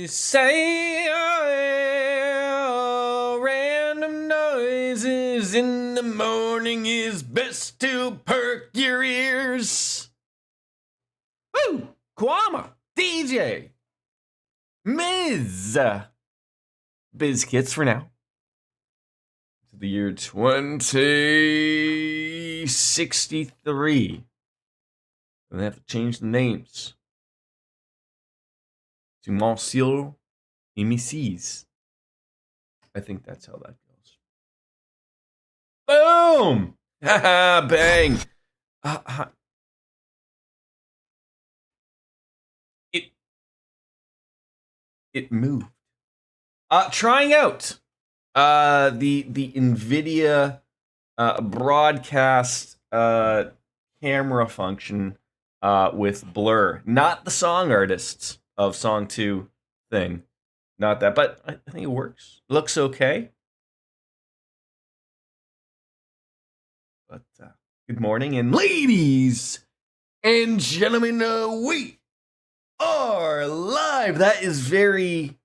Say random noises in the morning is best to perk your ears. Woo! Kwama, DJ, Ms. Bizkits for now. To the year 2063. And they have to change the names to Monsieur et Mrs. I think that's how that goes. Boom! Haha, bang! It moved. Trying out the NVIDIA broadcast camera function with blur, not the song artists of song 2 thing, not that, but I think it works. Looks okay. But good morning, and ladies and gentlemen, we are live. That is very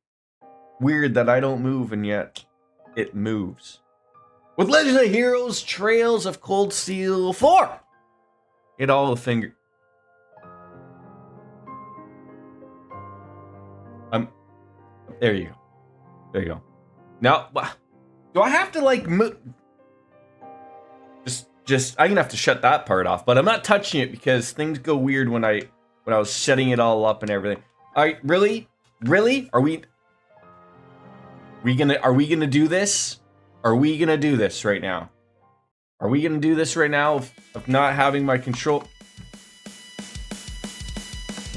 weird that I don't move and yet it moves. With Legend of Heroes Trails of Cold Steel 4. Hit all the finger. There you go. There you go. Now, do I have to like move? Just I'm gonna have to shut that part off, but I'm not touching it because things go weird when I was setting it all up and everything. All right, really? Are we gonna do this? Are we gonna do this right now? Are we gonna do this right now of not having my control?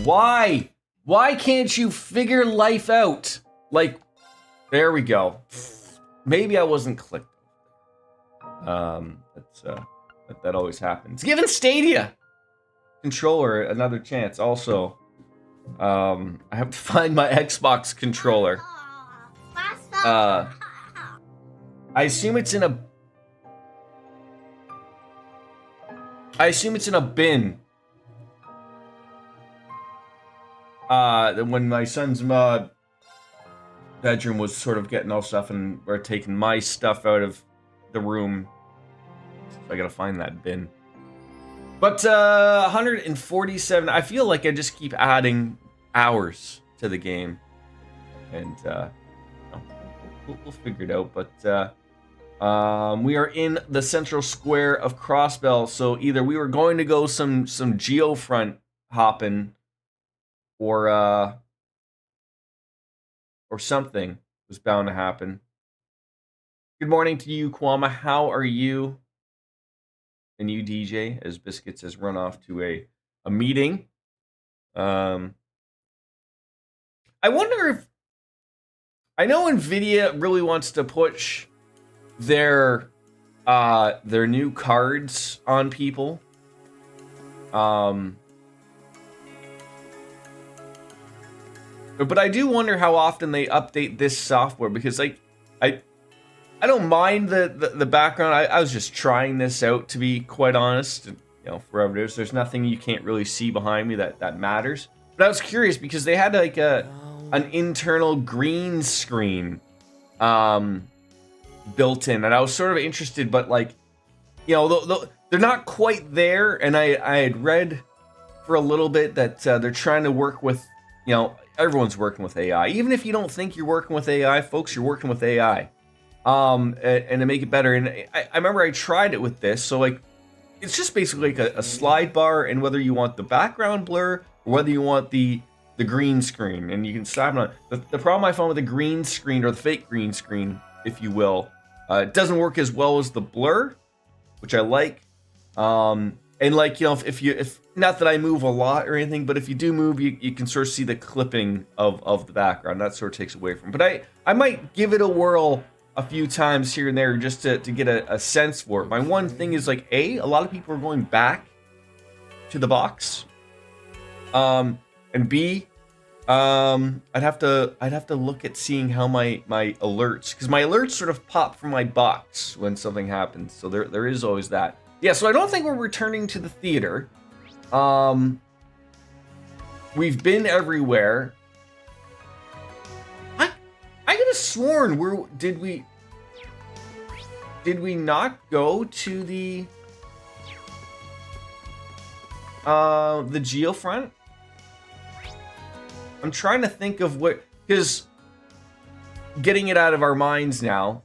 Why? Why can't you figure life out? Like, there we go. Maybe I wasn't clicked. That always happens. Given Stadia controller another chance. Also, I have to find my Xbox controller. I assume it's in a bin. When my son's bedroom was sort of getting all stuff, and we're taking my stuff out of the room. So I gotta find that bin. But 147. I feel like I just keep adding hours to the game, and we'll figure it out. But we are in the central square of Crossbell, so either we were going to go some geofront hopping, or something was bound to happen. Good morning to you, Kwama. How are you? And you, DJ, as Biscuits has run off to a meeting. I wonder if... I know NVIDIA really wants to push their new cards on people. But I do wonder how often they update this software, because like I don't mind the background. I was just trying this out, to be quite honest. Forever it is. There's nothing you can't really see behind me that matters. But I was curious because they had like an internal green screen built in, and I was sort of interested, but like, they're not quite there. And I had read for a little bit that they're trying to work with, everyone's working with AI. Even if you don't think you're working with AI, folks, you're working with AI. And to make it better. And I remember I tried it with this. So like, it's just basically like a slide bar, and whether you want the background blur or whether you want the green screen, and you can slap it on. The problem I found with the green screen, or the fake green screen, if you will, it doesn't work as well as the blur, which I like. And like, if not that I move a lot or anything, but if you do move, you can sort of see the clipping of the background. That sort of takes away from it. But I might give it a whirl a few times here and there just to get a sense for it. My one thing is like, a lot of people are going back to the box. And B, I'd have to look at seeing how my alerts, because my alerts sort of pop from my box when something happens. So there is always that. Yeah, so I don't think we're returning to the theater. We've been everywhere. have sworn did we not go to the geofront? I'm trying to think of what, because getting it out of our minds now,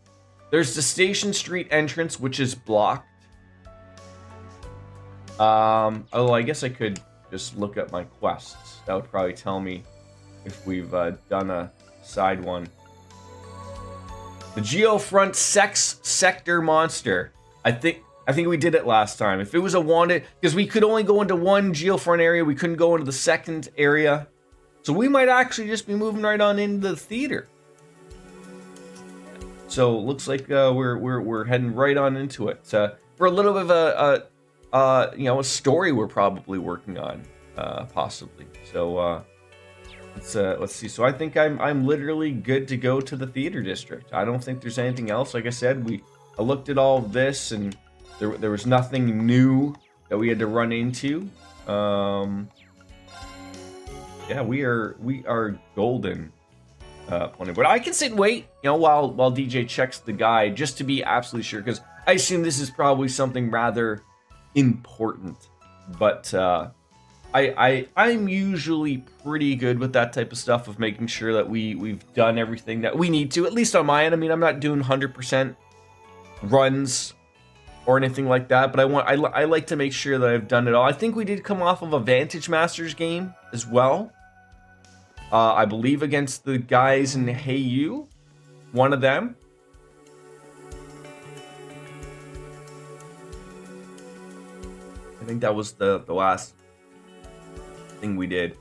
there's the Station Street entrance, which is blocked. Oh, I guess I could just look at my quests. That would probably tell me if we've done a side one. The Geofront Sex Sector Monster. I think we did it last time. If it was a wanted, because we could only go into one Geofront area, we couldn't go into the second area. So we might actually just be moving right on into the theater. So looks like we're heading right on into it. For a little bit of a story we're probably working on, possibly. So let's see. So I think I'm literally good to go to the theater district. I don't think there's anything else. Like I said, I looked at all of this and there was nothing new that we had to run into. Yeah, we are golden. But I can sit and wait, while DJ checks the guide, just to be absolutely sure, because I assume this is probably something rather important. But I'm usually pretty good with that type of stuff, of making sure that we've done everything that we need to, at least on my end. I mean, I'm not doing 100% runs or anything like that, but I like to make sure that I've done it all. I think we did come off of a Vantage Masters game as well. I believe against the guys in Hey You, one of them. I think that was the last thing we did.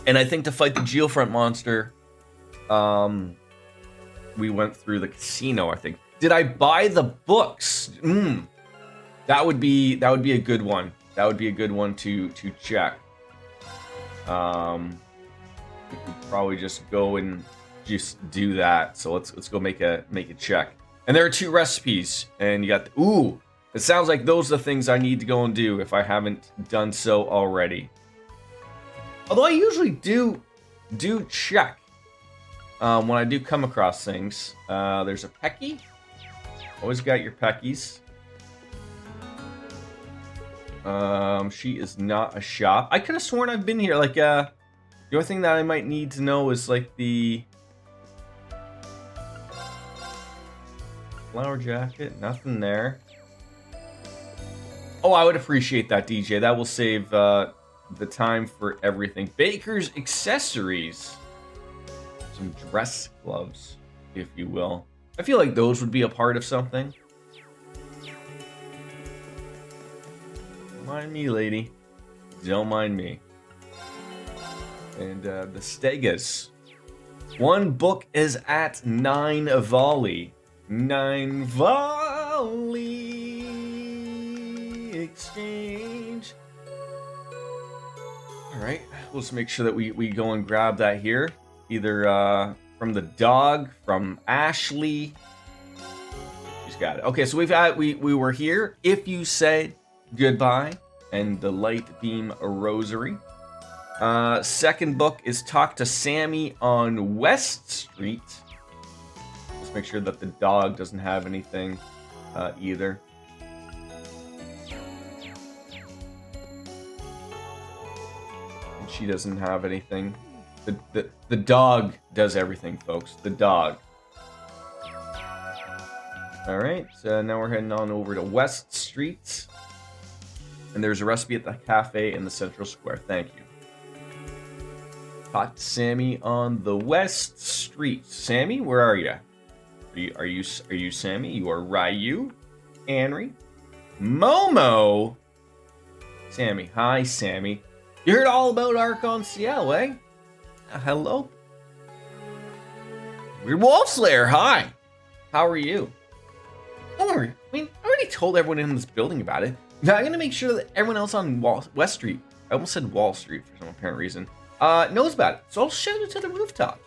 And I think to fight the Geofront monster, we went through the casino, I think. Did I buy the books? That would be a good one. That would be a good one to check. We could probably just go and just do that. So let's go make a check. And there are 2 recipes, and you got it sounds like those are the things I need to go and do if I haven't done so already. Although I usually do check when I do come across things. There's a Pecky. Always got your Peckies. She is not a shop. I could have sworn I've been here. Like, the only thing that I might need to know is like the flower jacket. Nothing there. Oh, I would appreciate that, DJ. That will save the time for everything. Baker's accessories. Some dress gloves, if you will. I feel like those would be a part of something. Don't mind me, lady. Don't mind me. And the Stegas. One book is at 9 volley. 9 volley exchange. All right, let's make sure that we go and grab that here. Either from the dog, from Ashley. She's got it. Okay, so we were here. If you said goodbye, and the light beam rosary. Second book is Talk to Sammy on West Street. Let's make sure that the dog doesn't have anything either. And she doesn't have anything. The dog does everything, folks. The dog. Alright, so now we're heading on over to West Street. And there's a recipe at the cafe in the Central Square. Thank you. Talk to Sammy on the West Street. Sammy, where are you? Are you Sammy? You are Ryu, Henry, Momo. Sammy, hi Sammy. You heard all about Archon Ciel, eh? Hello. Weird Wolf Slayer, hi. How are you? Don't worry. I mean, I already told everyone in this building about it. Now I'm gonna make sure that everyone else on West Street, I almost said Wall Street for some apparent reason, knows about it. So I'll shout it to the rooftops.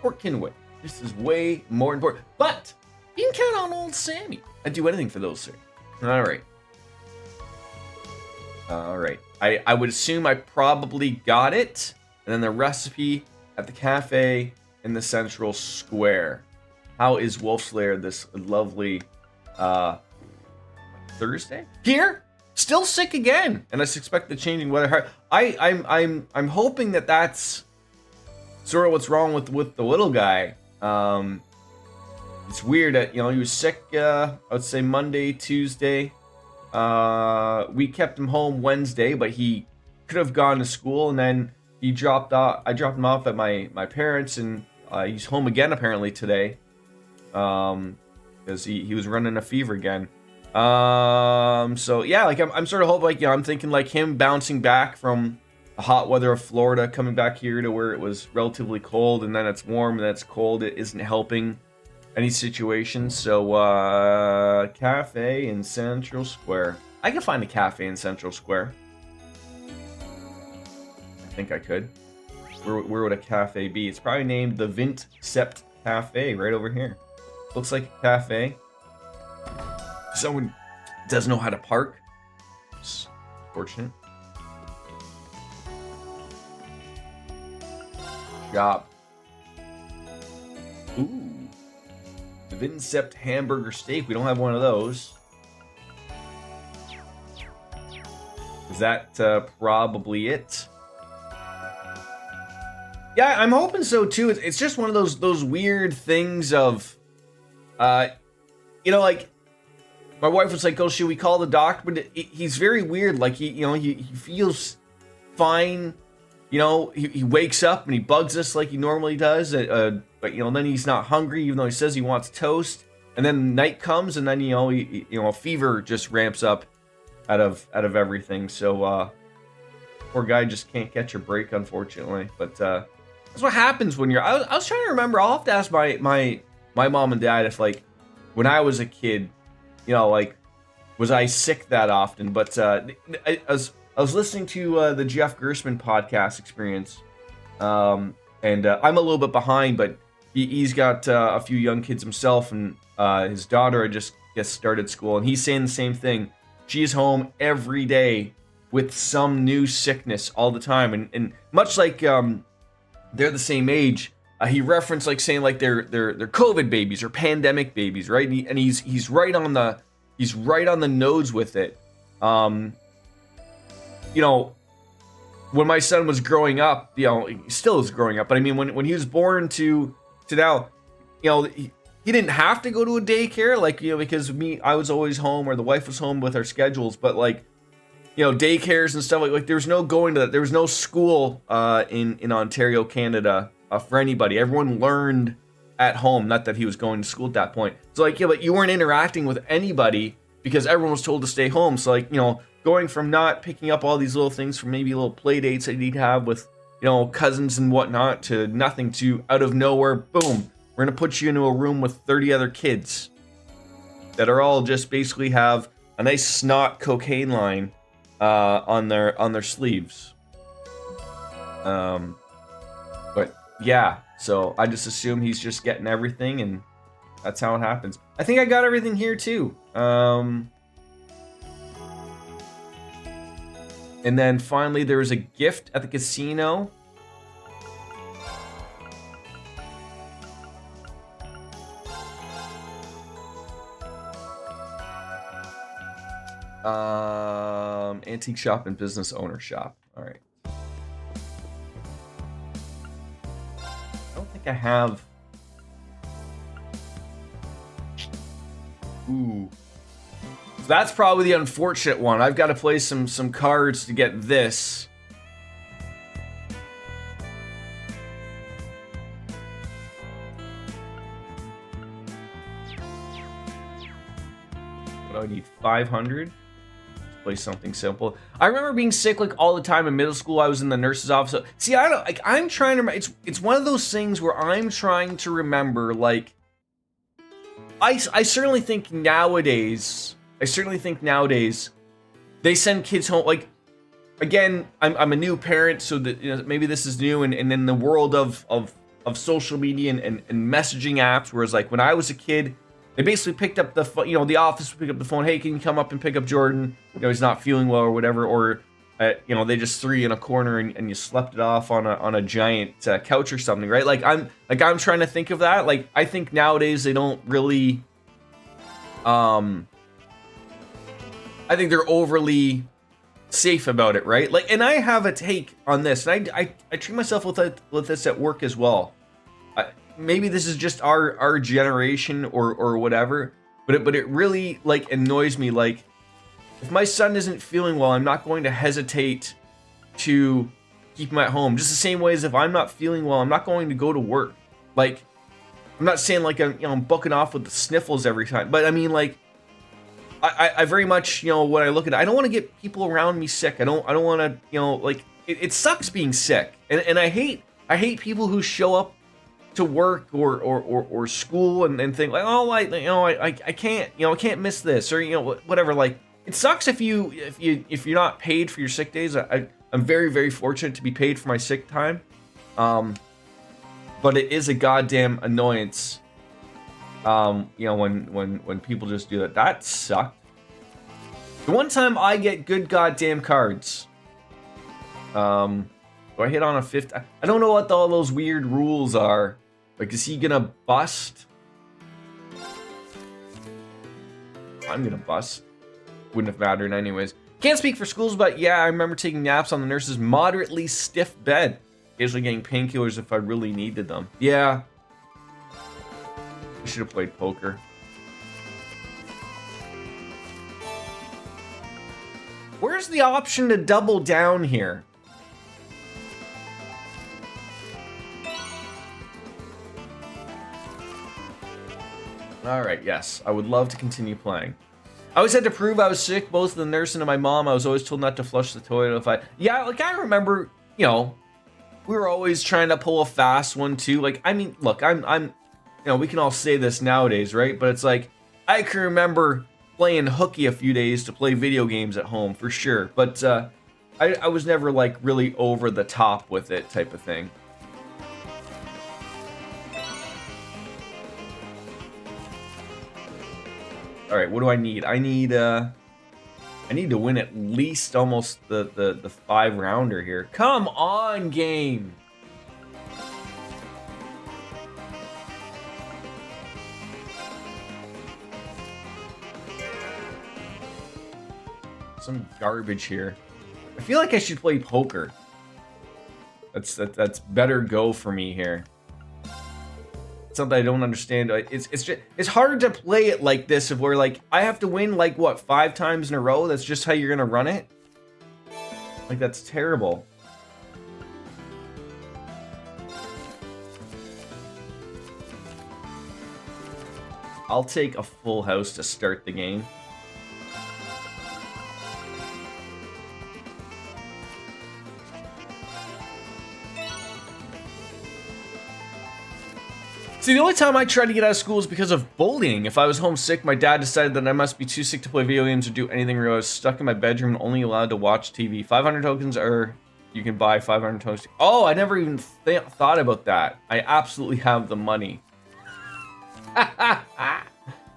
Or can wait. This is way more important. But you can count on old Sammy. I'd do anything for those three. All right. All right. I would assume I probably got it. And then the recipe at the cafe in the central square. How is Wolf Slayer this lovely Thursday? Here, still sick again, and I suspect the changing weather. I'm hoping that that's sort of what's wrong with the little guy. It's weird that he was sick. I would say Monday, Tuesday. We kept him home Wednesday, but he could have gone to school, and then I dropped him off at my parents, and he's home again apparently today, because he was running a fever again. So yeah, like I'm sort of hoping, like, I'm thinking like him bouncing back from the hot weather of Florida, coming back here to where it was relatively cold, and then it's warm, and then it's cold. It isn't helping any situation. So cafe in Central Square. I can find a cafe in Central Square. I think I could. Where would a cafe be? It's probably named the Vint Sept Cafe right over here. Looks like a cafe. Someone doesn't know how to park. It's fortunate. Shop. Ooh. The Vincept hamburger steak. We don't have one of those. Is that probably it? Yeah, I'm hoping so too. It's just one of those weird things of, like, my wife was like, "Oh, should we call the doctor?" But he's very weird. Like he feels fine. He wakes up and he bugs us like he normally does. But then he's not hungry, even though he says he wants toast. And then night comes, and then a fever just ramps up out of everything. So poor guy just can't catch a break, unfortunately. But that's what happens when you're. I was trying to remember. I'll have to ask my mom and dad if, like, when I was a kid, like, was I sick that often? But I was listening to the Jeff Gersman podcast experience, and I'm a little bit behind, but he's got a few young kids himself, and his daughter had just started school, and he's saying the same thing. She's home every day with some new sickness all the time, and much like they're the same age. He referenced, like, saying like they're COVID babies or pandemic babies, right? And he's right on the nose with it. When my son was growing up, he still is growing up, but I mean, when he was born to now, he didn't have to go to a daycare, like, because I was always home, or the wife was home with our schedules, but, like, daycares and stuff, like there was no going to that. There was no school in Ontario, Canada, for anybody. Everyone learned at home, not that he was going to school at that point. So, like, but you weren't interacting with anybody because everyone was told to stay home. So, like, going from not picking up all these little things from maybe little play dates that you'd have with, cousins and whatnot, to nothing, to out of nowhere, boom, we're going to put you into a room with 30 other kids that are all just basically have a nice snot cocaine line on their sleeves. But yeah, so I just assume he's just getting everything, and that's how it happens. I think I got everything here too. And then finally, there was a gift at the casino. Antique shop and business owner shop. All right. I don't think I have. Ooh. So that's probably the unfortunate one. I've got to play some cards to get this. What do I need? 500? Play something simple. I remember being sick like all the time in middle school. I was in the nurse's office. See, I don't like. I'm trying to. It's one of those things where I'm trying to remember. Like, I certainly think nowadays. They send kids home. Like, again, I'm a new parent, so that maybe this is new, and in the world of social media and messaging apps. Whereas, like, when I was a kid, they basically picked up the office would pick up the phone. Hey, can you come up and pick up Jordan? He's not feeling well or whatever. Or you know, they just threw you in a corner and you slept it off on a giant couch or something, right? Like I'm trying to think of that. Like I think nowadays they don't really. I think they're overly safe about it, right? Like, and I have a take on this, and I treat myself with this at work as well. Maybe this is just our generation or whatever, but it really like annoys me. Like, if my son isn't feeling well, I'm not going to hesitate to keep him at home. Just the same way as if I'm not feeling well, I'm not going to go to work. Like, I'm not saying like I'm booking off with the sniffles every time, but I mean like. I very much, you know, when I look at it, I don't want to get people around me sick. I don't want to, you know, like it sucks being sick, and I hate people who show up to work or school and think like, oh, I can't, you know, I can't miss this, or you know, whatever. Like it sucks if you're not paid for your sick days. I'm very fortunate to be paid for my sick time, but it is a goddamn annoyance. You know, when people just do that, that sucked. The one time I get good goddamn cards. Do I hit on a 5th? I don't know what all those weird rules are. Like, is he gonna bust? I'm gonna bust. Wouldn't have mattered anyways. Can't speak for schools, but yeah, I remember taking naps on the nurse's moderately stiff bed. Occasionally getting painkillers if I really needed them. Yeah. I should have played poker. Where's the option to double down here? Alright, yes. I would love to continue playing. I always had to prove I was sick, both the nurse and to my mom. I was always told not to flush the toilet if I... Yeah, like I remember, you know, we were always trying to pull a fast one too. Like, I mean, look, I'm you know, we can all say this nowadays, right? But it's like, I can remember playing hooky a few days to play video games at home, for sure. But I was never, like, really over the top with it type of thing. Alright, what do I need? I need to win at least almost the 5-rounder here. Come on, game! Some garbage here. I feel like I should play poker. That's better go for me here. Something I don't understand. It's hard to play it like this if we're like I have to win like what 5 times in a row. That's just how you're gonna run it. Like that's terrible. I'll take a full house to start the game. See, the only time I tried to get out of school is because of bullying. If I was homesick, my dad decided that I must be too sick to play video games or do anything real. I was stuck in my bedroom and only allowed to watch TV. 500 tokens are... You can buy 500 tokens. Oh, I never even thought about that. I absolutely have the money.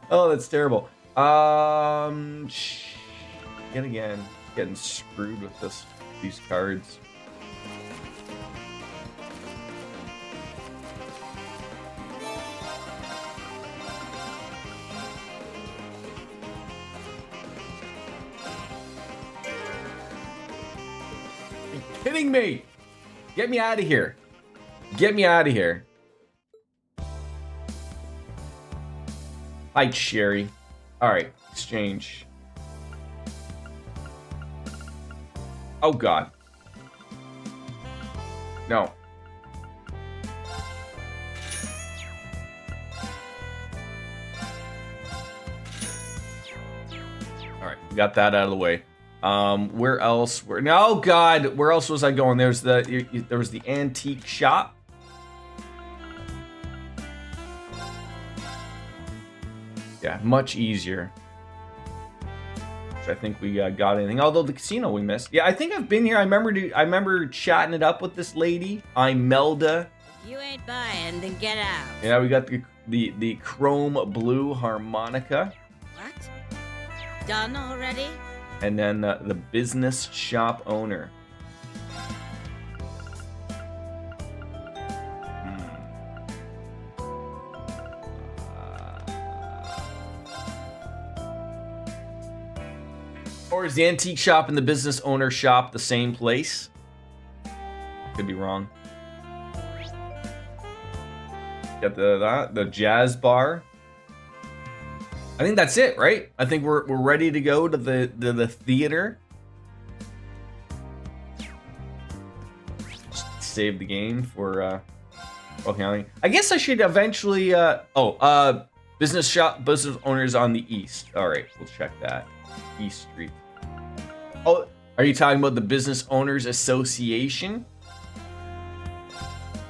Oh, that's terrible. Yet again, getting screwed with these cards. Kidding me? Get me out of here. Get me out of here. Hi, Sherry. Alright, exchange. Oh, God. No. Alright, we got that out of the way. Where else? Oh God, where else was I going? There was the antique shop. Yeah, much easier. So I think we got anything. Although the casino we missed. Yeah, I think I've been here. I remember chatting it up with this lady. Imelda. If you ain't buying, then get out. Yeah, we got the chrome blue harmonica. What? Done already? And then the business shop owner. Or is the antique shop and the business owner shop the same place? Could be wrong. Got the jazz bar. I think that's it, right? I think we're ready to go to the theater. Just save the game for County. I guess I should eventually business owners on the east. All right, we'll check that. East Street. Oh, are you talking about the Business Owners Association?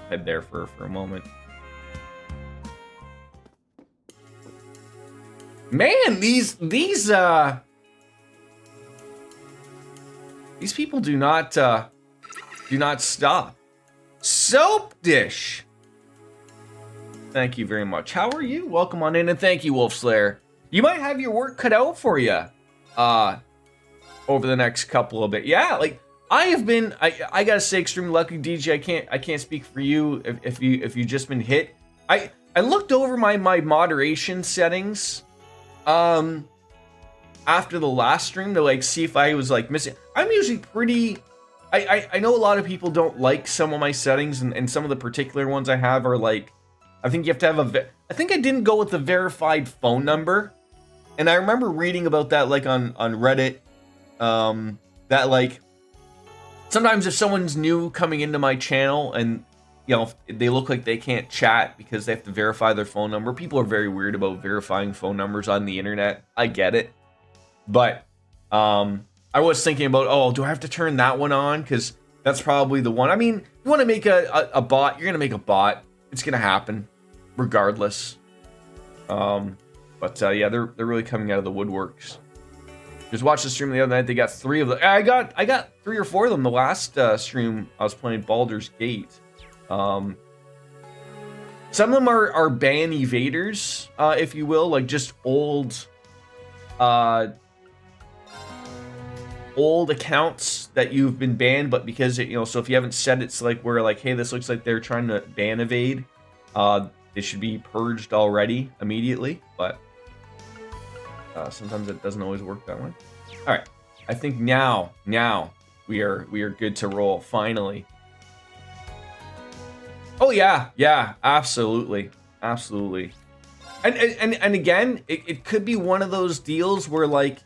Head there for a moment. Man, these people do not stop. Soap dish. Thank you very much. How are you? Welcome on in, and thank you, Wolf Slayer. You might have your work cut out for you. Over the next couple of bit. Yeah, like I have been I gotta say extremely lucky, DJ. I can't speak for you if you just been hit. I looked over my moderation settings after the last stream to like see if I was like missing. I'm usually pretty I know a lot of people don't like some of my settings, and some of the particular ones I have are like, I think you have to have I think I didn't go with the verified phone number. And I remember reading about that like on Reddit, that like sometimes if someone's new coming into my channel and you know they look like they can't chat because they have to verify their phone number. People are very weird about verifying phone numbers on the internet. I get it, but I was thinking about, oh, do I have to turn that one on? Because that's probably the one. I mean, you want to make a bot, you're gonna make a bot. It's gonna happen, regardless. But yeah, they're really coming out of the woodworks. Just watched the stream the other night. They got 3 of them. I got 3 or 4 of them the last stream. I was playing Baldur's Gate. Some of them are ban evaders, if you will, like just old accounts that you've been banned, but because it, so if you haven't set it's like where like, hey, this looks like they're trying to ban evade, it should be purged already immediately, but sometimes it doesn't always work that way. All right, I think now we are good to roll finally. Oh yeah, absolutely. And again, it could be one of those deals where like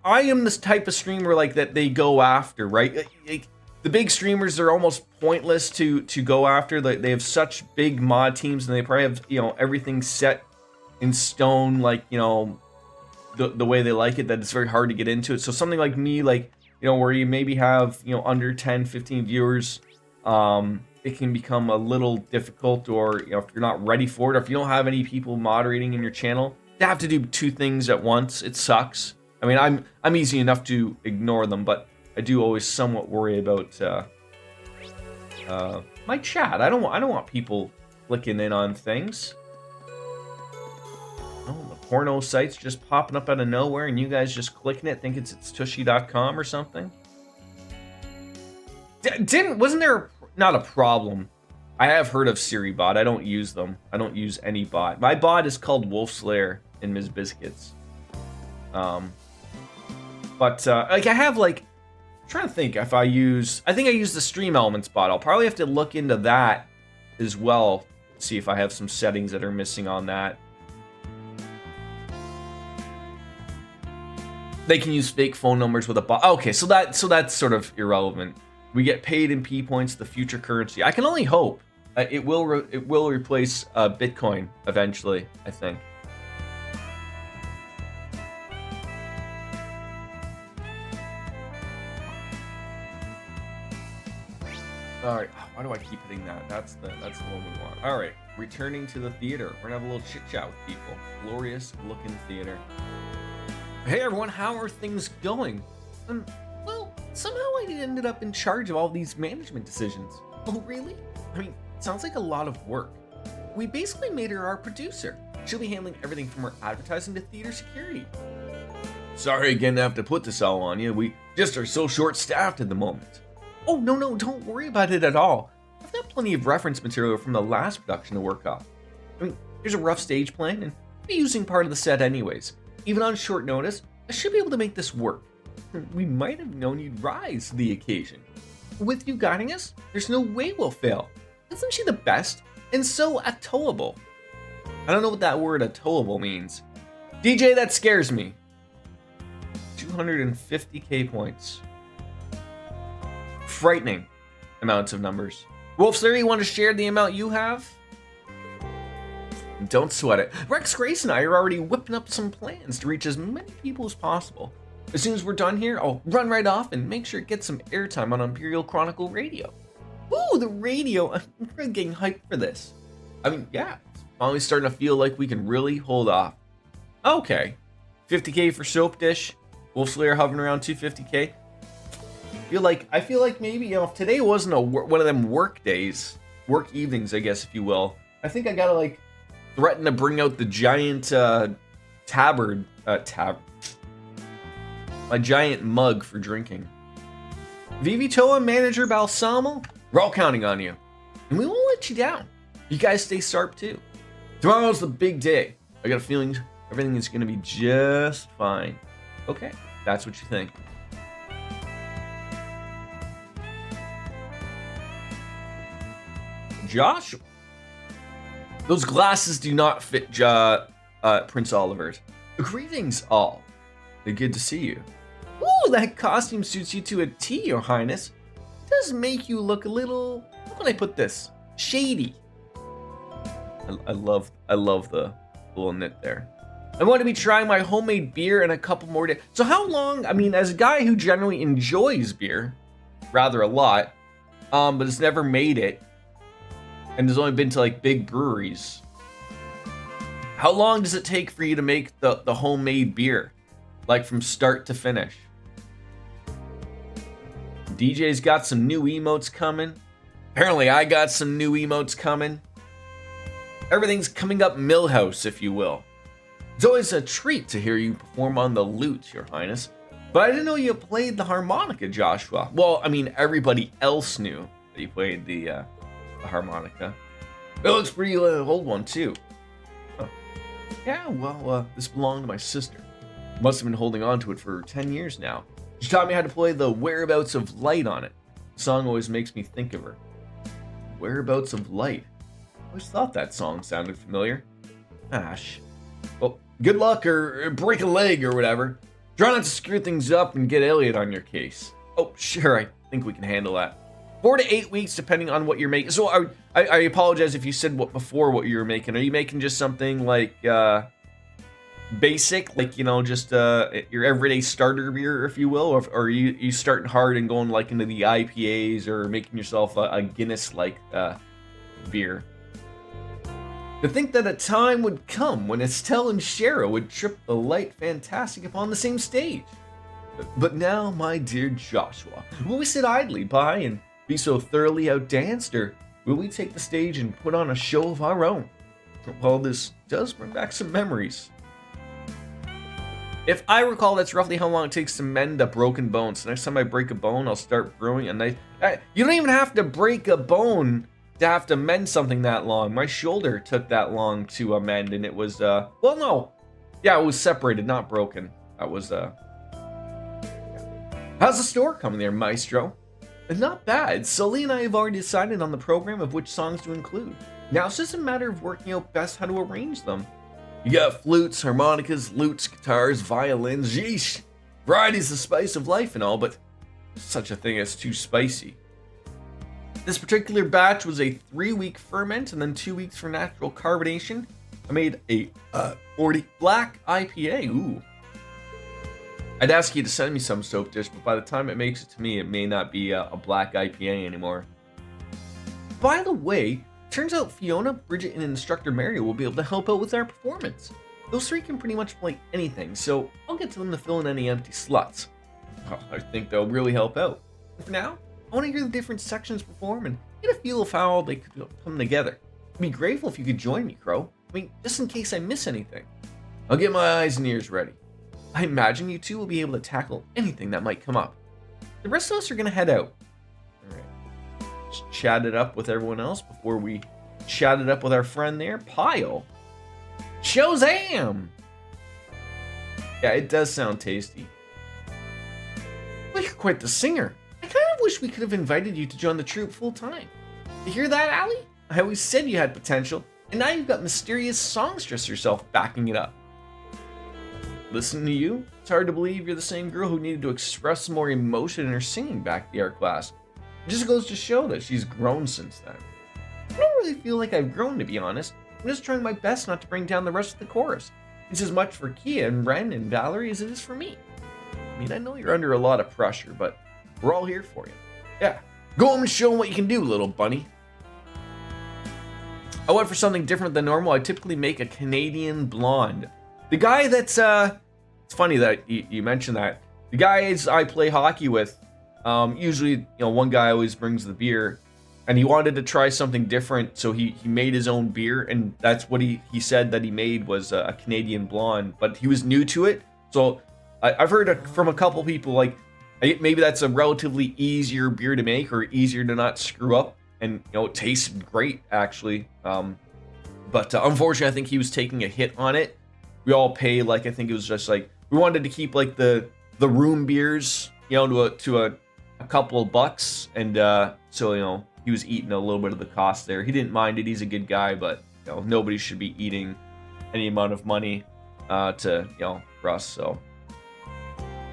I am this type of streamer like that they go after, right? Like, the big streamers are almost pointless to go after. They have such big mod teams, and they probably have everything set in stone, like the way they like it, that it's very hard to get into it. So something like me, like where you maybe have under 10, 15 viewers, it can become a little difficult, or if you're not ready for it, or if you don't have any people moderating in your channel, to have to do 2 things at once, it sucks. I mean, I'm easy enough to ignore them, but I do always somewhat worry about my chat. I don't want people clicking in on things. Oh, the porno site's just popping up out of nowhere, and you guys just clicking it, think it's tushy.com or something. Wasn't there not a problem? I have heard of Siri bot. I don't use them. I don't use any bot. My bot is called Wolf Slayer in Ms. Biscuits. But like I have like, I'm trying to think if I think I use the Stream Elements bot. I'll probably have to look into that as well, see if I have some settings that are missing on that. They can use fake phone numbers with a bot. Okay, so that's sort of irrelevant. We get paid in P points, the future currency. I can only hope it will replace Bitcoin eventually, I think. All right, why do I keep hitting that? That's the one we want. All right, returning to the theater. We're gonna have a little chit chat with people. Glorious looking theater. Hey everyone, how are things going? Well, somehow I ended up in charge of all these management decisions. Oh really? I mean, sounds like a lot of work. We basically made her our producer. She'll be handling everything from our advertising to theater security. Sorry again to have to put this all on you. We just are so short-staffed at the moment. Oh, no, don't worry about it at all. I've got plenty of reference material from the last production to work off. I mean, here's a rough stage plan, and I'll be using part of the set anyways. Even on short notice, I should be able to make this work. We might have known you'd rise to the occasion. With you guiding us, there's no way we'll fail. Isn't she the best? And so atollable. I don't know what that word atollable means. DJ, that scares me. 250k points. Frightening amounts of numbers. Wolf Slayer, you want to share the amount you have? Don't sweat it. Rex Grace and I are already whipping up some plans to reach as many people as possible. As soon as we're done here, I'll run right off and make sure it gets some airtime on Imperial Chronicle Radio. Ooh, the radio. I'm really getting hyped for this. I mean, yeah, it's finally starting to feel like we can really hold off. Okay, 50k for Soap Dish. Wolf Slayer hovering around 250k. I feel like maybe, if today wasn't one of them work days, work evenings, I guess, if you will, I think I gotta threaten to bring out the giant my giant mug for drinking. Vivi Toa, Manager Balsamo, we're all counting on you, and we won't let you down. You guys stay sharp too. Tomorrow's the big day. I got a feeling everything is gonna be just fine. Okay, that's what you think. Josh, those glasses do not fit Prince Oliver's. Greetings all. Good to see you. Ooh, that costume suits you to a T, Your Highness. It does make you look a little, how can I put this? Shady. I love the little knit there. I'm going to be trying my homemade beer in a couple more days. So how long, I mean, as a guy who generally enjoys beer, rather a lot, but has never made it, and has only been to big breweries, how long does it take for you to make the homemade beer? From start to finish? DJ's got some new emotes coming. Apparently I got some new emotes coming. Everything's coming up Millhouse, if you will. It's always a treat to hear you perform on the lute, Your Highness. But I didn't know you played the harmonica, Joshua. Well, I mean, everybody else knew that you played the harmonica. It looks pretty old one, too. Huh. Yeah, well, this belonged to my sister. Must have been holding on to it for 10 years now. She taught me how to play the Whereabouts of Light on it. The song always makes me think of her. Whereabouts of Light. I always thought that song sounded familiar. Ash. Well, good luck or break a leg or whatever. Try not to screw things up and get Elliot on your case. Oh, sure, I think we can handle that. 4 to 8 weeks, depending on what you're making. So I apologize if you said before what you were making. Are you making just something basic, just your everyday starter beer, if you will, or are you starting hard and going into the IPAs or making yourself a Guinness-like beer? To think that a time would come when Estelle and Shara would trip the light fantastic upon the same stage. But now, my dear Joshua, will we sit idly by and be so thoroughly outdanced, or will we take the stage and put on a show of our own? Well, this does bring back some memories. If I recall, that's roughly how long it takes to mend a broken bone. So next time I break a bone, I'll start brewing a nice... You don't even have to break a bone to have to mend something that long. My shoulder took that long to mend, and it was, well, no. Yeah, it was separated, not broken. That was, How's the store coming there, Maestro? Not bad. Sully and I have already decided on the program of which songs to include. Now it's just a matter of working out best how to arrange them. You got flutes, harmonicas, lutes, guitars, violins, yeesh. Variety's the spice of life and all, but such a thing as too spicy. This particular batch was a 3-week ferment and then 2 weeks for natural carbonation. I made a 40 black IPA, ooh. I'd ask you to send me some Soap Dish, but by the time it makes it to me, it may not be a black IPA anymore. By the way, turns out Fiona, Bridget, and Instructor Mario will be able to help out with our performance. Those three can pretty much play anything, so I'll get to them to fill in any empty slots. Oh, I think they'll really help out. For now, I want to hear the different sections perform and get a feel of how they could come together. I'd be grateful if you could join me, Crow. I mean, just in case I miss anything. I'll get my eyes and ears ready. I imagine you two will be able to tackle anything that might come up. The rest of us are gonna head out. All right. Just chat it up with everyone else before we chat it up with our friend there, Pyle. Shazam! Yeah, it does sound tasty. Well, you're quite the singer. I kind of wish we could have invited you to join the troupe full time. You hear that, Allie? I always said you had potential, and now you've got mysterious songstress yourself backing it up. Listening to you, it's hard to believe you're the same girl who needed to express some more emotion in her singing back at the art class. It just goes to show that she's grown since then. I don't really feel like I've grown, to be honest. I'm just trying my best not to bring down the rest of the chorus. It's as much for Kia and Ren and Valerie as it is for me. I mean, I know you're under a lot of pressure, but we're all here for you. Yeah, go home and show them what you can do, little bunny. I went for something different than normal. I typically make a Canadian blonde. The guy that's, it's funny that you mentioned that. The guys I play hockey with, usually, one guy always brings the beer, and he wanted to try something different, so he made his own beer, and that's what he said that he made was a Canadian blonde, but he was new to it, so I've heard from a couple people, like, maybe that's a relatively easier beer to make, or easier to not screw up, and, it tasted great, actually, but unfortunately, I think he was taking a hit on it. We all pay, like, I think it was just, like, we wanted to keep, like, the room beers, to a couple of bucks, and, so, he was eating a little bit of the cost there. He didn't mind it. He's a good guy, but nobody should be eating any amount of money for us. So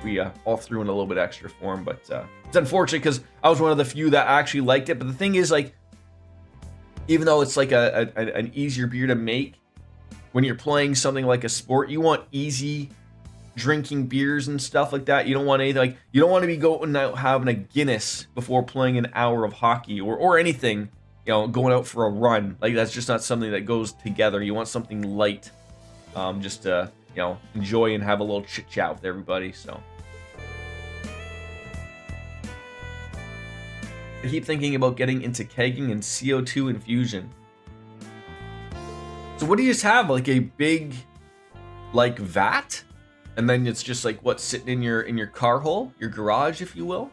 we all threw in a little bit extra for him, but it's unfortunate because I was one of the few that actually liked it. But the thing is, like, even though it's like an easier beer to make, when you're playing something like a sport, you want easy drinking beers and stuff like that. You don't want anything like, you don't want to be going out having a Guinness before playing an hour of hockey or anything, going out for a run. Like, that's just not something that goes together. You want something light, just to enjoy and have a little chit chat with everybody. So I keep thinking about getting into kegging and CO2 infusion. So what do you just have, like a big like vat? And then it's just like what, sitting in your car hole, your garage, if you will.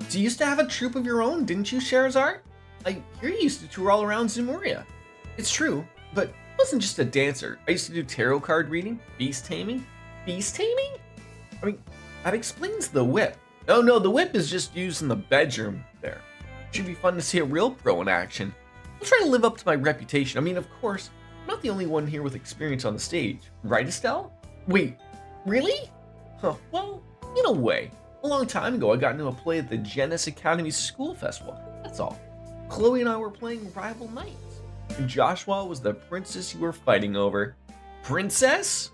So you used to have a troupe of your own, didn't you, Sherazard? I hear you used to tour all around Zemuria. It's true, but I wasn't just a dancer. I used to do tarot card reading, beast taming. Beast taming? I mean, that explains the whip. Oh no, the whip is just used in the bedroom there. Should be fun to see a real pro in action. I'll try to live up to my reputation. I mean, of course, I'm not the only one here with experience on the stage, right, Estelle? Wait, really? Huh, well, in a way. A long time ago, I got into a play at the Genis Academy School Festival. That's all. Chloe and I were playing rival knights, and Joshua was the princess you were fighting over. Princess?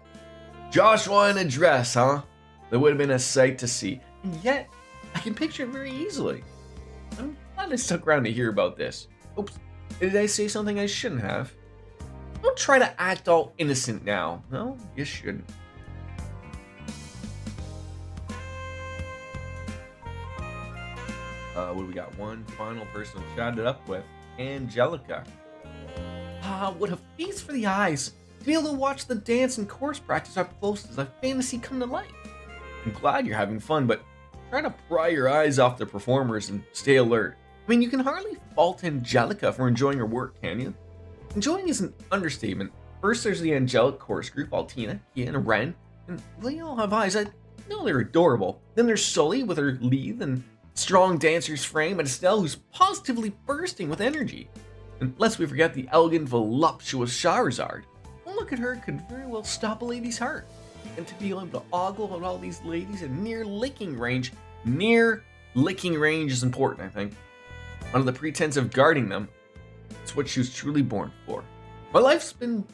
Joshua in a dress, huh? That would have been a sight to see. And yet, I can picture it very easily. I'm glad I stuck around to hear about this. Oops, did I say something I shouldn't have? Don't try to act all innocent now. No, you shouldn't. What do we got? One final person to chat it up with. Angelica. Ah, what a feast for the eyes. To be able to watch the dance and chorus practice up close as a fantasy come to life. I'm glad you're having fun, but try to pry your eyes off the performers and stay alert. I mean, you can hardly fault Angelica for enjoying her work, can you? Enjoying is an understatement. First, there's the angelic chorus group, Altina, Kia, and Ren, and they all have eyes. I know they're adorable. Then there's Sully with her lead and strong dancer's frame, and Estelle, who's positively bursting with energy. And lest we forget the elegant, voluptuous Charizard. One look at her could very well stop a lady's heart. And to be able to ogle at all these ladies in near licking range is important, I think. Under the pretense of guarding them, it's what she was truly born for. My life's been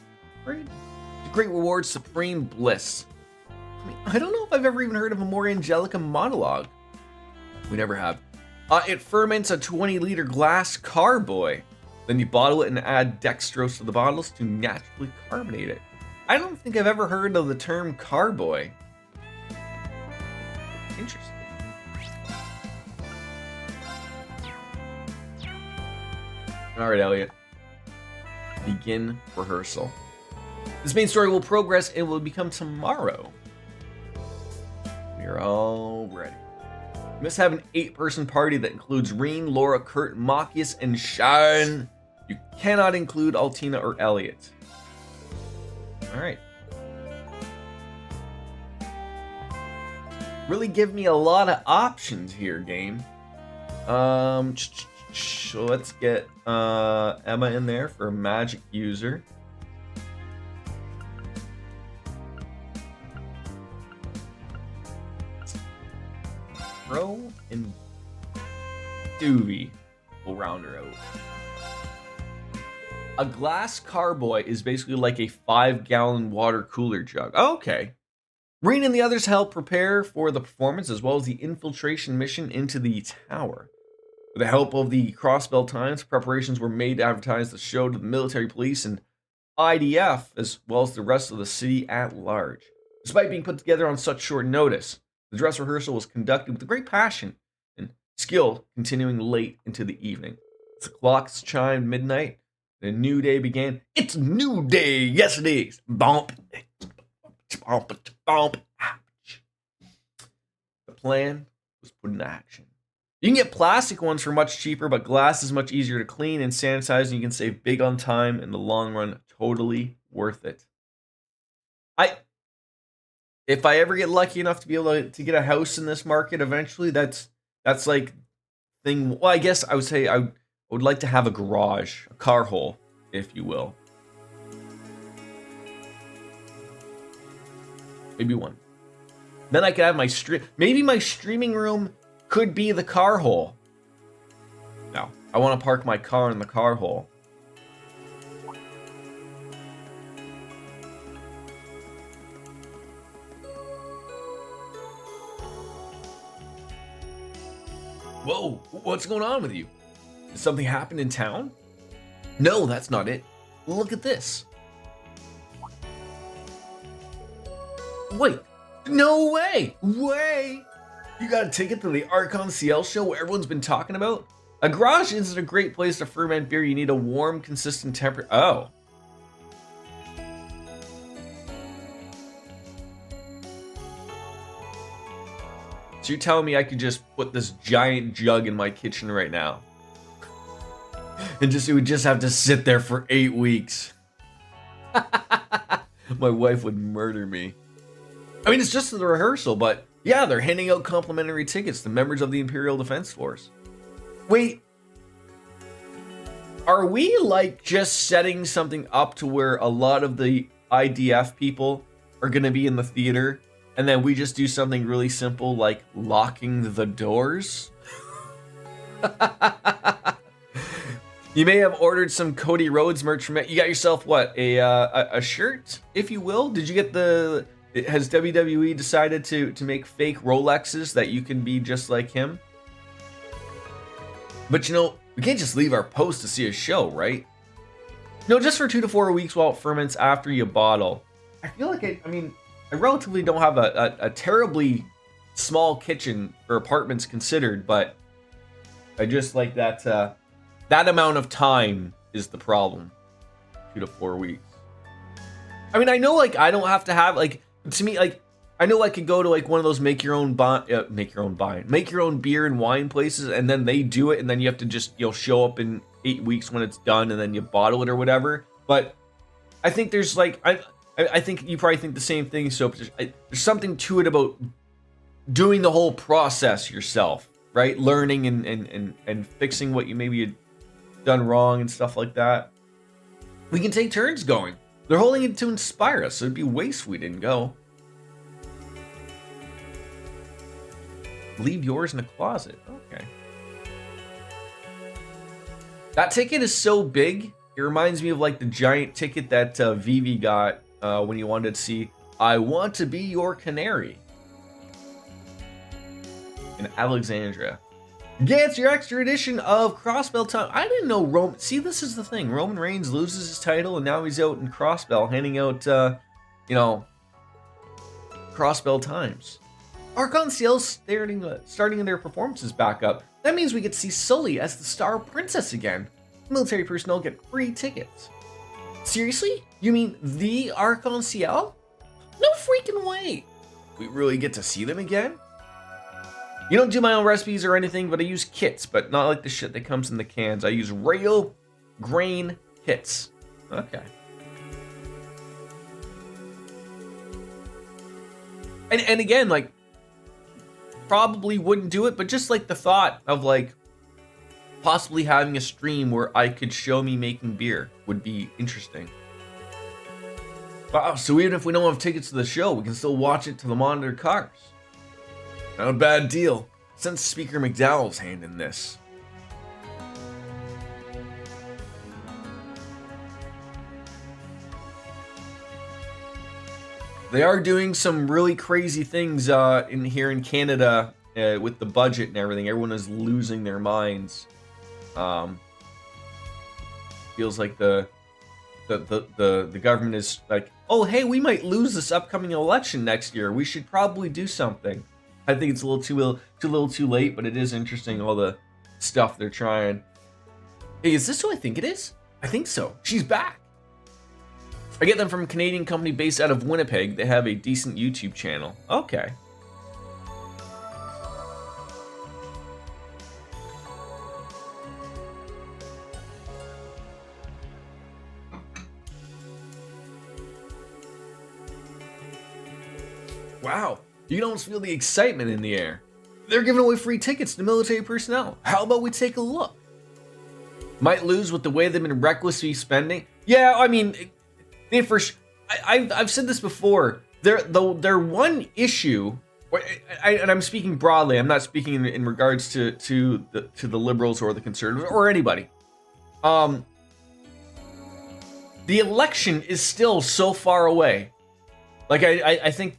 great. The great reward, supreme bliss. I mean, I don't know if I've ever even heard of a more Angelica monologue. We never have. It ferments a 20-liter glass carboy. Then you bottle it and add dextrose to the bottles to naturally carbonate it. I don't think I've ever heard of the term carboy. Interesting. All right, Elliot. Begin rehearsal. This main story will progress and will become tomorrow. We are all ready. You must have an 8-person party that includes Reen, Laura, Kurt, Machias, and Shine. You cannot include Altina or Elliot. Alright. Really give me a lot of options here, game. So let's get Emma in there for a magic user. Pro and Doovie will round her out. A glass carboy is basically like a 5-gallon water cooler jug. Oh, okay. Reen and the others help prepare for the performance as well as the infiltration mission into the tower. With the help of the Crossbell Times, preparations were made to advertise the show to the military police and IDF as well as the rest of the city at large. Despite being put together on such short notice, the dress rehearsal was conducted with great passion and skill, continuing late into the evening. As the clocks chimed midnight, and a new day began. It's a new day, yes it is. Bump. Bump. Bump. Ouch. The plan was put into action. You can get plastic ones for much cheaper, but glass is much easier to clean and sanitize, and you can save big on time in the long run. Totally worth it. If I ever get lucky enough to be able to get a house in this market eventually, that's like thing. Well, I guess I would say I would like to have a garage, a car hole, if you will. Maybe one. Then I could have my maybe my streaming room could be the car hole. No, I want to park my car in the car hole. Whoa, what's going on with you? Did something happen in town? No, that's not it. Look at this. Wait, no way! You got a ticket to the Archon CL show where everyone's been talking about? A garage isn't a great place to ferment beer. You need a warm, consistent temperature. Oh. So you're telling me I could just put this giant jug in my kitchen right now? And it would just have to sit there for 8 weeks. My wife would murder me. I mean, it's just the rehearsal, but yeah, they're handing out complimentary tickets to members of the Imperial Defense Force. Wait, are we like just setting something up to where a lot of the IDF people are going to be in the theater, and then we just do something really simple like locking the doors? You may have ordered some Cody Rhodes merch from it. You got yourself what, a shirt, if you will? Did you get the? Has WWE decided to make fake Rolexes that you can be just like him? But you know, we can't just leave our post to see a show, right? No, just for 2 to 4 weeks while it ferments after you bottle. I feel like I relatively don't have a terribly small kitchen for apartments considered, but I just like that that amount of time is the problem. 2 to 4 weeks. I mean, I know like I don't have to have like, to me, like, I know I could go to like one of those make your own beer and wine places, and then they do it, and then you have to just, you know, show up in 8 weeks when it's done, and then you bottle it or whatever. But I think there's like, I think you probably think the same thing. So there's something to it about doing the whole process yourself, right? Learning and fixing what you maybe had done wrong and stuff like that. We can take turns going. They're holding it to inspire us, so it'd be waste if we didn't go. Leave yours in the closet. Okay. That ticket is so big, it reminds me of like the giant ticket that Vivi got when you wanted to see I Want to Be Your Canary in Alexandria. Get your extra edition of Crossbell Time. I didn't know Roman. See, this is the thing. Roman Reigns loses his title, and now he's out in Crossbell handing out, Crossbell Times. Archon CL's starting their performances back up. That means we get to see Sully as the Star Princess again. Military personnel get free tickets. Seriously? You mean the Arc-en-Ciel? No freaking way. We really get to see them again? You don't do my own recipes or anything, but I use kits, but not like the shit that comes in the cans. I use real grain kits. Okay. And again, like, probably wouldn't do it, but just like the thought of like possibly having a stream where I could show me making beer would be interesting. Wow, so even if we don't have tickets to the show, we can still watch it to the monitored cars. Not a bad deal. Since Speaker McDowell's hand in this. They are doing some really crazy things in here in Canada with the budget and everything. Everyone is losing their minds. Feels like the government is like, oh hey, we might lose this upcoming election next year. We should probably do something. I think it's a little too late, but it is interesting all the stuff they're trying. Hey, is this who I think it is? I think so. She's back. I get them from a Canadian company based out of Winnipeg. They have a decent YouTube channel. Okay. Wow. You can almost feel the excitement in the air. They're giving away free tickets to military personnel. How about we take a look? Might lose with the way they've been recklessly spending. Yeah, I mean, they first. I've said this before. Their one issue, and I'm speaking broadly. I'm not speaking in regards to the liberals or the conservatives or anybody. The election is still so far away. Like I think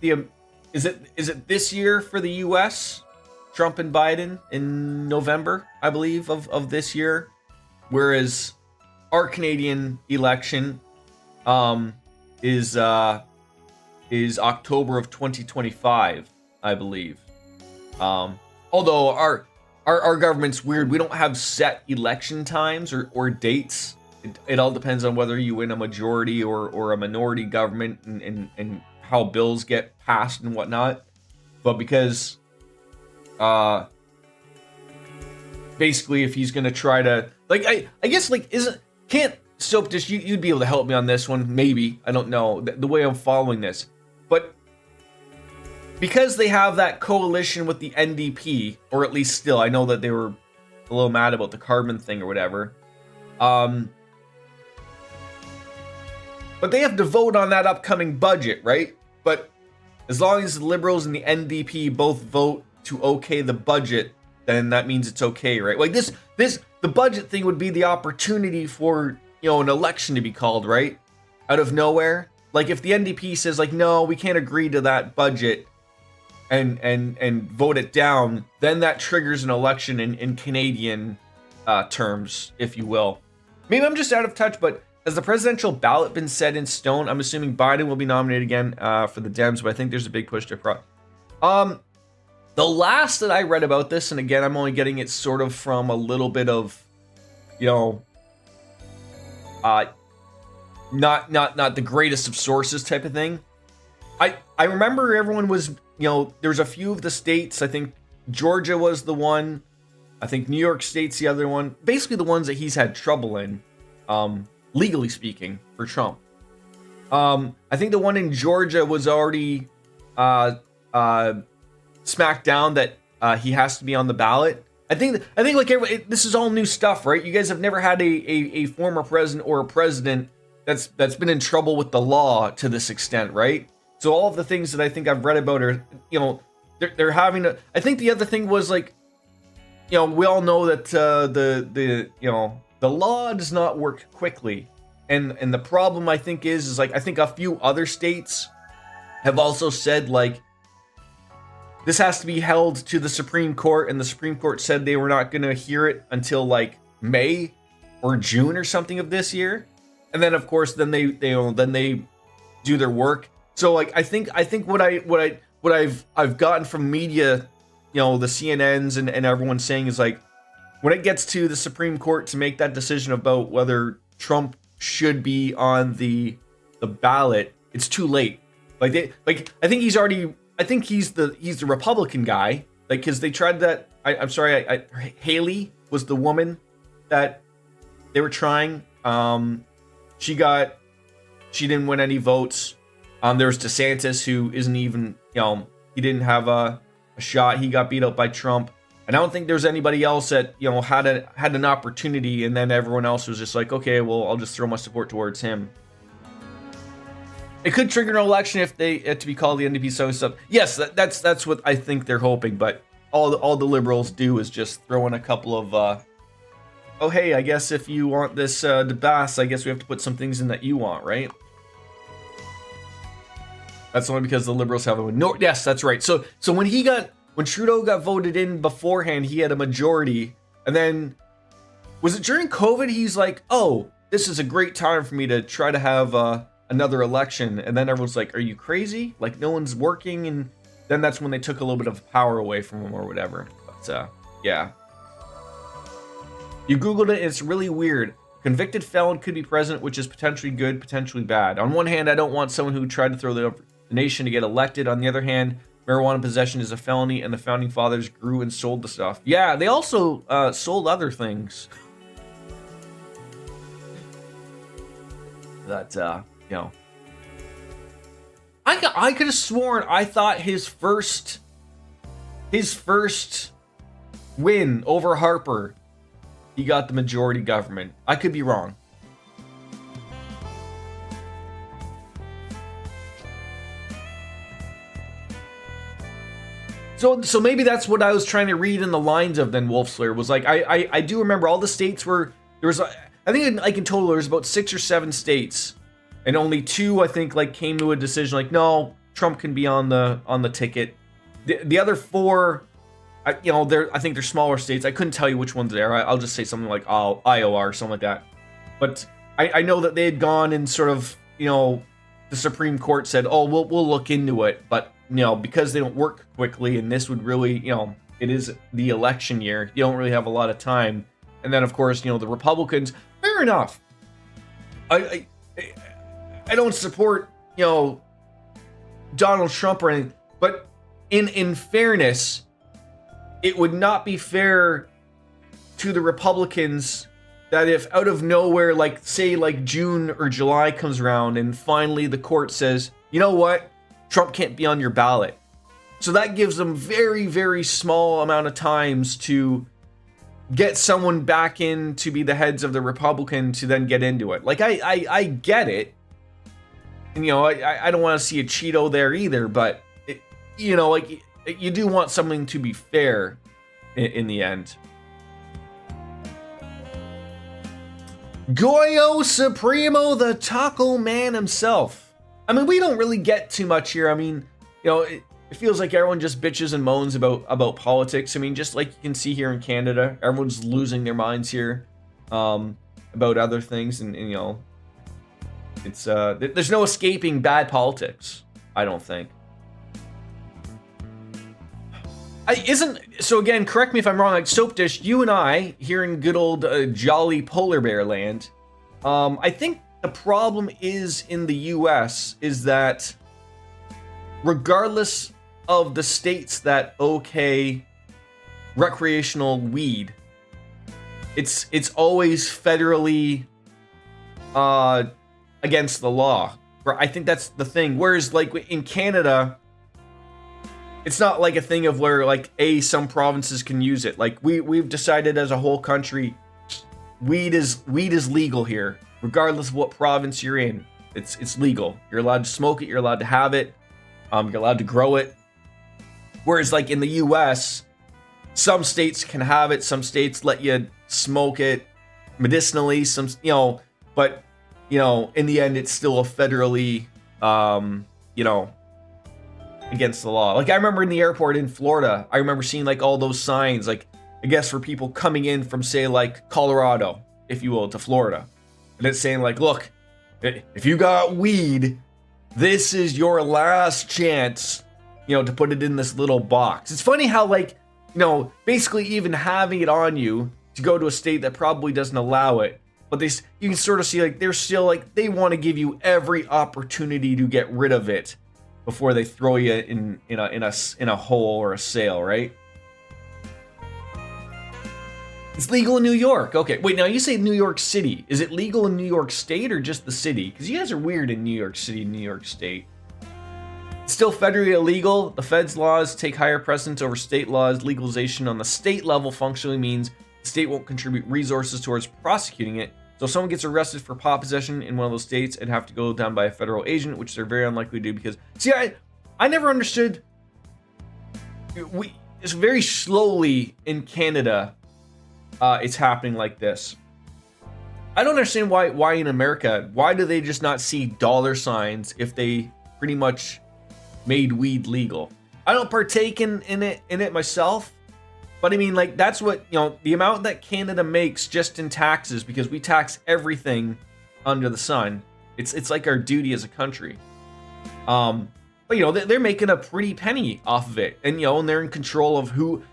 is it this year for the U.S. Trump and Biden in November, I believe, of this year, whereas our Canadian election is October of 2025, I believe. Although our government's weird, we don't have set election times or dates. It all depends on whether you win a majority or a minority government and how bills get passed and whatnot. But because basically if he's gonna try to I guess like can't Soap Dish, you'd be able to help me on this one, maybe. I don't know the way I'm following this. But because they have that coalition with the NDP, or at least still, I know that they were a little mad about the carbon thing or whatever. But they have to vote on that upcoming budget, right? But as long as the Liberals and the NDP both vote to okay the budget, then that means it's okay, right? Like the budget thing would be the opportunity for, you know, an election to be called, right? Out of nowhere. Like if the NDP says like, no, we can't agree to that budget and vote it down, then that triggers an election in Canadian terms, if you will. Maybe I'm just out of touch, but has the presidential ballot been set in stone? I'm assuming Biden will be nominated again for the Dems, but I think there's a big push to the last that I read about this, and again, I'm only getting it sort of from a little bit of, you know, not the greatest of sources type of thing. I remember everyone was, you know, there's a few of the states. I think Georgia was the one. I think New York State's the other one. Basically, the ones that he's had trouble in, legally speaking, for Trump. I think the one in Georgia was already smacked down that he has to be on the ballot. I think like this is all new stuff, right? You guys have never had a former president or a president that's been in trouble with the law to this extent, right? So all of the things that I think I've read about are, you know, they're having to. I think the other thing was like, you know, we all know that the you know, the law does not work quickly, and the problem I think is like I think a few other states have also said like, this has to be held to the Supreme Court, and the Supreme Court said they were not going to hear it until like May or June or something of this year. And then of course then they do their work. So like I think what I've gotten from media, you know, the CNNs and everyone saying is like, when it gets to the Supreme Court to make that decision about whether Trump should be on the ballot, it's too late. I think he's the Republican guy. Like, because they tried that. I'm sorry, Haley was the woman that they were trying. She didn't win any votes. There's DeSantis, who isn't even, he didn't have a shot. He got beat up by Trump. And I don't think there's anybody else that, had an opportunity, and then everyone else was just like, okay, well, I'll just throw my support towards him. It could trigger an election if they to be called the NDP so stuff. Yes, that's what I think they're hoping, but all the liberals do is just throw in a couple of oh hey, I guess if you want this to pass, I guess we have to put some things in that you want, right? That's only because the liberals have a no. Yes, that's right. So when Trudeau got voted in beforehand, he had a majority, and then was it during COVID? He's like, oh, this is a great time for me to try to have another election, and then everyone's like, are you crazy? Like, no one's working, and then that's when they took a little bit of power away from him or whatever. But yeah. You Googled it, it's really weird. Convicted felon could be president, which is potentially good, potentially bad. On one hand, I don't want someone who tried to throw the nation to get elected. On the other hand, marijuana possession is a felony, and the founding fathers grew and sold the stuff. Yeah, they also sold other things. That, I could have sworn I thought his first win over Harper, he got the majority government. I could be wrong. So maybe that's what I was trying to read in the lines of then Wolfslayer was like, I do remember all the states where there was, I think in total there was about 6 or 7 states, and only 2 I think like came to a decision like, no, Trump can be on the ticket. The other 4, I think they're smaller states. I couldn't tell you which ones they are. I'll just say something like Iowa or something like that. But I know that they had gone and sort of, the Supreme Court said, oh, we'll look into it, but because they don't work quickly, and this would really, it is the election year, you don't really have a lot of time. And then, of course, the Republicans, fair enough. I don't support, Donald Trump or anything, but in fairness, it would not be fair to the Republicans that if out of nowhere, like, say, like June or July comes around and finally the court says, you know what? Trump can't be on your ballot. So that gives them very, very small amount of times to get someone back in to be the heads of the Republican to then get into it. Like, I get it. And, I don't want to see a Cheeto there either, but, you do want something to be fair in the end. Goyo Supremo, the taco man himself. I mean, we don't really get too much here. I mean, it feels like everyone just bitches and moans about politics. I mean, just like you can see here in Canada, everyone's losing their minds here about other things, and it's there's no escaping bad politics, I don't think. So again, correct me if I'm wrong, like Soap Dish, you and I, here in good old jolly polar bear land, I think the problem is in the US is that regardless of the states that okay recreational weed, it's always federally against the law. I think that's the thing. Whereas like in Canada, it's not like a thing of where like some provinces can use it. Like we've decided as a whole country, weed is legal here. Regardless of what province you're in, it's legal. You're allowed to smoke it. You're allowed to have it. You're allowed to grow it. Whereas, like in the U.S., some states can have it. Some states let you smoke it medicinally. But in the end, it's still a federally, against the law. Like I remember in the airport in Florida, I remember seeing like all those signs, like I guess for people coming in from say like Colorado, if you will, to Florida. And it's saying like, look, if you got weed, this is your last chance, to put it in this little box. It's funny how like, basically even having it on you to go to a state that probably doesn't allow it but you can sort of see like they're still like they want to give you every opportunity to get rid of it before they throw you in a hole or a sale, right? It's legal in New York. Okay, wait, now you say New York City. Is it legal in New York State or just the city? Because you guys are weird in New York City and New York State. It's still federally illegal. The feds' laws take higher precedence over state laws. Legalization on the state level functionally means the state won't contribute resources towards prosecuting it. So if someone gets arrested for pot possession in one of those states, it'd have to go down by a federal agent, which they're very unlikely to do because... See, I never understood... It's very slowly in Canada... it's happening like this. I don't understand why in America, why do they just not see dollar signs if they pretty much made weed legal? I don't partake in it myself, but I mean, like, that's what, you know, the amount that Canada makes just in taxes, because we tax everything under the sun. It's like our duty as a country. But you know, they're making a pretty penny off of it, and you know, and they're in control of who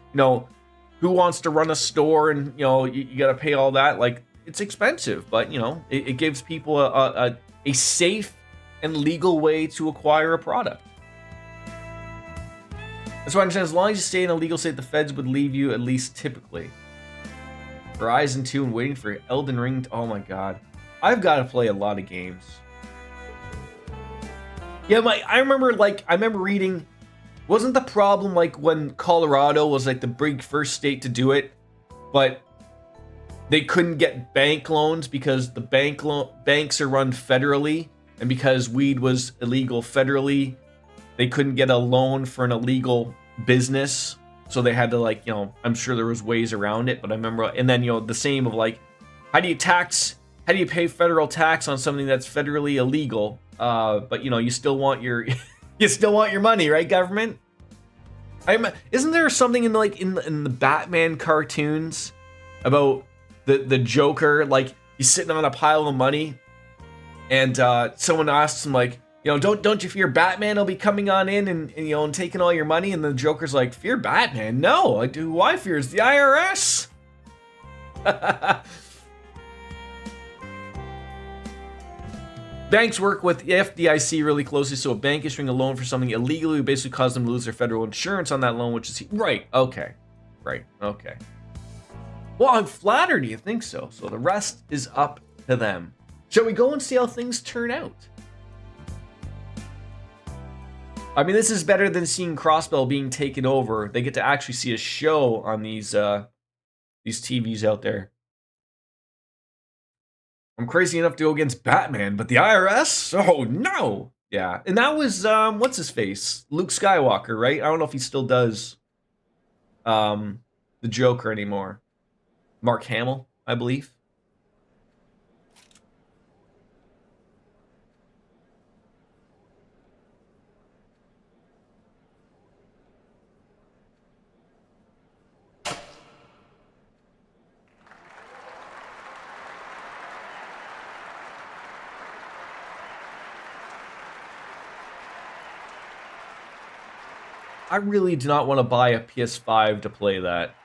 wants to run a store, and you know, you got to pay all that. Like, it's expensive, but you know, it gives people a safe and legal way to acquire a product. That's why I understand, as long as you stay in a legal state, the feds would leave you, at least typically. Horizon 2 and waiting for Elden Ring. Oh my god. I've got to play a lot of games. Yeah, I remember reading, wasn't the problem like when Colorado was like the big first state to do it, but they couldn't get bank loans because the banks are run federally, and because weed was illegal federally, they couldn't get a loan for an illegal business, so they had to, like, you know, I'm sure there was ways around it, but I remember, and then, you know, the same of like, how do you pay federal tax on something that's federally illegal, but you know, you still want your money, right, government? Isn't there something in like in the Batman cartoons about the Joker, like he's sitting on a pile of money, and someone asks him like, you know, don't you fear Batman will be coming on in and you know, and taking all your money? And the Joker's like, fear Batman? No, I do. Who I fear is the IRS. Banks work with FDIC really closely, so a bank issuing a loan for something illegally would basically cause them to lose their federal insurance on that loan, which is right. Okay, right. Okay. Well, I'm flattered you think so. So the rest is up to them. Shall we go and see how things turn out? I mean, this is better than seeing Crossbell being taken over. They get to actually see a show on these TVs out there. I'm crazy enough to go against Batman, but the IRS? Oh no! Yeah, and that was what's his face? Luke Skywalker, right? I don't know if he still does the Joker anymore. Mark Hamill, I believe. I really do not want to buy a PS5 to play that.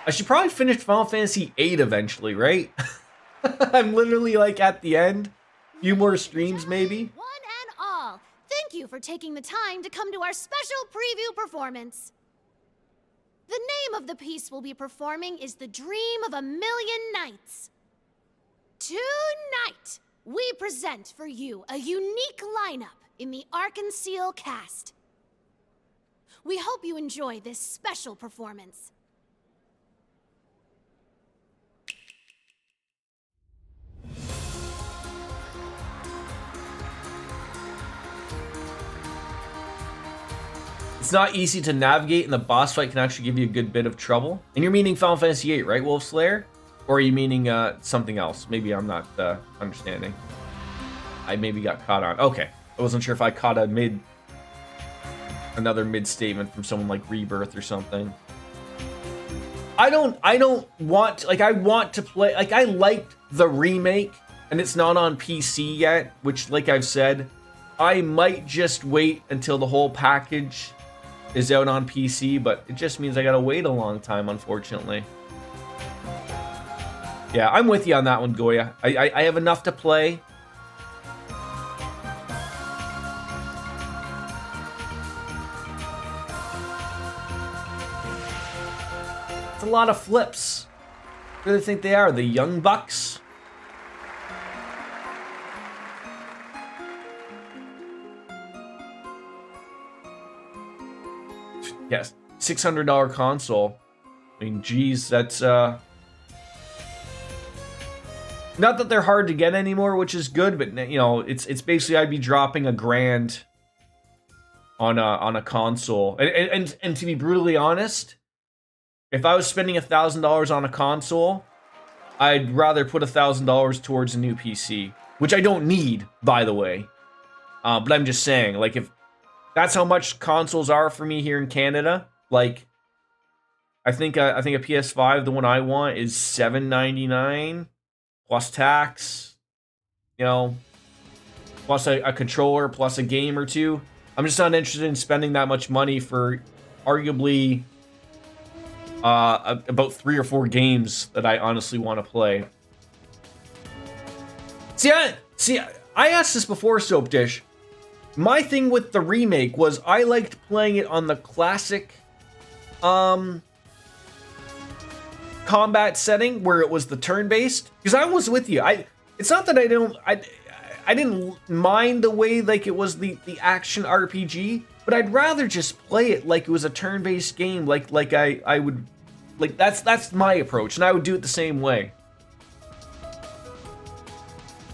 I should probably finish Final Fantasy VIII eventually, right? I'm literally like at the end. A few more streams maybe. One and all, thank you for taking the time to come to our special preview performance. The name of the piece we'll be performing is The Dream of a Million Nights. Tonight, we present for you a unique lineup in the Arkansas cast. We hope you enjoy this special performance. It's not easy to navigate, and the boss fight can actually give you a good bit of trouble. And you're meaning Final Fantasy VIII, right, Wolf Slayer? Or are you meaning something else? Maybe I'm not understanding. I maybe got caught on. Okay. I wasn't sure if I caught another mid statement from someone like Rebirth or something. I don't want, like, I want to play, like, I liked the remake, and it's not on PC yet, which, like I've said, I might just wait until the whole package is out on PC, but it just means I gotta wait a long time, unfortunately. Yeah, I'm with you on that one, Goya. I have enough to play. It's a lot of flips. Who do they think they are? The Young Bucks? Yes, $600 console. I mean, geez, that's not that they're hard to get anymore, which is good, but you know, it's basically I'd be dropping $1,000 on a console, and to be brutally honest, if I was spending $1,000 on a console, I'd rather put $1,000 towards a new PC, which I don't need, by the way. But I'm just saying, like, if that's how much consoles are for me here in Canada, like, I think a PS5, the one I want, is $799 plus tax, you know, plus a controller, plus a game or two. I'm just not interested in spending that much money for arguably about 3 or 4 games that I honestly want to play. See, I asked this before, Soap Dish. My thing with the remake was I liked playing it on the classic combat setting where it was the turn-based, because I was with you. It's not that I didn't mind the way like it was the action RPG, but I'd rather just play it like it was a turn-based game, like I would, like that's my approach, and I would do it the same way.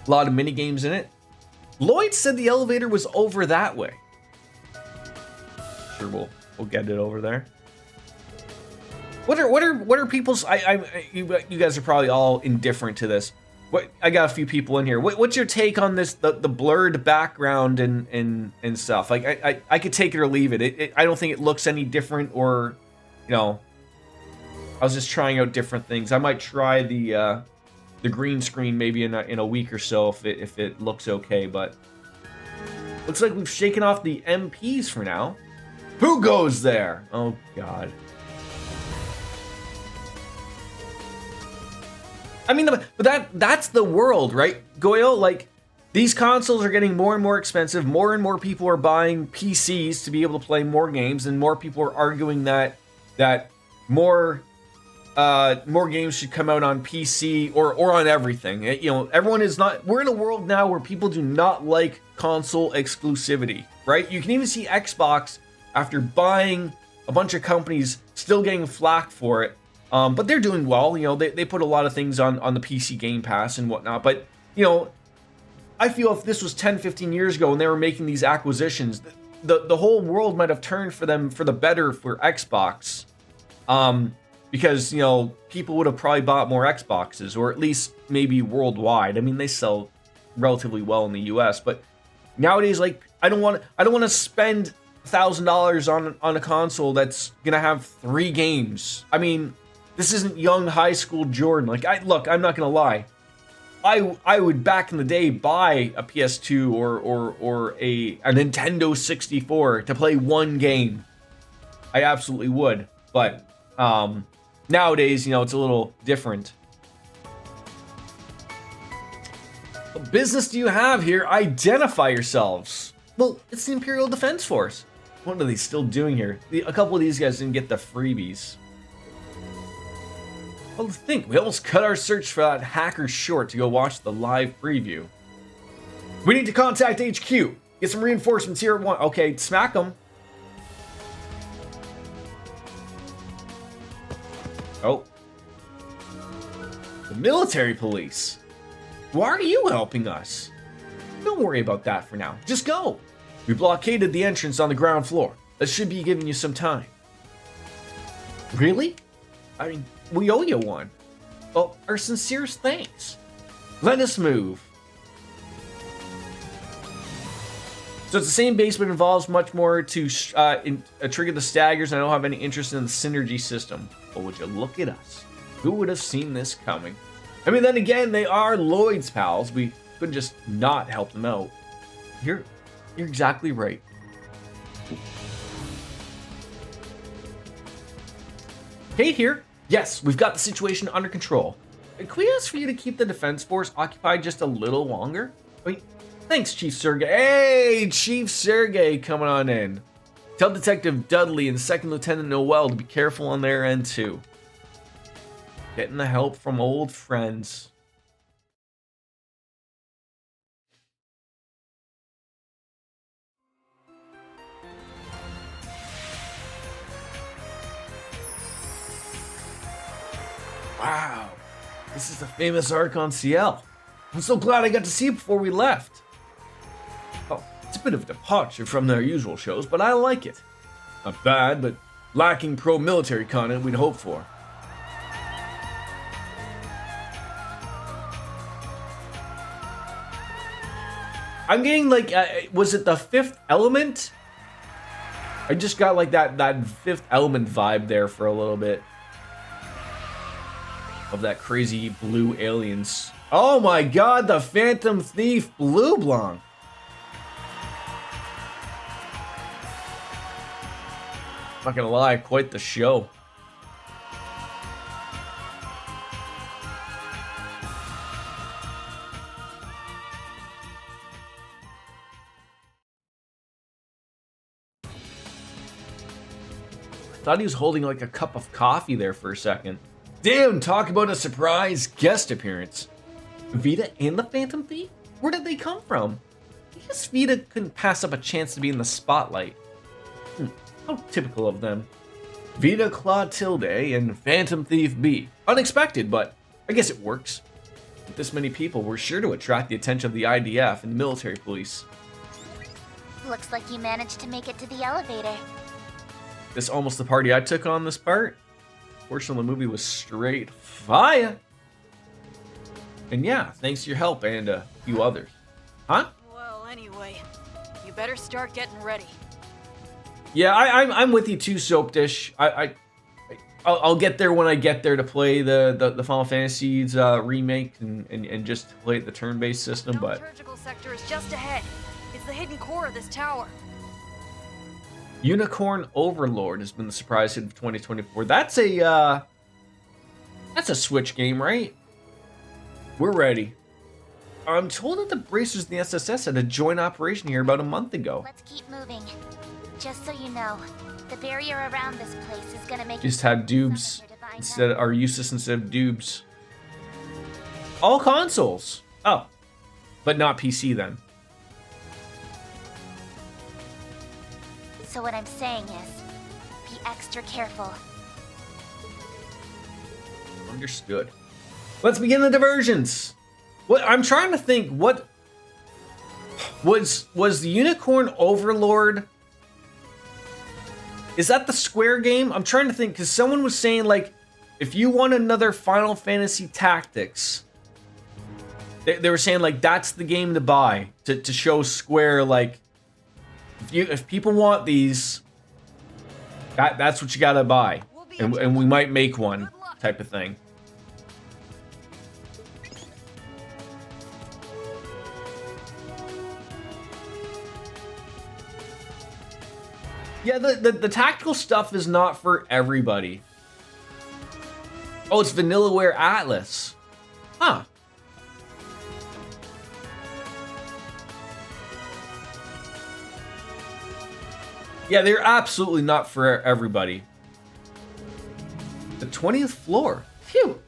A lot of mini games in it. Lloyd said the elevator was over that way. Sure, we'll get it over there. What are people's? You guys are probably all indifferent to this. I got a few people in here. What's your take on this? The blurred background and stuff. Like I could take it or leave it. I don't think it looks any different, or, you know. I was just trying out different things. I might try the green screen maybe in a week or so if it looks okay. But looks like we've shaken off the MPs for now. Who goes there? Oh God. I mean, but that's the world, right, Goyo? Like, these consoles are getting more and more expensive. More and more people are buying PCs to be able to play more games, and more people are arguing that more games should come out on PC or on everything. You know, everyone is not. We're in a world now where people do not like console exclusivity, right? You can even see Xbox, after buying a bunch of companies, still getting flack for it. But they're doing well. You know, they put a lot of things on the PC Game Pass and whatnot. But, you know, I feel if this was 10, 15 years ago and they were making these acquisitions, the whole world might have turned for them for the better for Xbox. Because, you know, people would have probably bought more Xboxes, or at least maybe worldwide. I mean, they sell relatively well in the US, but nowadays, like, I don't want to spend $1,000 on a console that's gonna have 3 games. I mean, this isn't young high school Jordan. Like, I'm not gonna lie. I would back in the day buy a PS2 or a Nintendo 64 to play one game. I absolutely would. But nowadays, you know, it's a little different. What business do you have here? Identify yourselves. Well, it's the Imperial Defense Force. What are they still doing here? A couple of these guys didn't get the freebies. Well, think, we almost cut our search for that hacker short to go watch the live preview. We need to contact HQ. Get some reinforcements here at 1. Okay, smack them. Oh. The military police. Why are you helping us? Don't worry about that for now. Just go. We blockaded the entrance on the ground floor. That should be giving you some time. Really? I mean, we owe you one. Well, our sincerest thanks. Let us move. So it's the same base, but involves much more to trigger the staggers, and I don't have any interest in the synergy system. But would you look at us? Who would have seen this coming? I mean, then again, they are Lloyd's pals. We couldn't just not help them out. You're exactly right. Kate here. Yes, we've got the situation under control. Can we ask for you to keep the defense force occupied just a little longer? Wait, thanks, Chief Sergey. Hey, Chief Sergey coming on in. Tell Detective Dudley and Second Lieutenant Noel to be careful on their end, too. Getting the help from old friends. Wow, this is the famous Archon CL. I'm so glad I got to see it before we left. Oh, it's a bit of a departure from their usual shows, but I like it. Not bad, but lacking pro-military content we'd hope for. I'm getting like, was it the Fifth Element? I just got like that Fifth Element vibe there for a little bit. Of that crazy blue aliens. Oh my god, the Phantom Thief Blue Blanc. Not gonna lie, quite the show. Thought he was holding like a cup of coffee there for a second. Damn, talk about a surprise guest appearance. Vita and the Phantom Thief? Where did they come from? I guess Vita couldn't pass up a chance to be in the spotlight. How typical of them. Vita Clotilde and Phantom Thief B. Unexpected, but I guess it works. With this many people, we're sure to attract the attention of the IDF and the military police. Looks like you managed to make it to the elevator. This almost the party I took on this part. Portion of the movie was straight fire. And yeah, thanks to your help and a few others. Huh? Well, anyway, you better start getting ready. Yeah, I'm with you too, Soap Dish. I'll get there when I get there to play the Final Fantasies remake and just play the turn-based system. But Liturgical sector is just ahead. It's the hidden core of this tower. Unicorn Overlord has been the surprise hit of 2024. That's a Switch game, right? We're ready. I'm told that the Bracers and the SSS had a joint operation here about a month ago. Let's keep moving. Just so you know, the barrier around this place is gonna make Just have dubs instead, or useless instead of dubs. All consoles. Oh, but not PC then. So what I'm saying is, be extra careful. Understood. Let's begin the diversions. What I'm trying to think, what was the Unicorn Overlord? Is that the Square game? I'm trying to think because someone was saying like, if you want another Final Fantasy Tactics, they were saying like that's the game to buy to show Square like, if people want these, that's what you gotta buy, and we might make one type of thing. Yeah, the tactical stuff is not for everybody. Oh, it's Vanillaware Atlas. Huh. Yeah, they're absolutely not for everybody. The 20th floor. Phew.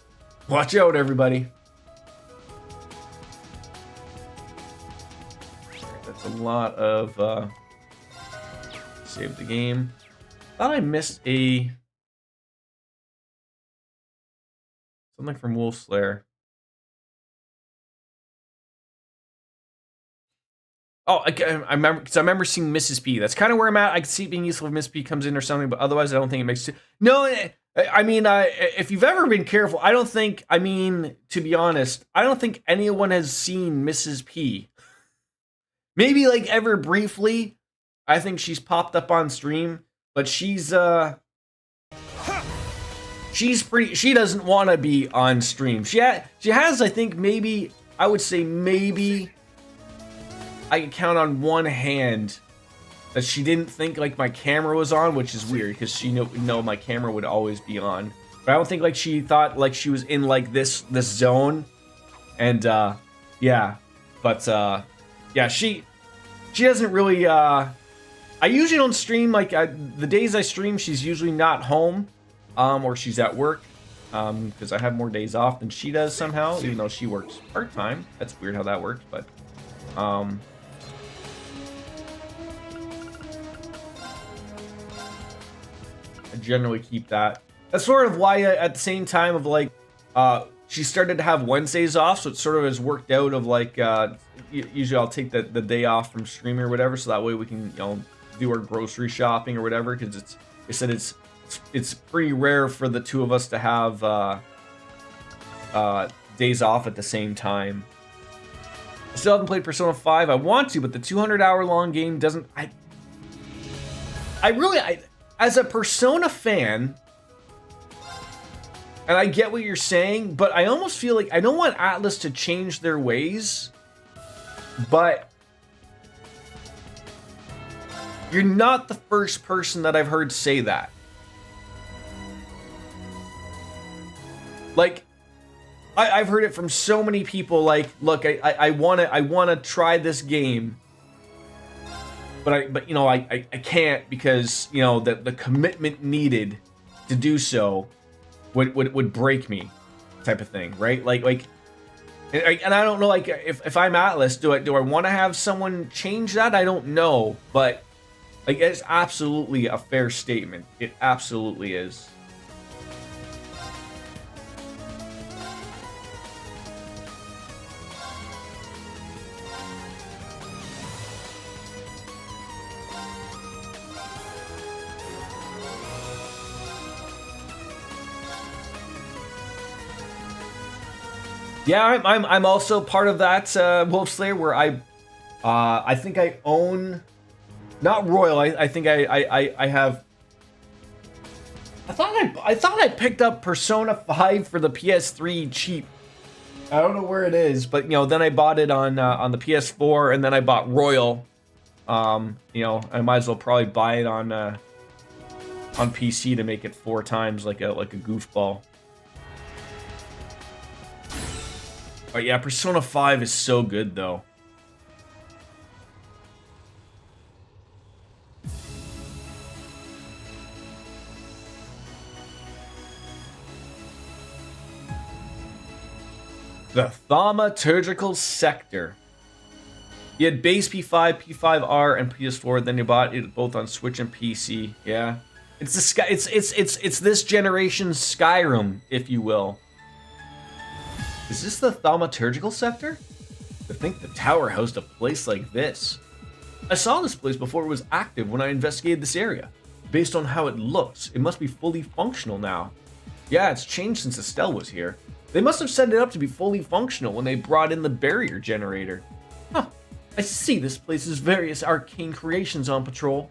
Watch out, everybody. That's a lot of... Save the game. Thought I missed something from Wolf Slayer. Oh, I remember because I remember seeing Mrs. P. That's kind of where I'm at. I can see it being useful if Mrs. P comes in or something, but otherwise, I don't think it makes sense. No, I mean, if you've ever been careful, I don't think. I mean, to be honest, I don't think anyone has seen Mrs. P. Maybe like ever briefly. I think she's popped up on stream, but she's pretty. She doesn't want to be on stream. She has. I think maybe I would say maybe. I can count on one hand that she didn't think like my camera was on, which is weird because she know my camera would always be on. But I don't think like she thought like she was in like this zone. And yeah. But yeah, she doesn't really I usually don't stream like the days I stream she's usually not home or she's at work because I have more days off than she does somehow, even though she works part-time. That's weird how that works, but I generally keep that. That's sort of why at the same time of like she started to have Wednesdays off, so it sort of has worked out of like usually I'll take the day off from streaming or whatever, so that way we can do our grocery shopping or whatever, because it's pretty rare for the two of us to have days off at the same time. I still haven't played Persona 5. I want to, but the 200-hour long game doesn't. I really as a Persona fan, and I get what you're saying, but I almost feel like I don't want Atlas to change their ways, but you're not the first person that I've heard say that. Like, I've heard it from so many people. Like, look, I wanna try this game, but I can't because the commitment needed to do so would break me, type of thing, right? Like, and I don't know. Like, if I'm Atlas, do I want to have someone change that? I don't know, but like, it's absolutely a fair statement. It absolutely is. Yeah, I'm also part of that Wolf Slayer where I think I own, not Royal. I think I have. I thought I picked up Persona 5 for the PS3 cheap. I don't know where it is, but then I bought it on the PS4, and then I bought Royal. I might as well probably buy it on PC to make it 4 times like a goofball. But yeah, Persona 5 is so good, though. The Thaumaturgical Sector. You had base P5, P5R, and PS4. Then you bought it both on Switch and PC. Yeah, it's it's this generation's Skyrim, if you will. Is this the Thaumaturgical Sector? To think the tower housed a place like this. I saw this place before it was active when I investigated this area. Based on how it looks, it must be fully functional now. Yeah, it's changed since Estelle was here. They must have set it up to be fully functional when they brought in the barrier generator. Huh, I see this place's various arcane creations on patrol.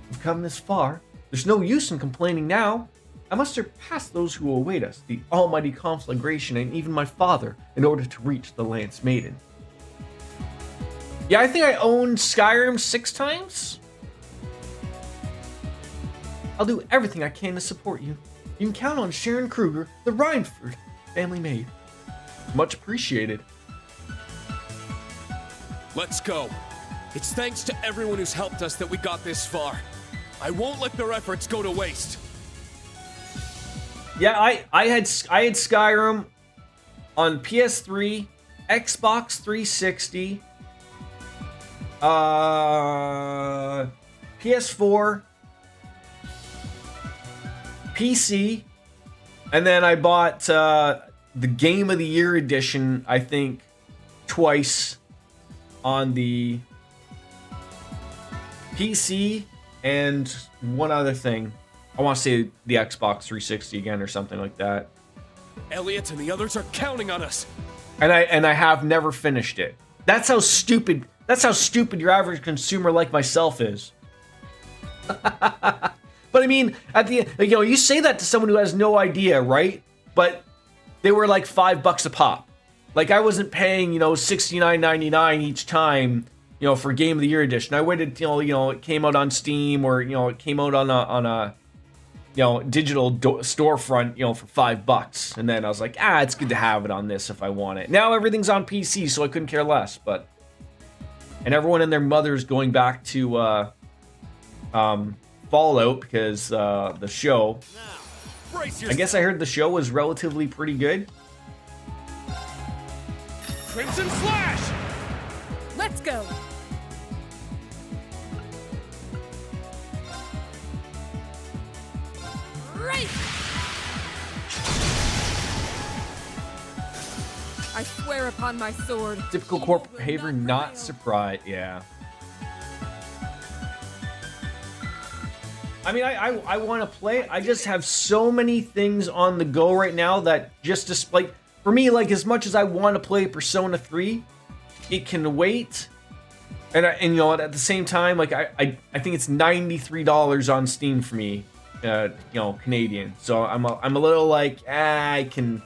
We've come this far. There's no use in complaining now. I must surpass those who await us, the almighty conflagration, and even my father, in order to reach the Lance Maiden. Yeah, I think I owned Skyrim 6 times. I'll do everything I can to support you. You can count on Sharon Kruger, the Rhineford family maid. Much appreciated. Let's go. It's thanks to everyone who's helped us that we got this far. I won't let their efforts go to waste. Yeah, I had Skyrim on PS3, Xbox 360, PS4, PC, and then I bought the Game of the Year edition, I think, twice on the PC and one other thing. I want to say the Xbox 360 again or something like that. Elliot and the others are counting on us. And I have never finished it. That's how stupid your average consumer like myself is. But I mean, at the you say that to someone who has no idea, right? But they were like $5 a pop. Like, I wasn't paying, $69.99 each time, for Game of the Year edition. I waited till it came out on Steam, or it came out on a digital storefront, for $5. And then I was like, it's good to have it on this if I want it. Now everything's on PC, so I couldn't care less. And everyone and their mother's going back to Fallout because the show. I guess I heard the show was relatively pretty good. Crimson Slash! Let's go! Right! I swear upon my sword. Typical corporate behavior, not surprised. Yeah. I mean, I want to play. I just have so many things on the go right now that just like for me, like as much as I want to play Persona 3, it can wait. And at the same time, like I think it's $93 on Steam for me, Canadian. So I'm a little like it can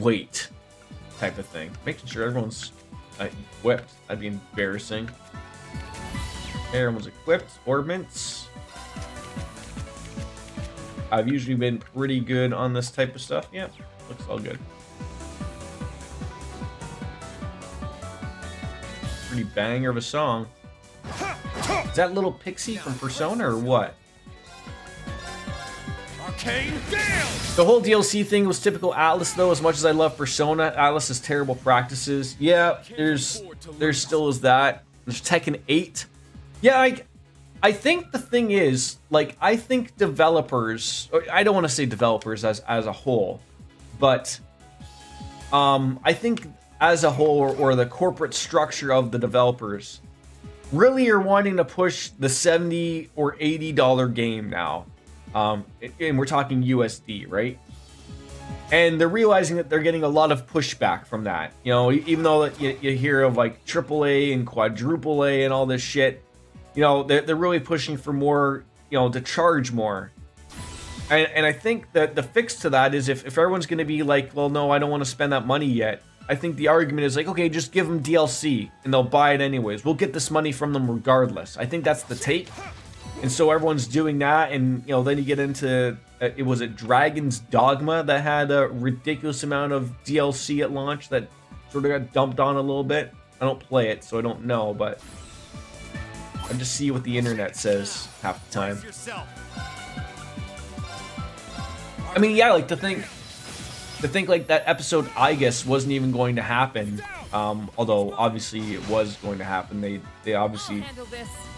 wait, type of thing. Making sure everyone's equipped. That'd be embarrassing. Everyone's equipped. Orbments. I've usually been pretty good on this type of stuff. Yeah, looks all good. Pretty banger of a song. Is that little Pixie from Persona or what? Arcane Gale! The whole DLC thing was typical Atlas though. As much as I love Persona, Atlas has terrible practices. Yeah, there's still is that. There's Tekken 8. Yeah, I think the thing is, like, I think developers, I don't want to say developers as a whole, but I think as a whole, or the corporate structure of the developers, really are wanting to push the $70 or $80 game now. And we're talking USD, right? And they're realizing that they're getting a lot of pushback from that. Even though you hear of like AAA and quadruple A and all this shit, they're really pushing for more, to charge more. And I think that the fix to that is if everyone's going to be like, well, no, I don't want to spend that money yet. I think the argument is like, okay, just give them DLC and they'll buy it anyways. We'll get this money from them regardless. I think that's the take. And so everyone's doing that. And, then you get into, was it Dragon's Dogma that had a ridiculous amount of DLC at launch that sort of got dumped on a little bit. I don't play it, so I don't know, but I just see what the internet says half the time. I mean, yeah, like to think like that episode, I guess, wasn't even going to happen. Although obviously it was going to happen. They obviously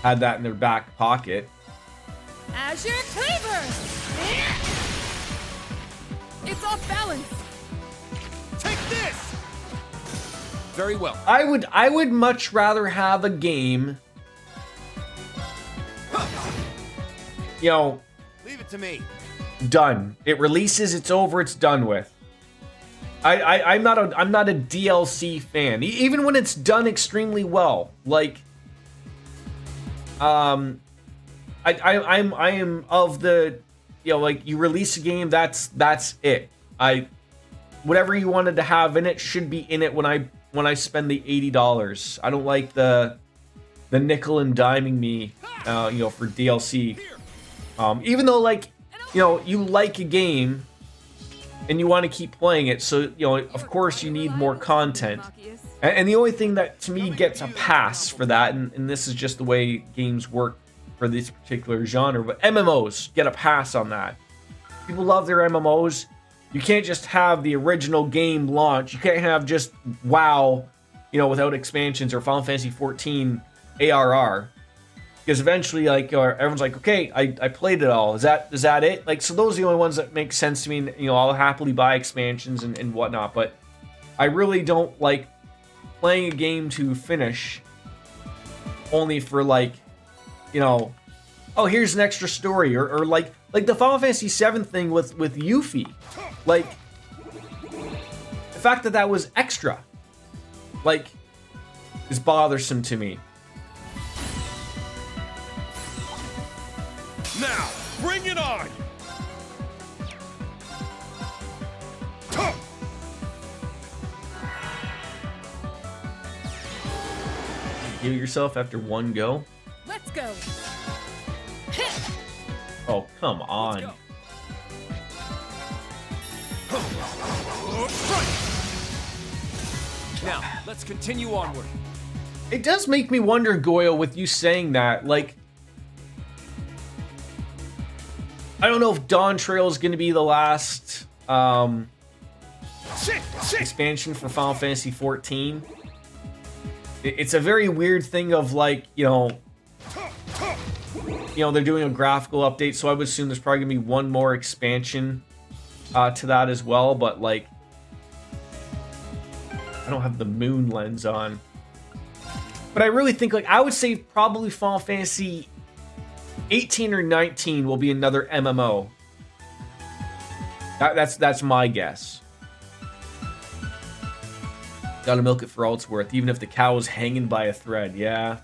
had that in their back pocket. Azure Cleaver! It's off balance. Take this. Very well. I would much rather have a game. Leave it to me. Done. It releases. It's over. It's done with. I'm not a DLC fan. Even when it's done extremely well. Like, I am of the, like you release a game. That's it. Whatever you wanted to have in it should be in it when I spend the $80. I don't like the nickel and diming me, for DLC. Even though like, you like a game and you want to keep playing it, so of course you need more content. And the only thing that to me gets a pass for that, and this is just the way games work for this particular genre, but MMOs get a pass on that. People love their MMOs. You can't just have the original game launch. You can't have just WoW, without expansions, or Final Fantasy 14 ARR. Because eventually, like, everyone's like, okay, I played it all. Is that it? Like, so those are the only ones that make sense to me. And, I'll happily buy expansions and whatnot. But I really don't like playing a game to finish only for, like, oh, here's an extra story. Or like the Final Fantasy 7 thing with Yuffie. Like, the fact that was extra, like, is bothersome to me. Now, bring it on! Heal yourself after one go. Let's go. Oh, come Let's on. go. Now, let's continue onward. It does make me wonder, Goyo, with you saying that, like, I don't know if Dawn Trail is going to be the last expansion for Final Fantasy 14. It's a very weird thing of, like, you know, they're doing a graphical update, so I would assume there's probably going to be one more expansion to that as well, but, like, I don't have the moon lens on. But I really think, like, I would say probably Final Fantasy 18 or 19 will be another MMO. That's my guess. Gotta milk it for all it's worth, even if the cow is hanging by a thread. Yeah.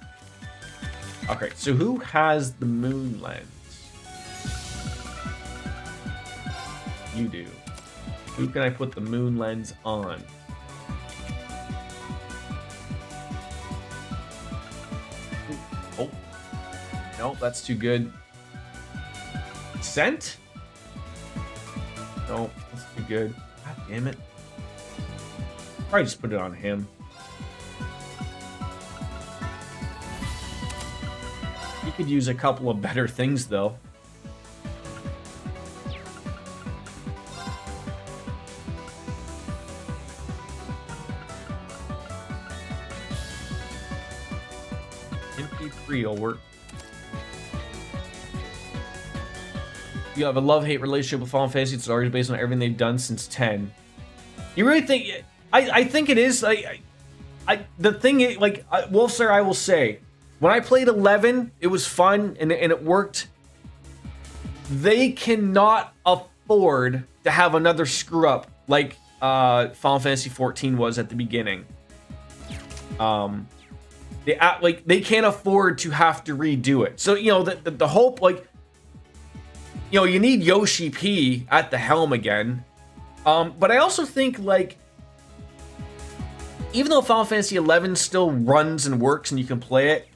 Okay, so who has the moon lens? You do. Who can I put the moon lens on? Oh. No, that's too good. Scent? No, that's too good. God damn it. Probably just put it on him. He could use a couple of better things, though. MP3 will work. You have a love-hate relationship with Final Fantasy. It's already based on everything they've done since 10. You really think... I think it is. The thing is, like, Wolfstar, I will say, when I played 11, it was fun and it worked. They cannot afford to have another screw up like Final Fantasy 14 was at the beginning. They can't afford to have to redo it. So, you know, the hope, like, you know, you need Yoshi P at the helm again. But I also think, like, even though Final Fantasy 11 still runs and works and you can play it,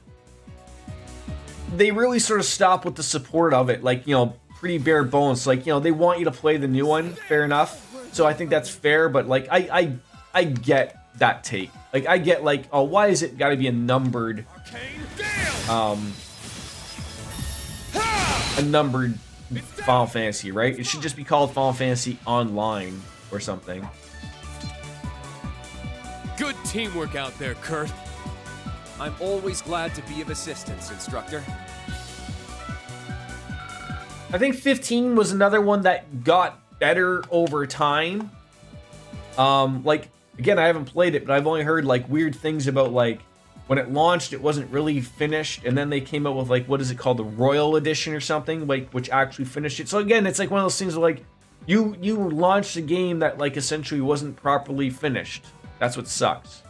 they really sort of stop with the support of it. Like, you know, pretty bare bones. Like, you know, they want you to play the new one. Fair enough. So I think that's fair. But, like, I get that take. Like, I get, like, oh, why is it got to be a numbered Final Fantasy, right? It should just be called Final Fantasy Online or something. Good teamwork out there, Kurt. I'm always glad to be of assistance, Instructor. I think 15 was another one that got better over time. Like, again, I haven't played it, but I've only heard, like, weird things about, like, when it launched, it wasn't really finished, and then they came out with, like, what is it called, the Royal Edition or something, like, which actually finished it. So again, it's like one of those things where, like, you launched a game that, like, essentially wasn't properly finished. That's what sucks.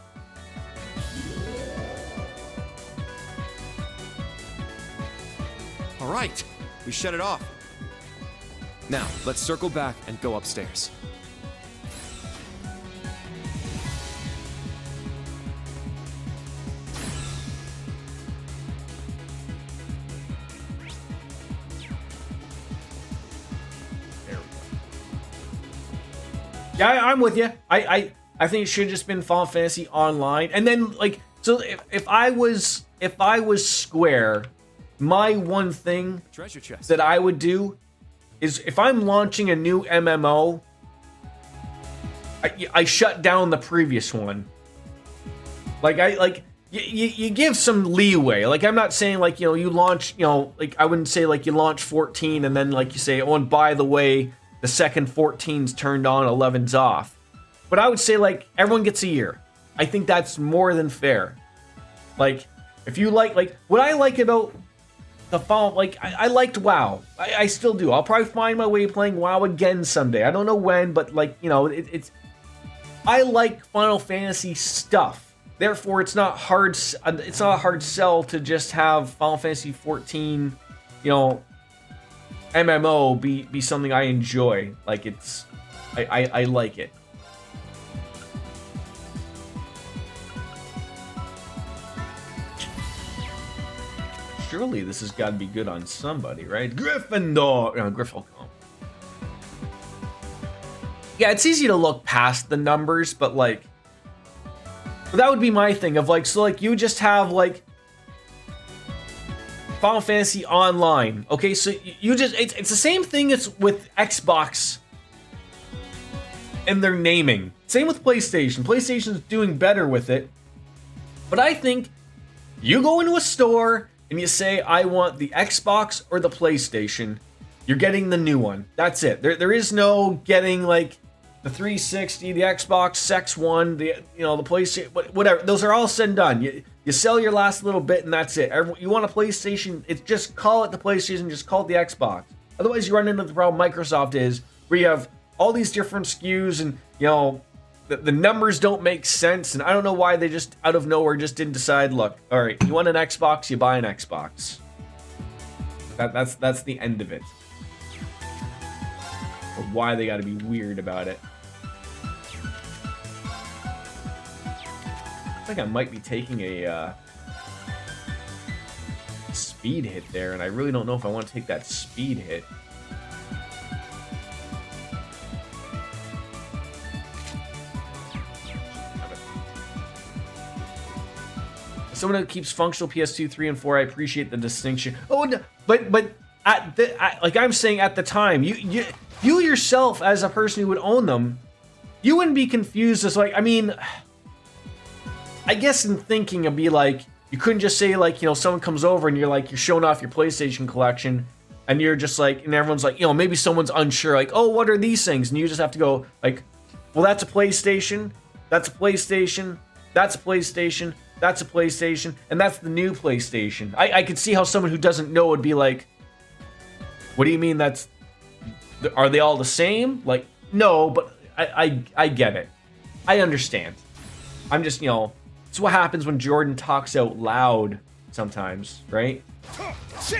All right, we shut it off. Now, let's circle back and go upstairs. Yeah, I'm with you. I think it should have just been Final Fantasy Online. And then, like, so if I was Square, my one thing Treasure chest. that I would do is if I'm launching a new MMO, I shut down the previous one. Like, you give some leeway. Like, I'm not saying, like, you know, you launch, you know, like, I wouldn't say, like, you launch 14 and then, like, you say, oh, and by the way, the second 14's turned on, 11's off. But I would say, like, everyone gets a year. I think that's more than fair. Like, if you like what I like about the fall, like, I liked WoW. I still do. I'll probably find my way playing WoW again someday. I don't know when, but, like, you know, it's I like Final Fantasy stuff. Therefore, it's not a hard sell to just have Final Fantasy 14, you know, MMO be something I enjoy. Like, it's I like it. surely this has got to be good on somebody, right? Gryffindor. No, Gryffindor. Yeah, it's easy to look past the numbers, but like, that would be my thing of like, so like you just have like Final Fantasy Online. Okay, so you just, it's the same thing as with Xbox and their naming. Same with PlayStation. PlayStation's doing better with it. But I think you go into a store and you say, I want the Xbox or the PlayStation, you're getting the new one. That's it. There is no getting like the 360, the Xbox, Sex One, the the PlayStation, whatever. Those are all said and done. You sell your last little bit and that's it. You want a PlayStation, it's just call it the PlayStation, just call it the Xbox. Otherwise you run into the problem Microsoft is, where you have all these different SKUs and the numbers don't make sense, and I don't know why they just out of nowhere just didn't decide, look, all right, you want an Xbox, you buy an Xbox. That's the end of it. Or why they got to be weird about it. I think I might be taking a speed hit there, and I really don't know if I want to take that speed hit. Someone who keeps functional PS2, 3, and 4, I appreciate the distinction. Oh, no, but like I'm saying at the time, you yourself as a person who would own them, you wouldn't be confused as like, I mean, I guess in thinking it'd be like, you couldn't just say like, someone comes over and you're showing off your PlayStation collection and you're just like, and everyone's like, maybe someone's unsure, like, oh, what are these things? And you just have to go like, well, that's a PlayStation, that's a PlayStation, that's a PlayStation, that's a PlayStation, and that's the new PlayStation. I could see how someone who doesn't know would be like, what do you mean are they all the same? Like, no, but I get it. I understand. I'm just, it's what happens when Jordan talks out loud sometimes, right? Let's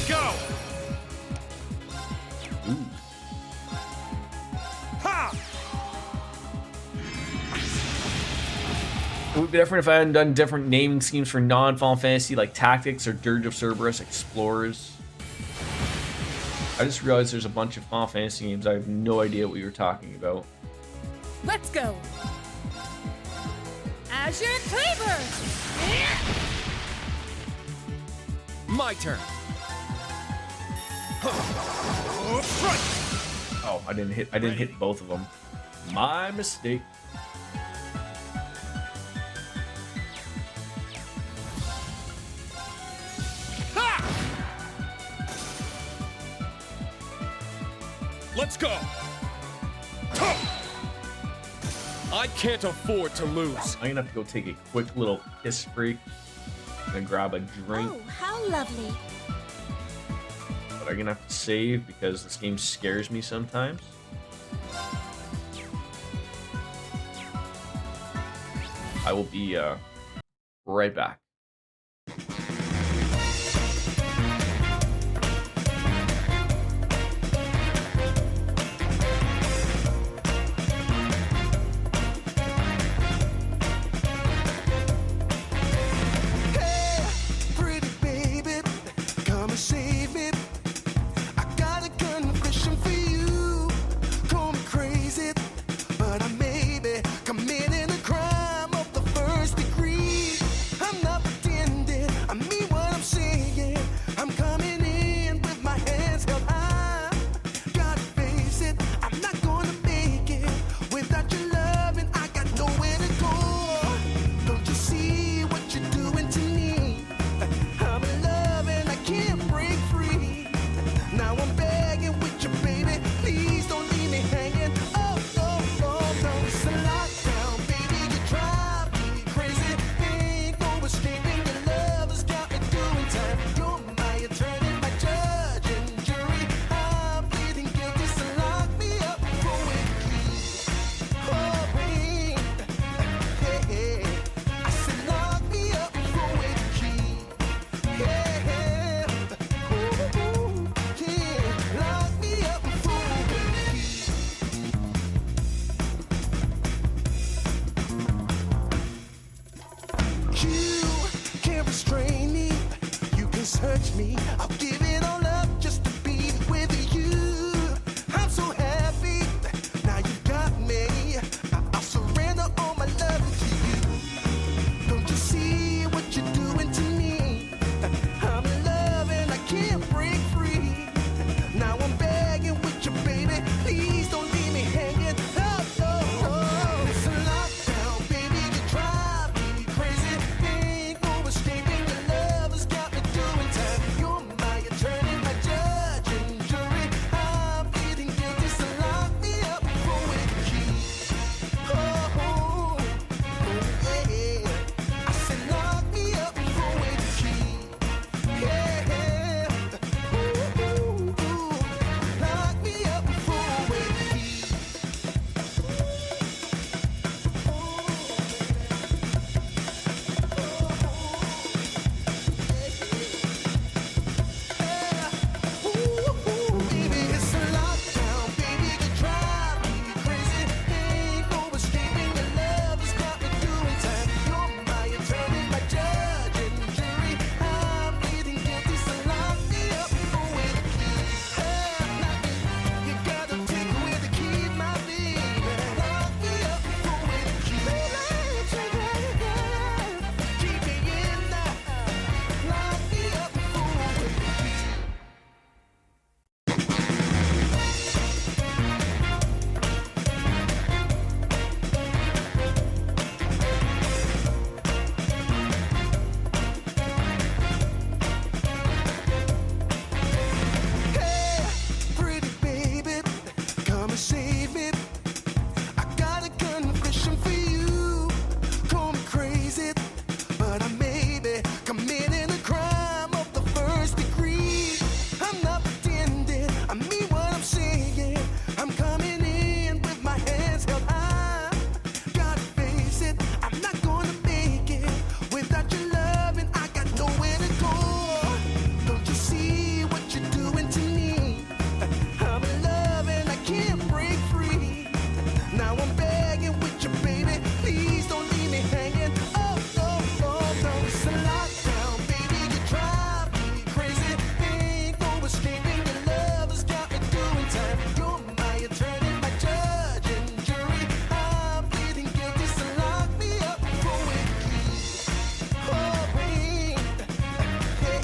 go! Ooh. It would be different if I hadn't done different naming schemes for non-Final Fantasy, like Tactics or Dirge of Cerberus, Explorers. I just realized there's a bunch of Final Fantasy games. I have no idea what you were talking about. Let's go. Azure Cleaver. My turn. Oh, I didn't hit both of them. My mistake. Let's go! I can't afford to lose. I'm gonna have to go take a quick little piss break and grab a drink. Oh, how lovely. But I'm gonna have to save because this game scares me sometimes. I will be right back. restrain me. You can search me. I'll give it all up just to be with you. I'm so happy. Now you've got me. I'll surrender all my love to you. Don't you see what you're doing to me? I'm in love and I can't break free. Now I'm begging with you, baby. Please don't leave me hanging. Oh, oh, oh. It's a lockdown, baby. You drive me crazy. Ain't no escaping. Your love has got me doing time. You're my attorney, my judge and jury. I'm feeling guilty, so lock me up for with the key. Oh, oh, oh, yeah. I said lock me up for with the key. Yeah. Ooh, ooh, ooh. Lock me up for with the key. Baby, it's a lockdown, baby. You drive me crazy. Ain't no escaping. Your love has got me doing time. You're my attorney, my judge and jury. I'm pleading guilty, so lock me up for with the key. You gotta take away the key, my baby. Lock me up for with the key. Keep me in there. Lock me up for with the key. Hey, pretty baby, come and save me. I got a confession for you. Call me crazy, but I may be committing a crime of the first degree. I'm not pretending, I mean what I'm saying. I'm coming in with my hands held high. Gotta face it, I'm not gonna make it without your love, and I got nowhere to go. Don't you see what you're doing to me? I'm in love and I can't break free. Now I'm begging with you, baby. Please don't leave me hanging. Oh, oh, oh, no. It's a lockdown, baby. You drive me crazy. Ain't no escaping. Your love has got me doing time. You're my attorney, my judge and jury. I'm pleading guilty, so lock me up for with the key. Oh, wait.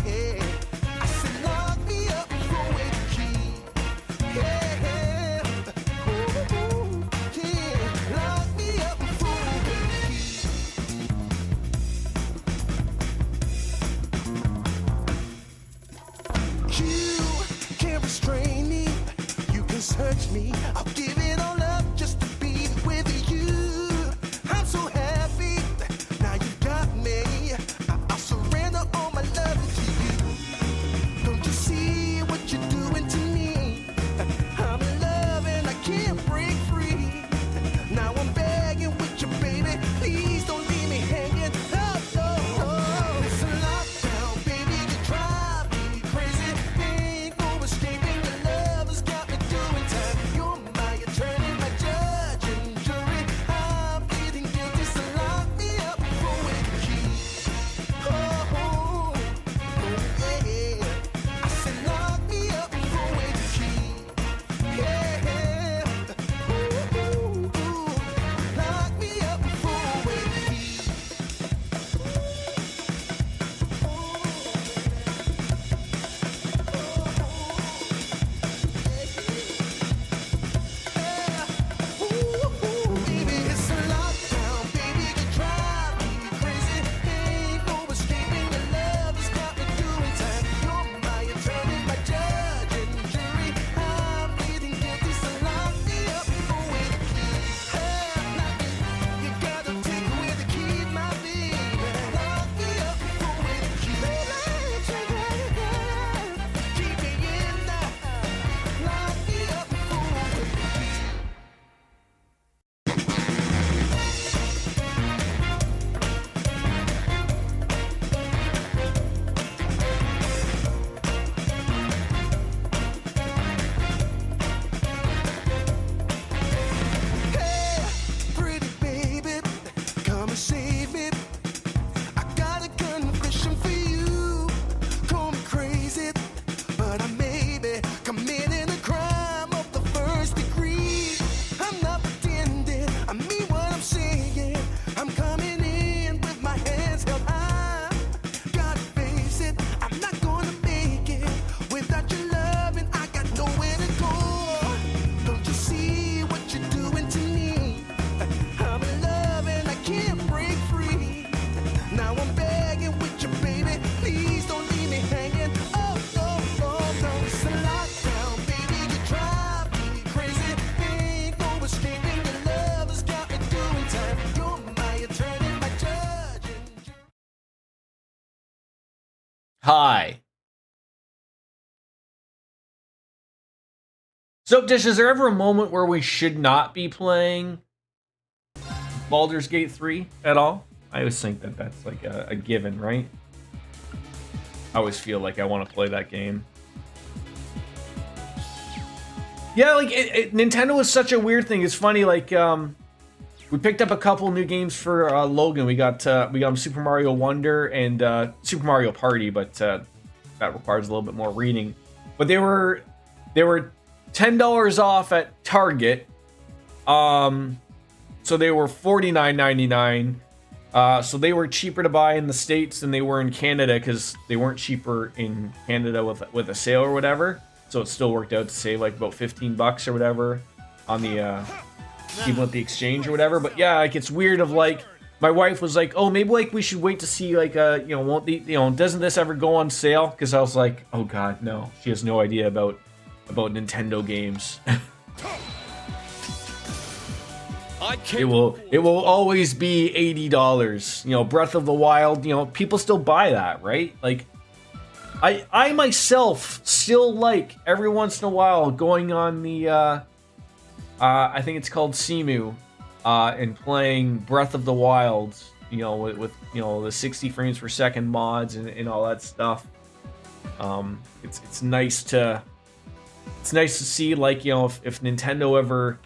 Hey, I said lock me up for with the key. Yeah. Ooh, yeah. Lock me up for with the key. You can't restrain me. You can search me. I'll give it all up just to be with you. I'm so happy. Now you've got me. I'll surrender all my love to you. Don't you see what you're doing to me? I'm in love and I can't break free. Now I'm begging with you, baby. Please don't leave me hanging. Oh, oh, oh. It's a lockdown, baby. You drive me crazy. Ain't no escaping. Your love has got me doing time. You're my Hi. Soap Dish, is there ever a moment where we should not be playing Baldur's Gate 3 at all? I always think that that's like a given, right? I always feel like I want to play that game. Yeah, like Nintendo is such a weird thing. It's funny, like we picked up a couple new games for Logan. We got him Super Mario Wonder and Super Mario Party, but that requires a little bit more reading. But they were $10 off at Target. So they were $49.99. So they were cheaper to buy in the States than they were in Canada because they weren't cheaper in Canada with a sale or whatever. So it still worked out to save like about $15 or whatever on the even with the exchange or whatever. But yeah, like it's weird of like my wife was like, oh, maybe like we should wait to see like won't the doesn't this ever go on sale? Because I was like, oh god, no. She has no idea about Nintendo games. It will always be $80. Breath of the Wild, people still buy that, right? Like I myself still like every once in a while going on the I think it's called Cemu and playing Breath of the Wild, with the 60 frames per second mods and all that stuff. It's nice to see like if Nintendo ever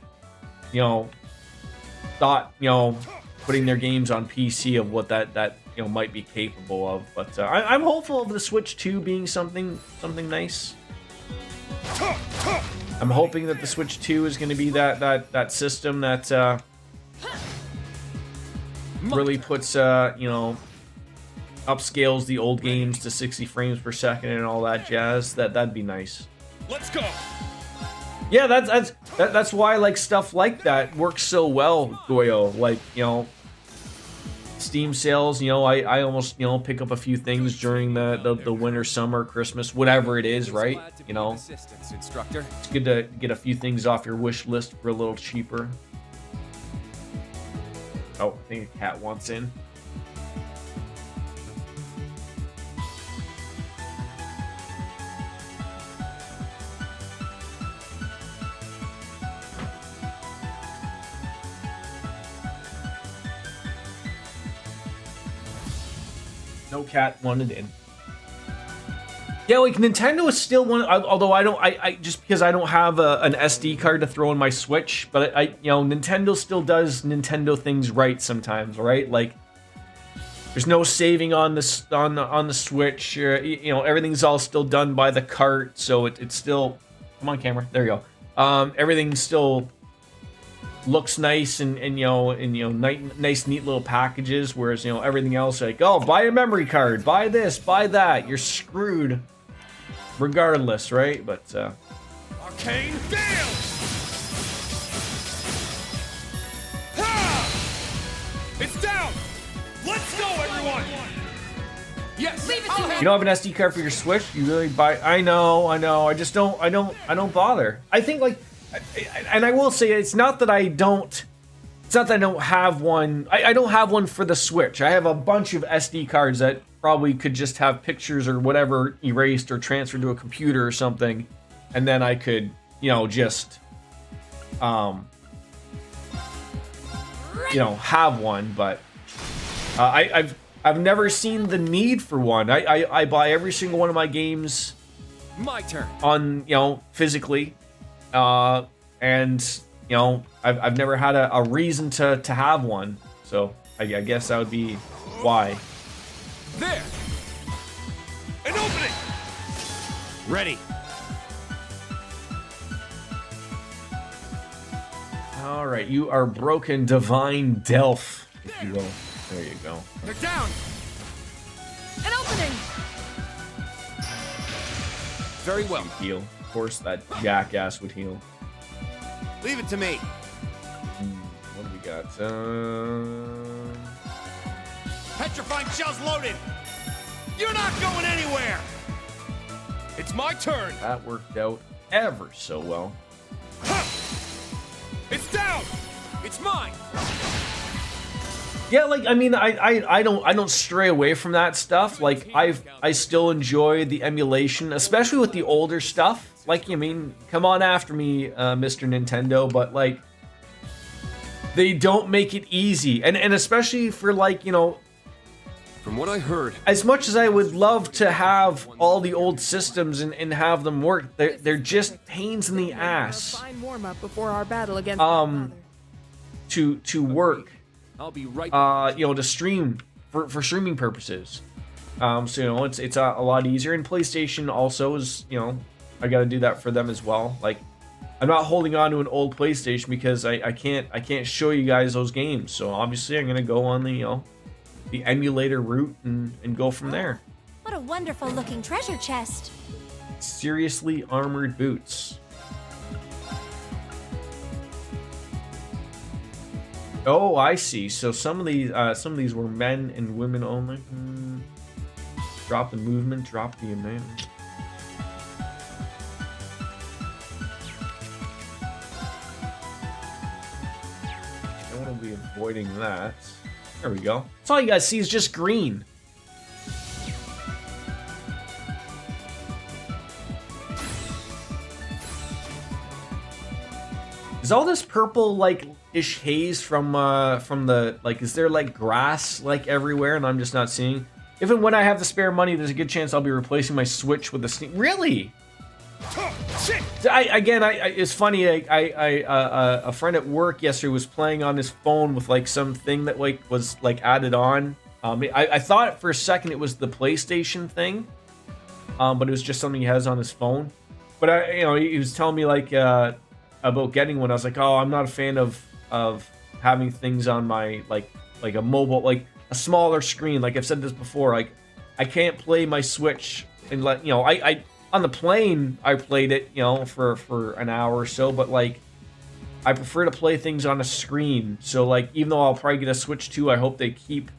thought putting their games on PC of what that might be capable of. But I'm hopeful of the Switch 2 being something nice. I'm hoping that the Switch 2 is going to be that system that really puts upscales the old games to 60 frames per second and all that jazz. That'd be nice. Let's go. Yeah, that's why like stuff like that works so well, Goyo. Like Steam sales. I almost pick up a few things during the winter, summer, Christmas, whatever it is, right? It's good to get a few things off your wish list for a little cheaper. Oh, I think a cat wants in. No cat wanted in. Yeah, like Nintendo is still one. Although I just because I don't have an SD card to throw in my Switch, but Nintendo still does Nintendo things right sometimes, right? Like there's no saving on the Switch. Everything's all still done by the cart, so it's still. Come on, camera. There you go. Everything still looks nice and nice neat little packages, whereas everything else like, oh, buy a memory card, buy this, buy that, you're screwed regardless, right? But Arcane down. Ha! It's down. Let's go, everyone. Yes. Leave it to him. you don't have an SD card for your Switch, you really buy. I know. I don't bother. I think like. And I will say, it's not that I don't have one. I don't have one for the Switch. I have a bunch of SD cards that probably could just have pictures or whatever erased or transferred to a computer or something, and then I could, just, have one. But I've never seen the need for one. I buy every single one of my games. My turn. On physically. And I've never had a reason to have one, so I guess that would be why. There. An opening. Ready. All right, you are broken, divine Delph, if you will. There you go. They're down. An opening. Very well. Heal. Of course, that jackass would heal. Leave it to me. What do we got? Petrifying shells loaded. You're not going anywhere. It's my turn. That worked out ever so well. It's down. It's mine. Yeah, like I mean, I don't stray away from that stuff. Like I still enjoy the emulation, especially with the older stuff. Like, I mean, come on after me, Mr. Nintendo, but like they don't make it easy, and especially for like, you know, From what I heard, as much as I would love to have all the old systems and have them work, they're just pains in the ass Fine warm up before our battle against to work. I'll be right. You know, to stream for streaming purposes. So you know, it's a lot easier. And PlayStation also is, you know, I got to do that for them as well. Like, I'm not holding on to an old PlayStation because I can't show you guys those games. So obviously, I'm gonna go on the, you know, the emulator route and go from there. What a wonderful looking treasure chest. Seriously armored boots. Oh, I see. So some of these were men and women only. Drop the movement, drop the amount. I want to be avoiding that. There we go. That's all you guys see is just green. Is all this purple like ish haze from the, like, is there like grass like everywhere and I'm just not seeing? Even when I have the spare money, there's a good chance I'll be replacing my Switch with a Steam. Really? It's funny. A friend at work yesterday was playing on his phone with like something that like was like added on. I thought for a second it was the PlayStation thing, but it was just something he has on his phone. But you know, he was telling me like about getting one. I was like, oh, I'm not a fan of having things on my like a mobile, like a smaller screen. Like I've said this before, like I can't play my Switch and let, you know, I on the plane, I played it, you know, for an hour or so, but like, I prefer to play things on a screen. So like, even though I'll probably get a Switch 2, I hope they keep,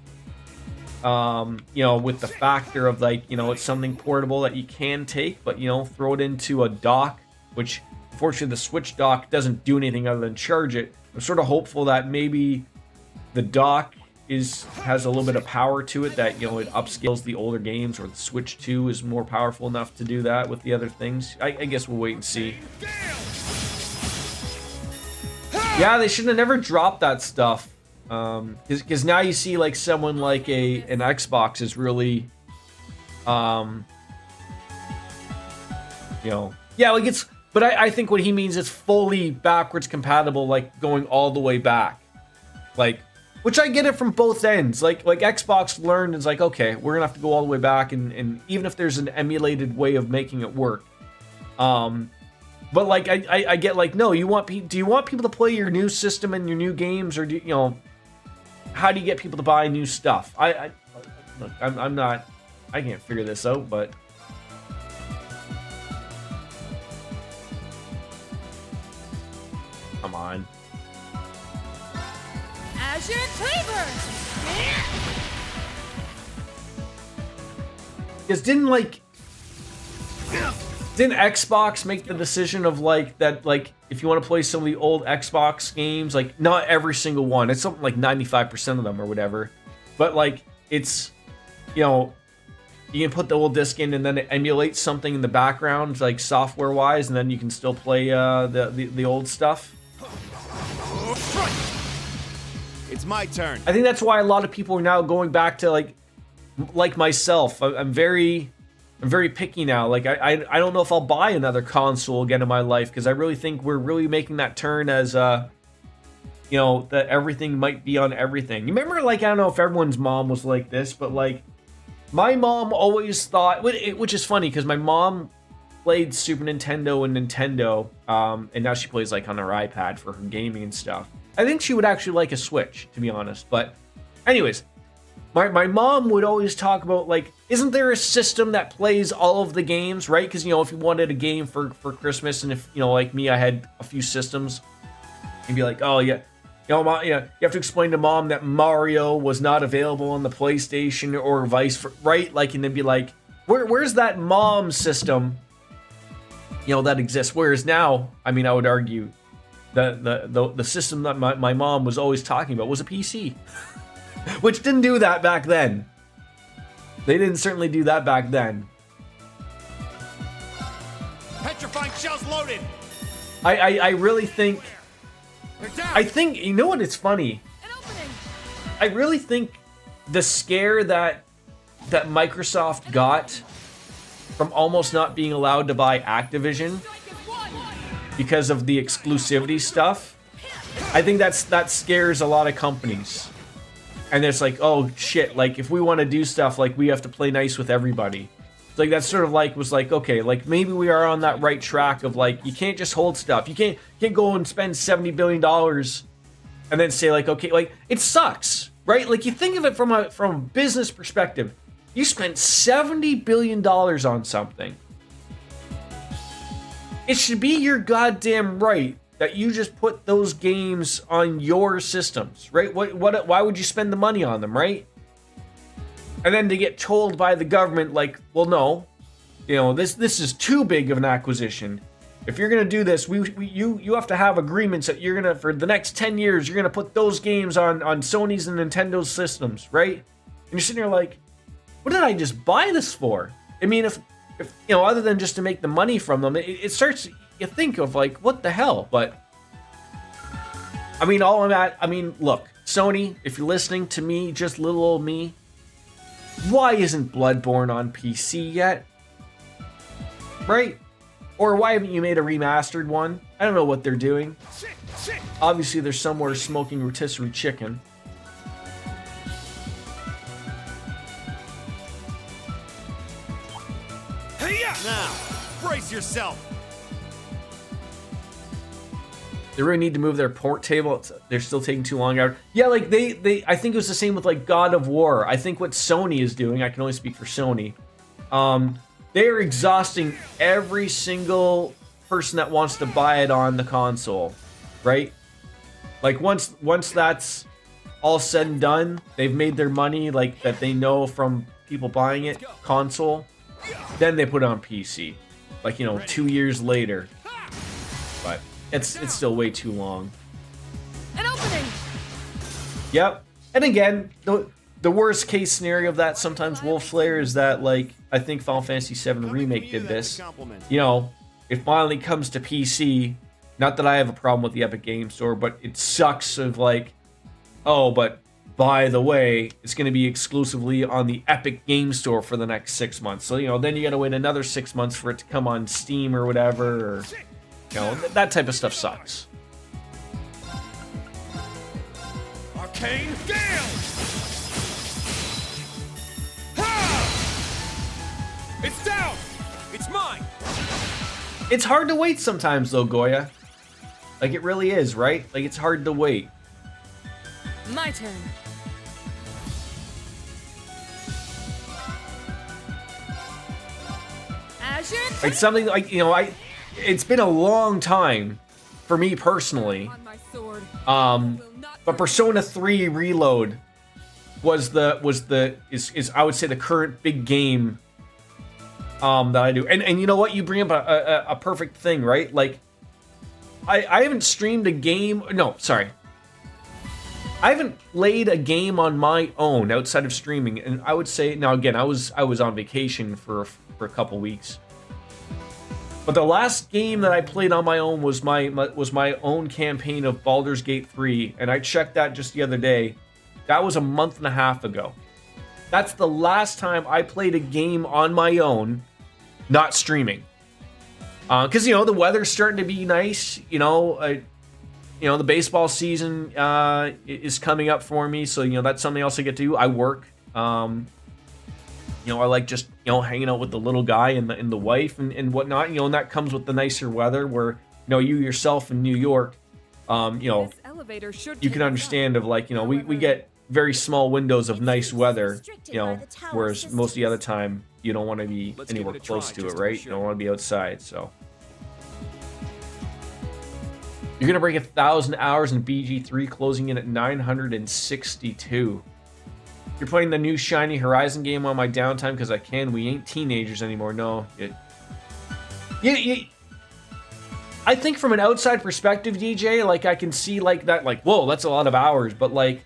you know, with the factor of like, you know, it's something portable that you can take, but you know, throw it into a dock, which unfortunately the Switch dock doesn't do anything other than charge it. I'm sort of hopeful that maybe the dock has a little bit of power to it, that, you know, it upscales the older games, or the Switch 2 is more powerful enough to do that with the other things. I guess we'll wait and see. Yeah, they should have never dropped that stuff. Because now you see like someone like an Xbox is really, you know, yeah, like it's, but I think what he means is fully backwards compatible, like going all the way back, like. Which I get it from both ends. Like Xbox learned, is like, okay, we're gonna have to go all the way back, and even if there's an emulated way of making it work, but like I get like, no, do you want people to play your new system and your new games, or do you know, how do you get people to buy new stuff? Look, I'm not, I can't figure this out, but. Come on. Azure Cleaver! Because didn't Xbox make the decision of like that, like if you want to play some of the old Xbox games, like not every single one, it's something like 95% of them or whatever, but like it's, you know, you can put the old disc in and then it emulates something in the background, like software wise, and then you can still play the old stuff. It's my turn. I think that's why a lot of people are now going back to like myself. I'm very picky now. Like I don't know if I'll buy another console again in my life, because I really think we're really making that turn as you know, that everything might be on everything. You remember, like, I don't know if everyone's mom was like this, but like my mom always thought, which is funny because my mom played Super Nintendo and Nintendo, and now she plays like on her iPad for her gaming and stuff. I think she would actually like a Switch, to be honest. But anyways, my mom would always talk about, like, isn't there a system that plays all of the games, right? Because, you know, if you wanted a game for Christmas, and if, you know, like me, I had a few systems, you'd be like, oh, yeah, you know, you have to explain to mom that Mario was not available on the PlayStation or vice versa, right? Like, and then be like, where's that mom system, you know, that exists? Whereas now, I mean, I would argue the system that my mom was always talking about was a PC. Which didn't do that back then. They didn't certainly do that back then. Petrifying shells loaded. I really think... They're down. I think, you know what, it's funny? An opening. I really think the scare that Microsoft got from almost not being allowed to buy Activision because of the exclusivity stuff, I think that scares a lot of companies. And it's like, oh shit, like if we want to do stuff, like we have to play nice with everybody. It's like that sort of like was like, okay, like maybe we are on that right track of like, you can't just hold stuff. You can't go and spend $70 billion and then say like, okay, like it sucks, right? Like you think of it from a business perspective. You spent $70 billion on something. It should be your goddamn right that you just put those games on your systems, right? Why would you spend the money on them, right? And then to get told by the government, like, well, no, you know, this is too big of an acquisition. If you're gonna do this, you have to have agreements that you're gonna, for the next 10 years, you're gonna put those games on Sony's and Nintendo's systems, right? And you're sitting there like, what did I just buy this for? I mean, if you know, other than just to make the money from them, it starts, you think of like, what the hell? But I mean, look, Sony, if you're listening to me, just little old me, why isn't Bloodborne on PC yet? Right? Or why haven't you made a remastered one? I don't know what they're doing. Obviously, they're somewhere smoking rotisserie chicken. Now, brace yourself. They really need to move their port table. They're still taking too long out. Yeah, like they I think it was the same with like God of War. I think what Sony is doing, I can only speak for Sony. They are exhausting every single person that wants to buy it on the console, right? Like once that's all said and done, they've made their money, like that they know from people buying it console. Then they put it on PC, like, you know, 2 years later. But it's still way too long. An opening. Yep. And again, the worst case scenario of that sometimes Wolf Slayer is that, like, I think Final Fantasy VII Remake did this. You know, it finally comes to PC. Not that I have a problem with the Epic Game Store, but it sucks of like, oh, but by the way, it's going to be exclusively on the Epic Game Store for the next 6 months. So, you know, then you got to wait another 6 months for it to come on Steam or whatever. Or, you know, that type of stuff sucks. Arcane Gale! Ha! It's down! It's mine! It's hard to wait sometimes, though, Goya. Like, it really is, right? Like, it's hard to wait. My turn. Azure. Like, something like, you know, it's been a long time for me personally. On my sword. But Persona 3 Reload is I would say the current big game that I do. And you know what? You bring up a perfect thing, right? Like, I haven't streamed a game. No, sorry. I haven't played a game on my own outside of streaming, and I would say now again I was on vacation for a couple weeks. But the last game that I played on my own was my own campaign of Baldur's Gate 3, and I checked that just the other day. That was a month and a half ago. That's the last time I played a game on my own, not streaming. Because you know the weather's starting to be nice. You know, the baseball season is coming up for me, so you know that's something else I get to do. I work. You know, I like just, you know, hanging out with the little guy and the wife and whatnot. You know, and that comes with the nicer weather where, you know, you yourself in New York, you know, This elevator should you can take understand of like, you know, we get very small windows of nice weather, you know, whereas most of the other time you don't want to be Let's give anywhere it a close try, to it, just to be right? You sure. don't want to be outside, so. You're gonna break 1,000 hours in BG3, closing in at 962. You're playing the new shiny Horizon game on my downtime because I can. We ain't teenagers anymore. No. I think from an outside perspective, DJ, like I can see like that, like, whoa, that's a lot of hours. But like,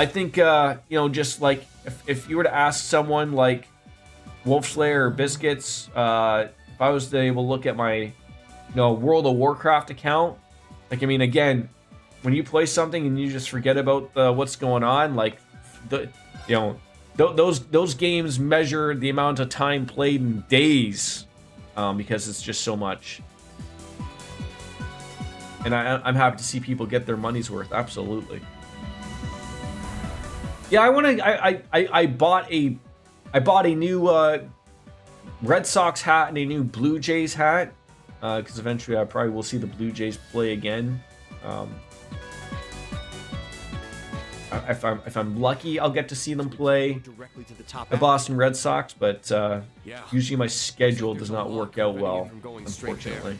I think just like if you were to ask someone like Wolf Slayer or Biscuits, if I was to able to look at my World of Warcraft account, like, I mean, again, when you play something and you just forget about what's going on, like those games measure the amount of time played in days, because it's just so much. And I'm happy to see people get their money's worth. Absolutely. Yeah, I bought a new Red Sox hat and a new Blue Jays hat, because eventually I probably will see the Blue Jays play again. If I'm lucky, I'll get to see them play the Boston Red Sox, but usually my schedule does not work out well, unfortunately.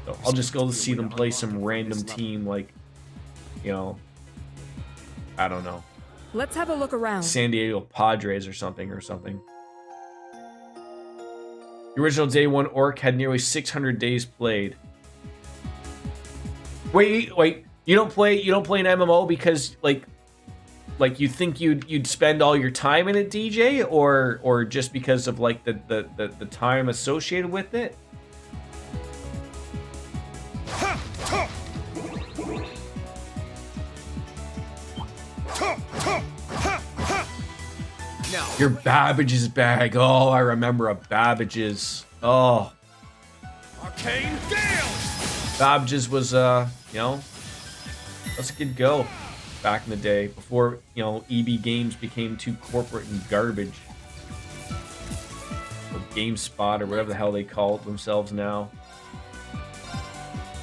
So I'll just go to see them play some random team, like, I don't know. Let's have a look around. San Diego Padres or something. The original Day 1 Orc had nearly 600 days played. Wait, you don't play an MMO because like you think you'd spend all your time in it, DJ, or just because of like the time associated with it? Your Babbage's bag. Oh, I remember a Babbage's. Oh. Arcane Gale! Babbage's was, that's a good go back in the day before, EB Games became too corporate and garbage. Or GameSpot or whatever the hell they call themselves now.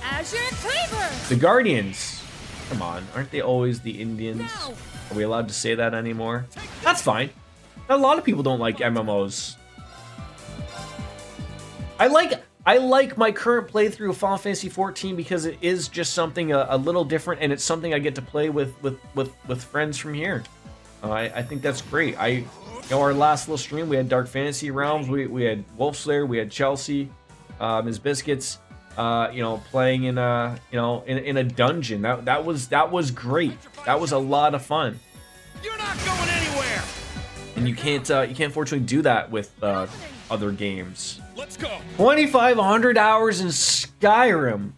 Azure Cleaver! The Guardians. Come on, aren't they always the Indians? No. Are we allowed to say that anymore? That's fine. A lot of people don't like MMOs. I like my current playthrough of Final Fantasy XIV because it is just something a little different, and it's something I get to play with friends from here. I think that's great. Our last little stream, we had Dark Fantasy Realms, we had Wolf Slayer, we had Chelsea, Ms. Biscuits, playing in a dungeon. That was great. That was a lot of fun. You're not going anywhere! And you can't fortunately do that with other games. Let's go! 2,500 hours in Skyrim.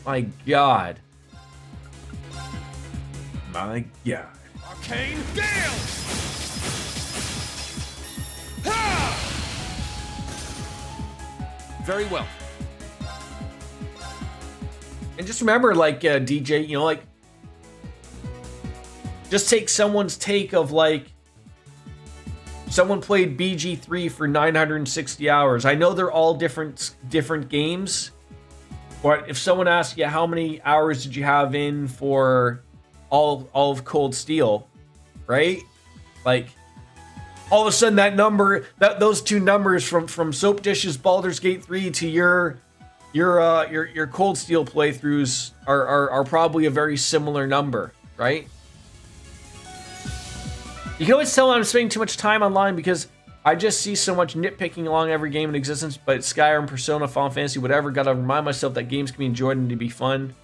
My God. My God. Arcane Gale! Ha! Very well. And just remember, like, DJ, just take someone's take of, like, someone played BG3 for 960 hours. I know they're all different games, but if someone asks you how many hours did you have in for all of Cold Steel, right? Like, all of a sudden those two numbers from Soap Dishes Baldur's Gate 3 to your Cold Steel playthroughs are probably a very similar number, right? You can always tell I'm spending too much time online because I just see so much nitpicking along every game in existence, but Skyrim, Persona, Final Fantasy, whatever, gotta remind myself that games can be enjoyed and to be fun.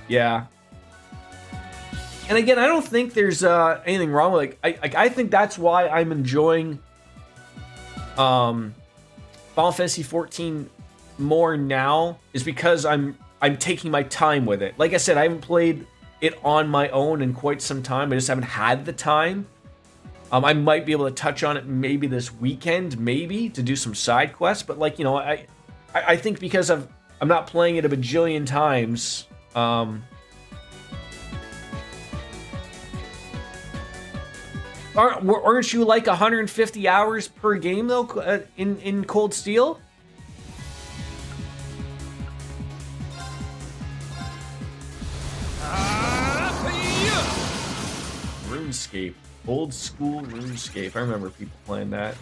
Yeah. And again, I don't think there's anything wrong with I think that's why I'm enjoying Final Fantasy 14 more now, is because I'm taking my time with it. Like I said, I haven't played it on my own in quite some time. I just haven't had the time. I might be able to touch on it maybe this weekend, to do some side quests. But like, I think because I'm not playing it a bajillion times. Aren't you like 150 hours per game though in Cold Steel? RuneScape. Old school RuneScape. I remember people playing that.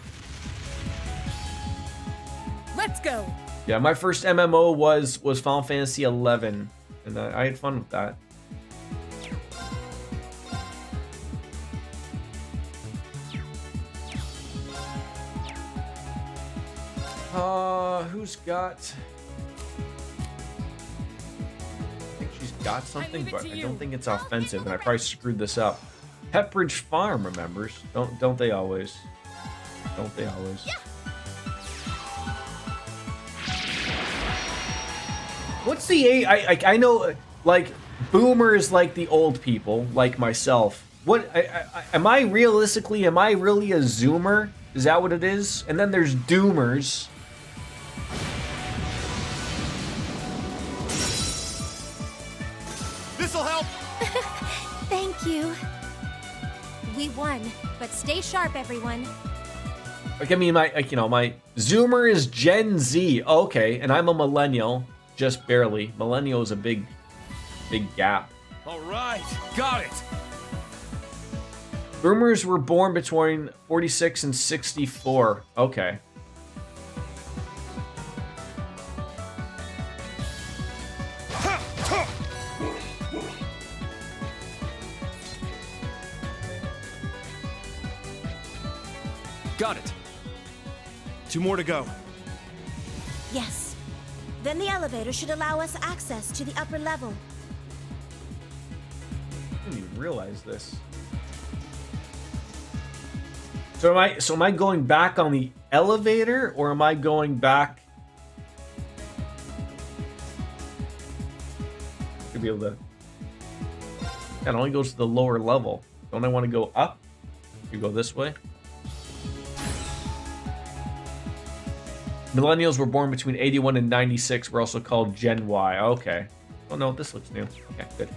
Let's go. Yeah, my first MMO was Final Fantasy 11, and I had fun with that. Who's got? I think she's got got something, leave it but to I you. don't think it's offensive, and I probably screwed this up. Pepperidge Farm remembers. Don't they always? Don't they always? What's the I know, like, boomer is like the old people, like myself. What am I realistically? Am I really a zoomer? Is that what it is? And then there's doomers. This'll help. Thank you. We won, but stay sharp, everyone. Like, I mean, my zoomer is Gen Z. Okay, and I'm a millennial, just barely. Millennial is a big gap. All right, got it. Boomers were born between 46 and 64. Okay. Got it. 2 more to go. Yes. Then the elevator should allow us access to the upper level. I didn't even realize this. So am I going back on the elevator, or am I going back? To be able to. It only goes to the lower level. Don't I want to go up? You go this way. Millennials were born between 81 and 96. We're also called Gen Y. Okay. Oh no, this looks new. Okay, good.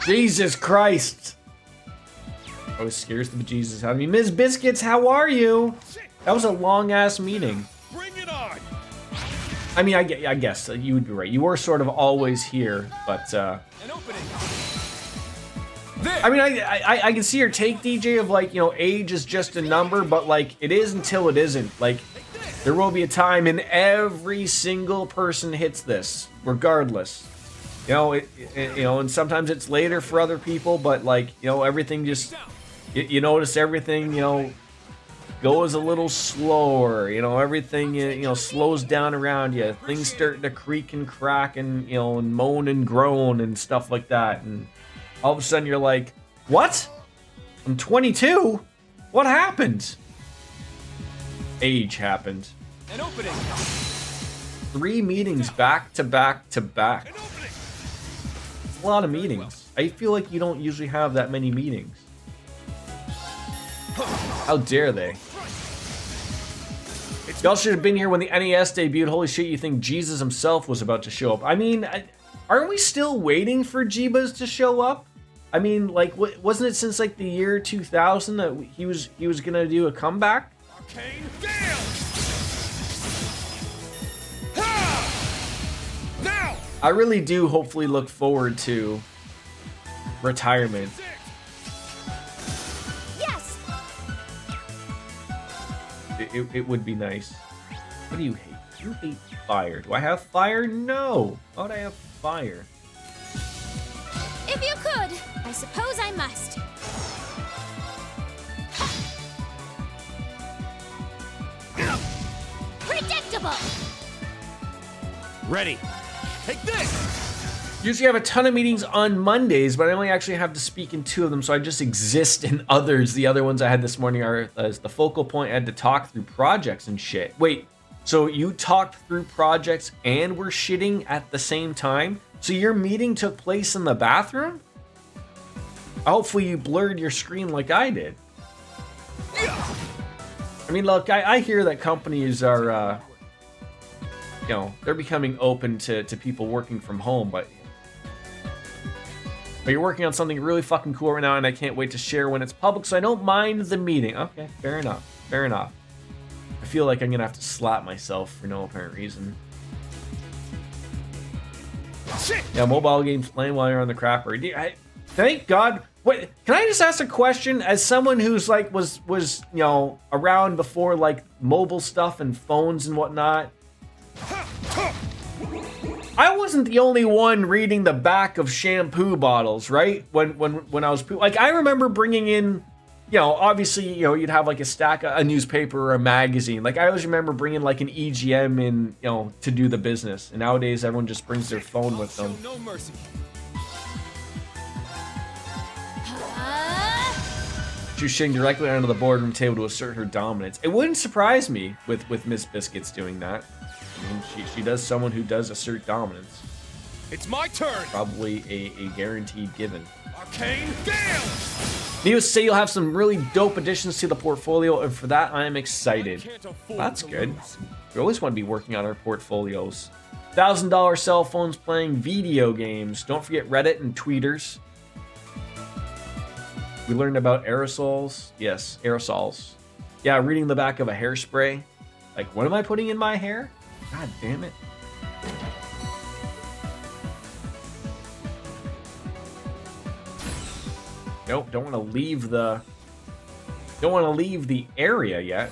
Jesus Christ! Oh, it scares the bejesus out of me. Ms. Biscuits, how are you? That was a long-ass meeting. Bring it on. I mean, I guess you would be right. You were sort of always here, but, An opening. I mean, I can see your take, DJ, of, like, age is just a number, but, like, it is until it isn't. Like, there will be a time and every single person hits this, regardless. And sometimes it's later for other people, but, like, everything just... You notice everything, goes a little slower. Everything, slows down around you. Things start to creak and crack and, and moan and groan and stuff like that. And all of a sudden you're like, what? I'm 22? What happened? Age happened. An opening. 3 meetings back to back to back. An opening. It's a lot of meetings. I feel like you don't usually have that many meetings. How dare they? Y'all should have been here when the NES debuted. Holy shit, you think Jesus himself was about to show up. I mean, aren't we still waiting for Jeebas to show up? I mean, like, wasn't it since, like, the year 2000 that he was gonna do a comeback? Arcane Gale. Ha! Now. I really do hopefully look forward to retirement. It would be nice. What do you hate? You hate fire. Do I have fire? No. Why would I have fire? If you could, I suppose I must. Predictable! Ready. Take this. Usually I have a ton of meetings on Mondays, but I only actually have to speak in 2 of them, so I just exist in others. The other ones I had this morning are as the focal point. I had to talk through projects and shit. Wait, so you talked through projects and were shitting at the same time? So your meeting took place in the bathroom? Hopefully you blurred your screen like I did. I mean, look, I hear that companies are, they're becoming open to people working from home, but you're working on something really fucking cool right now, and I can't wait to share when it's public, so I don't mind the meeting. Okay, fair enough. Fair enough. I feel like I'm gonna have to slap myself for no apparent reason. Shit. Yeah, mobile games playing while you're on the crapper. Thank God. Wait, can I just ask a question? As someone who's like was around before like mobile stuff and phones and whatnot. I wasn't the only one reading the back of shampoo bottles, right? When I was like, I remember bringing in, you know, obviously, you know, you'd have like a stack, a newspaper or a magazine. Like I always remember bringing like an EGM in, you know, to do the business. And nowadays, everyone just brings their phone with them. No mercy. She's sitting directly onto the boardroom table to assert her dominance. It wouldn't surprise me with Miss Biscuits doing that. I mean, she does someone who does assert dominance. It's my turn. Probably a guaranteed given. Arcane Gale. Needless to say, you'll have some really dope additions to the portfolio, and for that, I am excited. That's good. We always want to be working on our portfolios. $1,000 cell phones playing video games. Don't forget Reddit and tweeters. We learned about aerosols. Yes, aerosols. Yeah, reading the back of a hairspray. Like, what am I putting in my hair? God damn it. Nope, don't want to leave the area yet.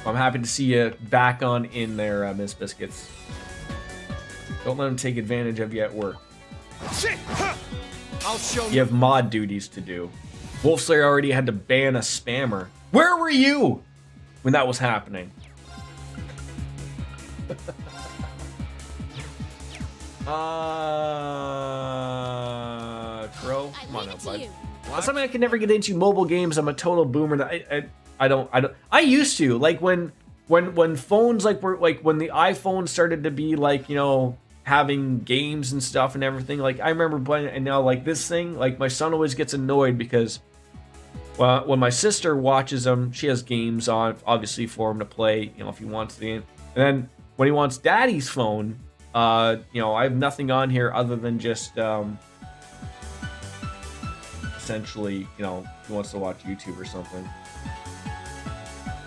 I'm happy to see you back on in there, Miss Biscuits. Don't let them take advantage of you at work. I'll show You have mod duties to do. Wolfslayer already had to ban a spammer. Where were you when that was happening? Crow, come on up, bud. That's something I can never get into. Mobile games. I'm a total boomer. I don't. I used to like when phones were when the iPhone started to be like, you know, having games and stuff and everything. Like I remember playing, and now like this thing, like my son always gets annoyed because, well, when my sister watches them, she has games on, obviously for him to play, you know, if he wants the game. And then when he wants daddy's phone, you know, I have nothing on here other than just essentially, you know, he wants to watch YouTube or something.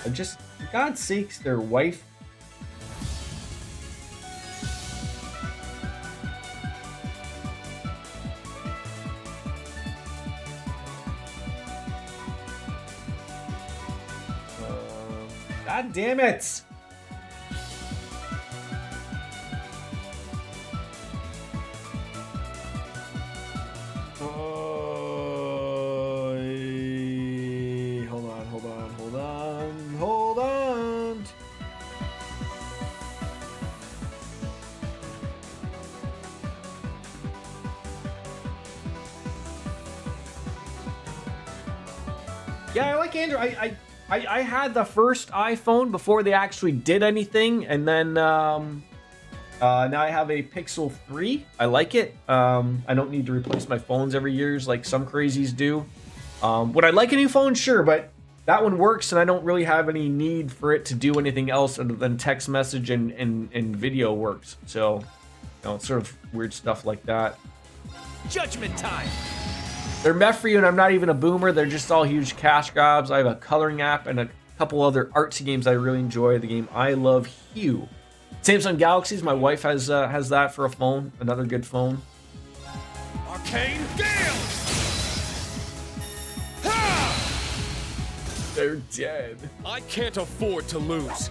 I just, for God's sakes, their wife. God damn it! Hold on. Yeah, I like Android. I had the first iPhone before they actually did anything, and then now I have a Pixel 3. I like it. I don't need to replace my phones every year like some crazies do. Would I like a new phone? Sure, but that one works, and I don't really have any need for it to do anything else other than text message and video works. So, you know, it's sort of weird stuff like that. Judgment time. They're meant for you, and I'm not even a boomer. They're just all huge cash grabs. I have a coloring app and a couple other artsy games I really enjoy. The game I Love Hue. Samsung Galaxies. My wife has that for a phone. Another good phone. Arcane Gale. They're dead. I can't afford to lose.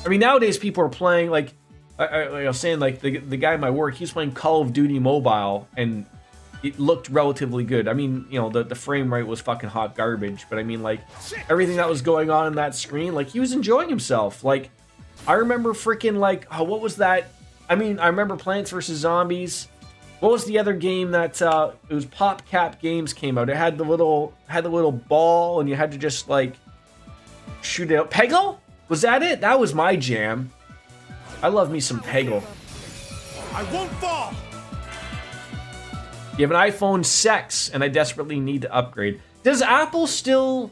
I mean, nowadays people are playing like I was saying, like the guy in my work, he's playing Call of Duty Mobile, and it looked relatively good. I mean, you know, the frame rate was fucking hot garbage, but I mean, like, everything that was going on in that screen, like, he was enjoying himself. Like, I remember freaking, like, oh, what was that? I mean, I remember Plants vs. Zombies. What was the other game that, it was PopCap Games came out. It had the little ball, and you had to just, like, shoot it out. Peggle? Was that it? That was my jam. I love me some Peggle. I won't fall. You have an iPhone 6, and I desperately need to upgrade. Does Apple still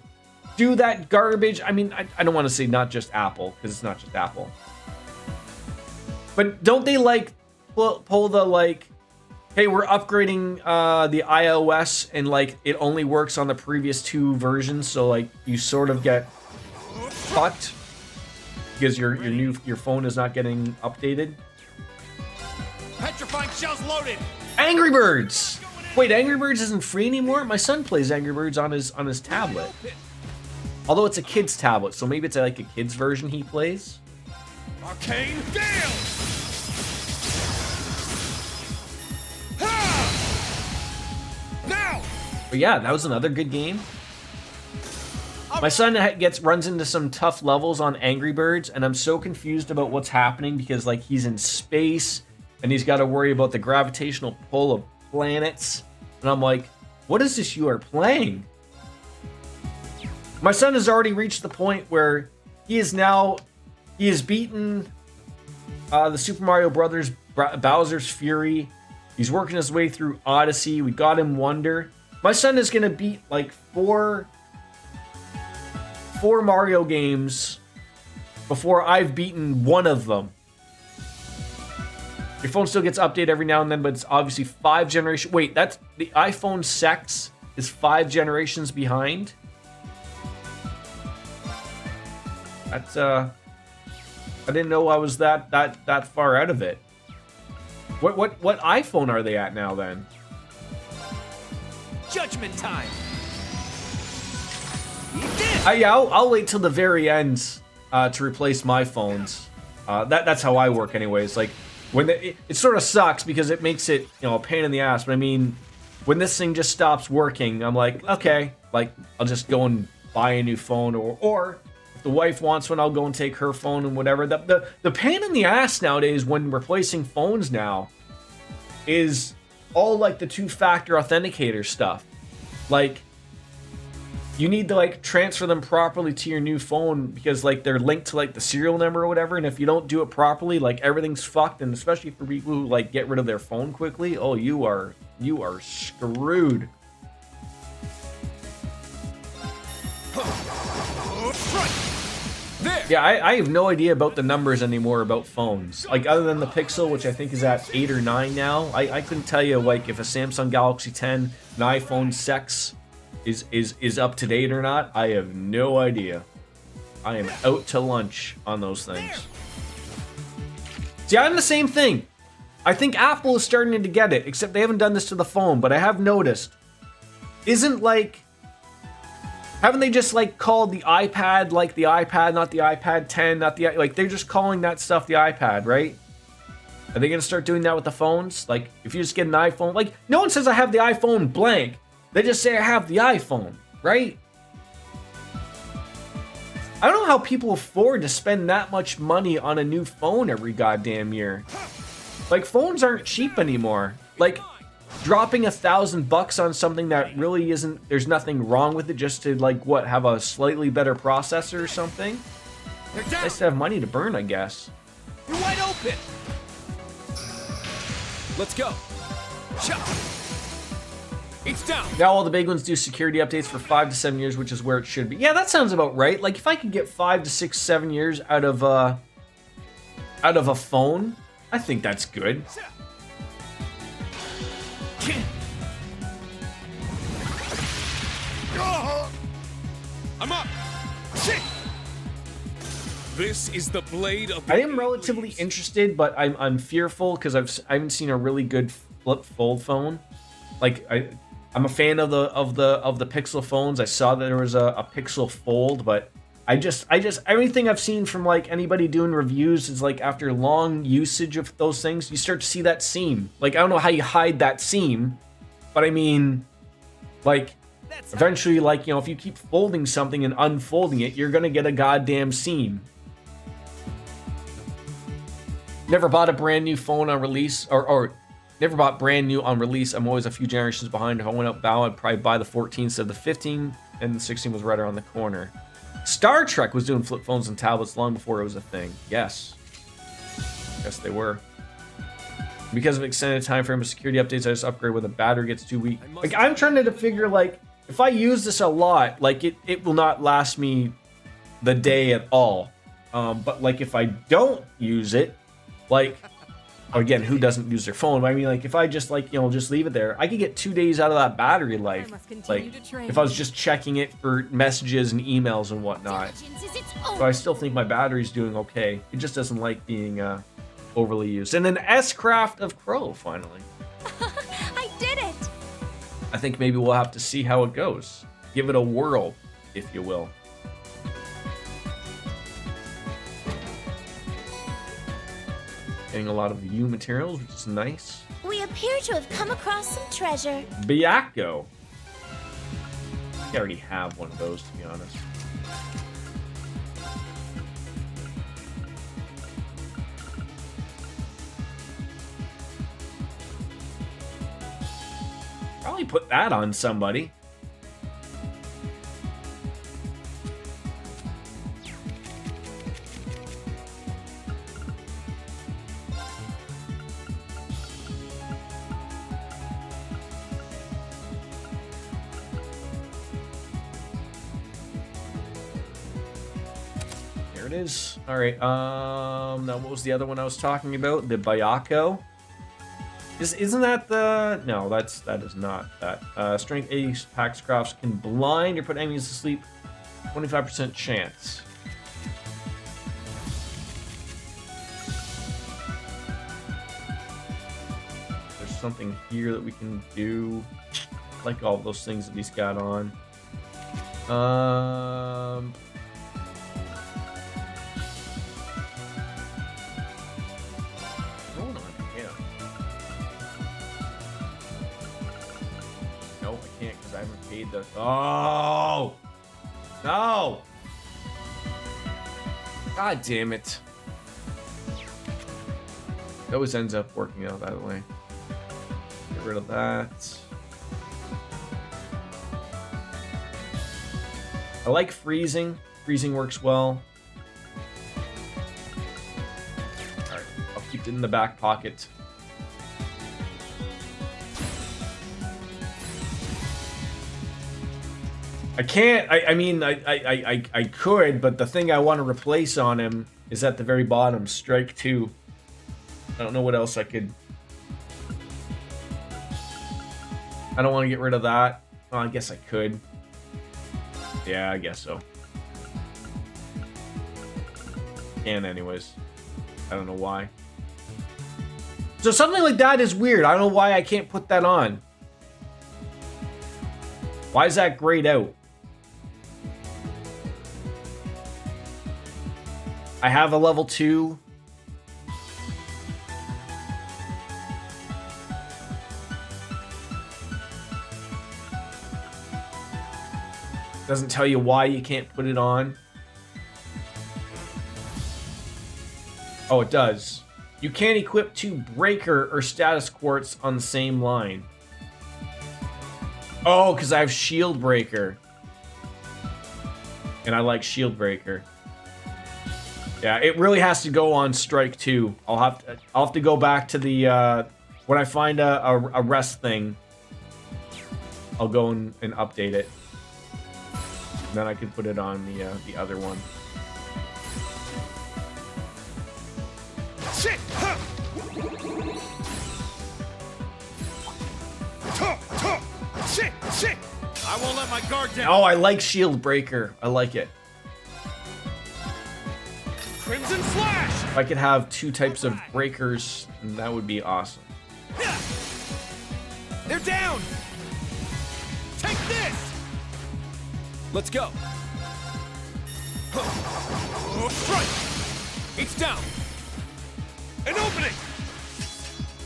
do that garbage? I mean, I don't want to say not just Apple, because it's not just Apple. But don't they, like, pull the, like, hey, we're upgrading the iOS, and, like, it only works on the previous 2 versions, so, like, you sort of get fucked because your phone is not getting updated? Petrifying shells loaded. Angry Birds! Wait, Angry Birds isn't free anymore? My son plays Angry Birds on his tablet. Although it's a kid's tablet, so maybe it's like a kid's version he plays. Arcane Gale! Ha! Now! But yeah, that was another good game. My son runs into some tough levels on Angry Birds, and I'm so confused about what's happening because like he's in space and he's got to worry about the gravitational pull of planets, and I'm like, what is this you are playing? My son has already reached the point where he has beaten the Super Mario Brothers Bowser's Fury. He's working his way through Odyssey. We got him Wonder. My son is gonna beat like four Mario games before I've beaten one of them. Your phone still gets updated every now and then, but it's obviously 5 generations. Wait, that's the iPhone 6 is 5 generations behind. That's I didn't know I was that far out of it. What iPhone are they at now then? Judgment time! I'll wait till the very end to replace my phones. That's how I work anyways. Like when it sort of sucks because it makes it, you know, a pain in the ass. But I mean, when this thing just stops working, I'm like, okay, like I'll just go and buy a new phone, or if the wife wants one, I'll go and take her phone and whatever. The pain in the ass nowadays when replacing phones now is all like the 2-factor authenticator stuff. Like you need to like transfer them properly to your new phone because like they're linked to like the serial number or whatever, and if you don't do it properly, like everything's fucked. And especially for people who like get rid of their phone quickly, oh, you are screwed. Yeah, I have no idea about the numbers anymore about phones. Like other than the Pixel, which I think is at 8 or 9 now, I couldn't tell you like if a Samsung Galaxy 10, an iPhone 6 is up to date or not. I have no idea. I am out to lunch on those things. See, I'm the same thing. I think Apple is starting to get it, except they haven't done this to the phone, but I have noticed. Haven't they just like called the iPad like the iPad, not the iPad 10, not the, like they're just calling that stuff the iPad, right? Are they gonna start doing that with the phones? Like if you just get an iPhone, like no one says I have the iPhone blank. They just say I have the iPhone, right? I don't know how people afford to spend that much money on a new phone every goddamn year. Like phones aren't cheap anymore. Like dropping $1,000 on something that really isn't, there's nothing wrong with it, just to like what, have a slightly better processor or something. Nice to have money to burn, I guess. You're wide open. Let's go. Shot. It's down. Now all the big ones do security updates for 5 to 7 years, which is where it should be. Yeah, that sounds about right. Like if I could get 5 to 6, 7 years out of a phone, I think that's good. I'm up. This is the blade of. I am relatively interested, but I'm fearful because I haven't seen a really good flip fold phone. Like I'm a fan of the Pixel phones. I saw that there was a Pixel Fold, but I just everything I've seen from like anybody doing reviews is like after long usage of those things, you start to see that seam. Like I don't know how you hide that seam, but I mean, like eventually, like, you know, if you keep folding something and unfolding it, you're gonna get a goddamn seam. Never bought a brand new phone on release, or never bought brand new on release. I'm always a few generations behind. If I went up now, I'd probably buy the 14 instead of the 15, and the 16 was right around the corner. Star Trek was doing flip phones and tablets long before it was a thing. Yes. Yes, they were. Because of extended time frame of security updates, I just upgrade when the battery gets too weak. Like, I'm trying to figure, like, if I use this a lot, like, it will not last me the day at all. But, like, if I don't use it, like, again, who doesn't use their phone? But I mean, like, if I just, like, you know, just leave it there, I could get 2 days out of that battery life. Like, if I was just checking it for messages and emails and whatnot. So I still think my battery's doing okay. It just doesn't like being overly used. And then S-Craft of Crow, finally. I did it! I think maybe we'll have to see how it goes. Give it a whirl, if you will. Getting a lot of U materials, which is nice. We appear to have come across some treasure. Byakko. I think I already have one of those, to be honest. Probably put that on somebody. There it is. All right. Now what was the other one I was talking about? The Byakko. Isn't that the... No, that is not that. Strength 80 Pax Crafts can blind or put enemies to sleep. 25% chance. There's something here that we can do. I like all those things that he's got on. Hold on, yeah. Nope, I can't because I haven't paid the... Oh! No! God damn it. It always ends up working out that way. Get rid of that. I like freezing. Freezing works well. Alright, I'll keep it in the back pocket. I can't, I mean, I could, but the thing I want to replace on him is at the very bottom, Strike 2. I don't know what else I could... I don't want to get rid of that. Well, I guess I could. Yeah, I guess so. Can anyways. I don't know why. So something like that is weird. I don't know why I can't put that on. Why is that grayed out? I have a level 2. Doesn't tell you why you can't put it on. Oh, it does. You can't equip 2 breaker or status quartz on the same line. Oh, because I have shield breaker. And I like shield breaker. Yeah, it really has to go on Strike 2. I'll have to go back to the when I find a rest thing. I'll go and update it. And then I can put it on the other one. Shit! Huh. Shit! Shit! I won't let my guard down. Oh, I like shield breaker. I like it. Crimson Slash! If I could have 2 types of breakers, that would be awesome. They're down! Take this! Let's go. Strike! It's down! An opening!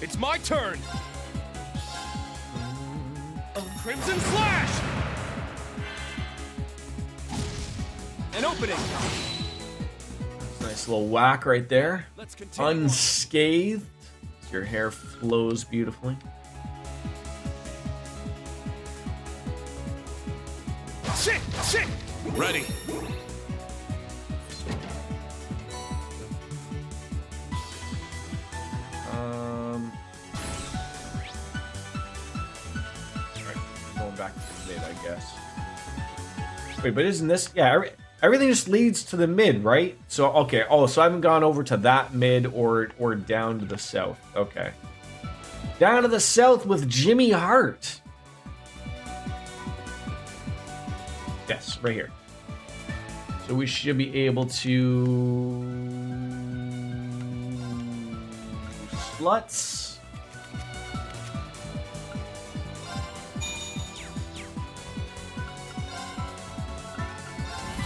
It's my turn! Crimson Slash! An opening. Nice little whack right there. Let's continue. Unscathed. Your hair flows beautifully. Shit! Shit! Ready. Alright, going back to the mid, I guess. Wait, but isn't this... Yeah, everything just leads to the mid, right? So, okay. Oh, so I haven't gone over to that mid or down to the south. Okay. Down to the south with Jimmy Hart. Yes, right here. So we should be able to... Sluts.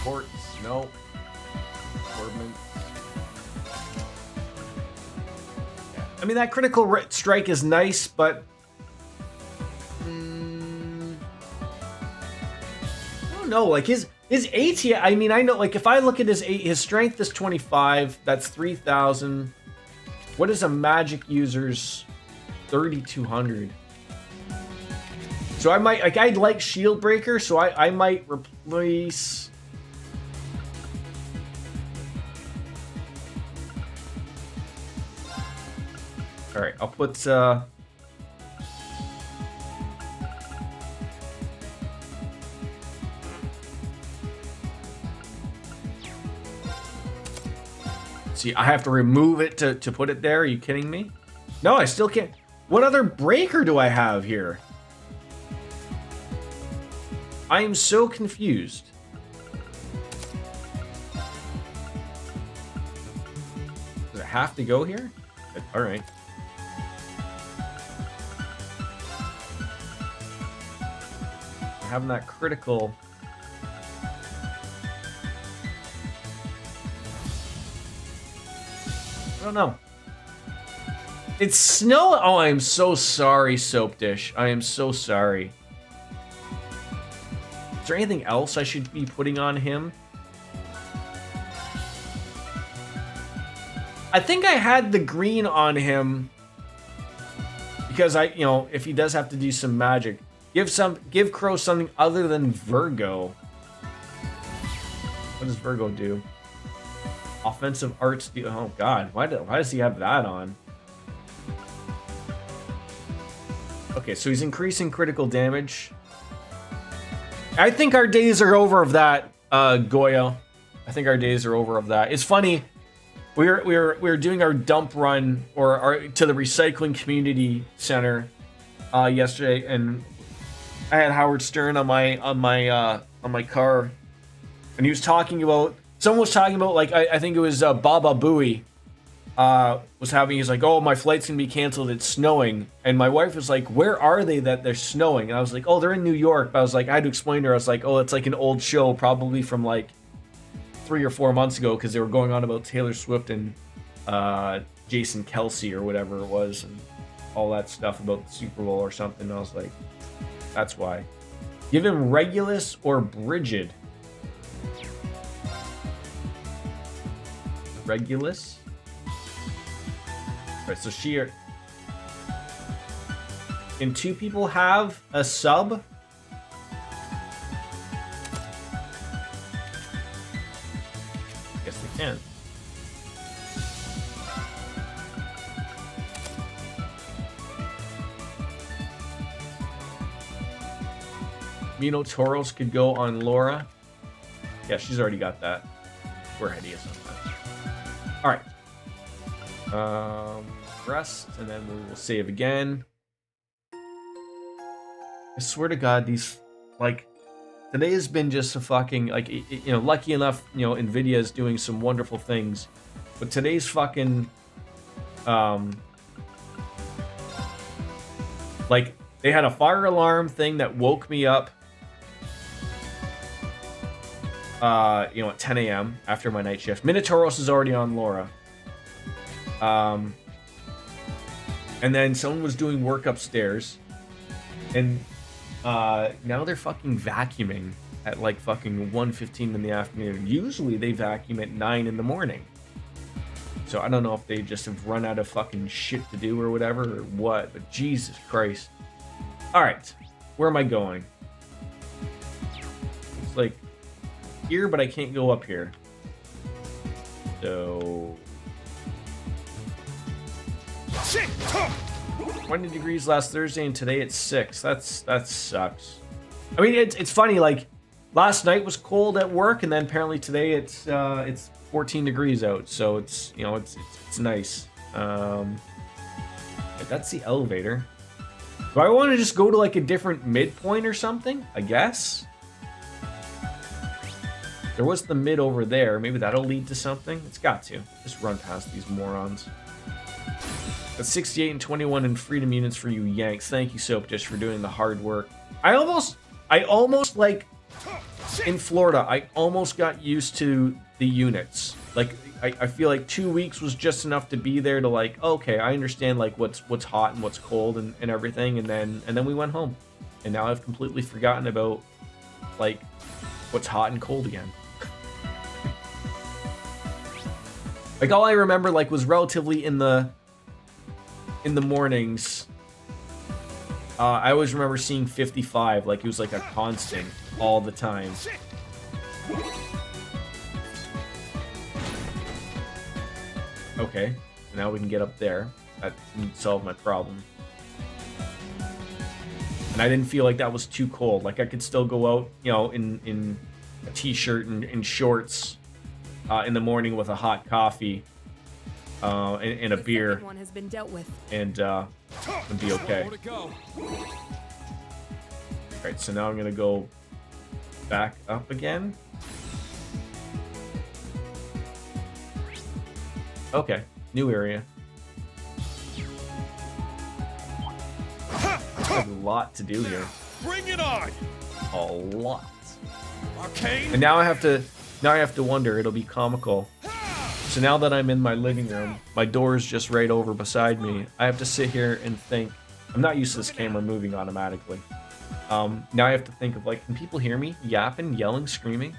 Ports, no. Ordnance. I mean, that critical strike is nice, but I don't know. Like his AT. I mean, I know. Like if I look at his strength is 25. That's 3,000. What is a magic user's 3,200? So I might like. I'd like Shield Breaker, so I might replace. All right, I'll put. See, I have to remove it to put it there. Are you kidding me? No, I still can't. What other breaker do I have here? I am so confused. Does it have to go here? All right. Having that critical. I don't know. It's snow. Oh, I am so sorry, Soap Dish. I am so sorry. Is there anything else I should be putting on him? I think I had the green on him because if he does have to do some magic, give Crow something other than Virgo. What does Virgo do? Offensive arts. Oh God, why does he have that on? Okay, so he's increasing critical damage. I think our days are over of that, Goya. I think our days are over of that. It's funny. We were doing our dump run to the recycling community center yesterday, and I had Howard Stern on my car, and he was talking about. Someone was talking about, like, I think it was Baba Booey he's like, oh, my flight's gonna be canceled, it's snowing. And my wife was like, where are they that they're snowing? And I was like, oh, they're in New York. But I was like, I had to explain to her, I was like, oh, it's like an old show, probably from like 3 or 4 months ago, because they were going on about Taylor Swift and Jason Kelsey or whatever it was, and all that stuff about the Super Bowl or something. And I was like, that's why. Give him Regulus or Brigid. Regulus. Alright, so can 2 people have a sub? Guess they can. Minotaurus could go on Laura. Yeah, she's already got that. We're hideous sometimes. Alright. Rest, and then we will save again. I swear to God, these, like, today has been just a fucking, like, lucky enough, Nvidia is doing some wonderful things, but today's fucking, like, they had a fire alarm thing that woke me up, at 10 a.m. after my night shift. Minotauros is already on Laura. And then someone was doing work upstairs, and now they're fucking vacuuming at like fucking 1:15 in the afternoon. Usually they vacuum at 9 in the morning. So I don't know if they just have run out of fucking shit to do or whatever or what, but Jesus Christ. Alright, where am I going? It's like here, but I can't go up here. So 20 degrees last Thursday, and today it's 6. That sucks. I mean, it's funny. Like last night was cold at work, and then apparently today it's 14 degrees out. So it's it's nice. That's the elevator. Do I want to just go to like a different midpoint or something? I guess. There was the mid over there. Maybe that'll lead to something. It's got to. Just run past these morons. That's 68 and 21 in freedom units for you Yanks. Thank you, Soap Dish, for doing the hard work. I almost like in Florida, I almost got used to the units. Like I feel like 2 weeks was just enough to be there to like, okay, I understand like what's hot and what's cold and everything, and then we went home. And now I've completely forgotten about like what's hot and cold again. Like all I remember like was relatively in the mornings. I always remember seeing 55, like it was like a constant all the time. Okay, now we can get up there. That didn't solve my problem. And I didn't feel like that was too cold. Like I could still go out, you know, in a t-shirt and shorts in the morning with a hot coffee and a beer. One has been dealt with. And be okay. Alright, so now I'm gonna go back up again. Okay, new area. There's a lot to do here. Bring it on! A lot. Arcane. And now I have to wonder, it'll be comical. So now that I'm in my living room, my door is just right over beside me. I have to sit here and think. I'm not used to this camera moving automatically. Now I have to think of like, can people hear me yapping, yelling, screaming?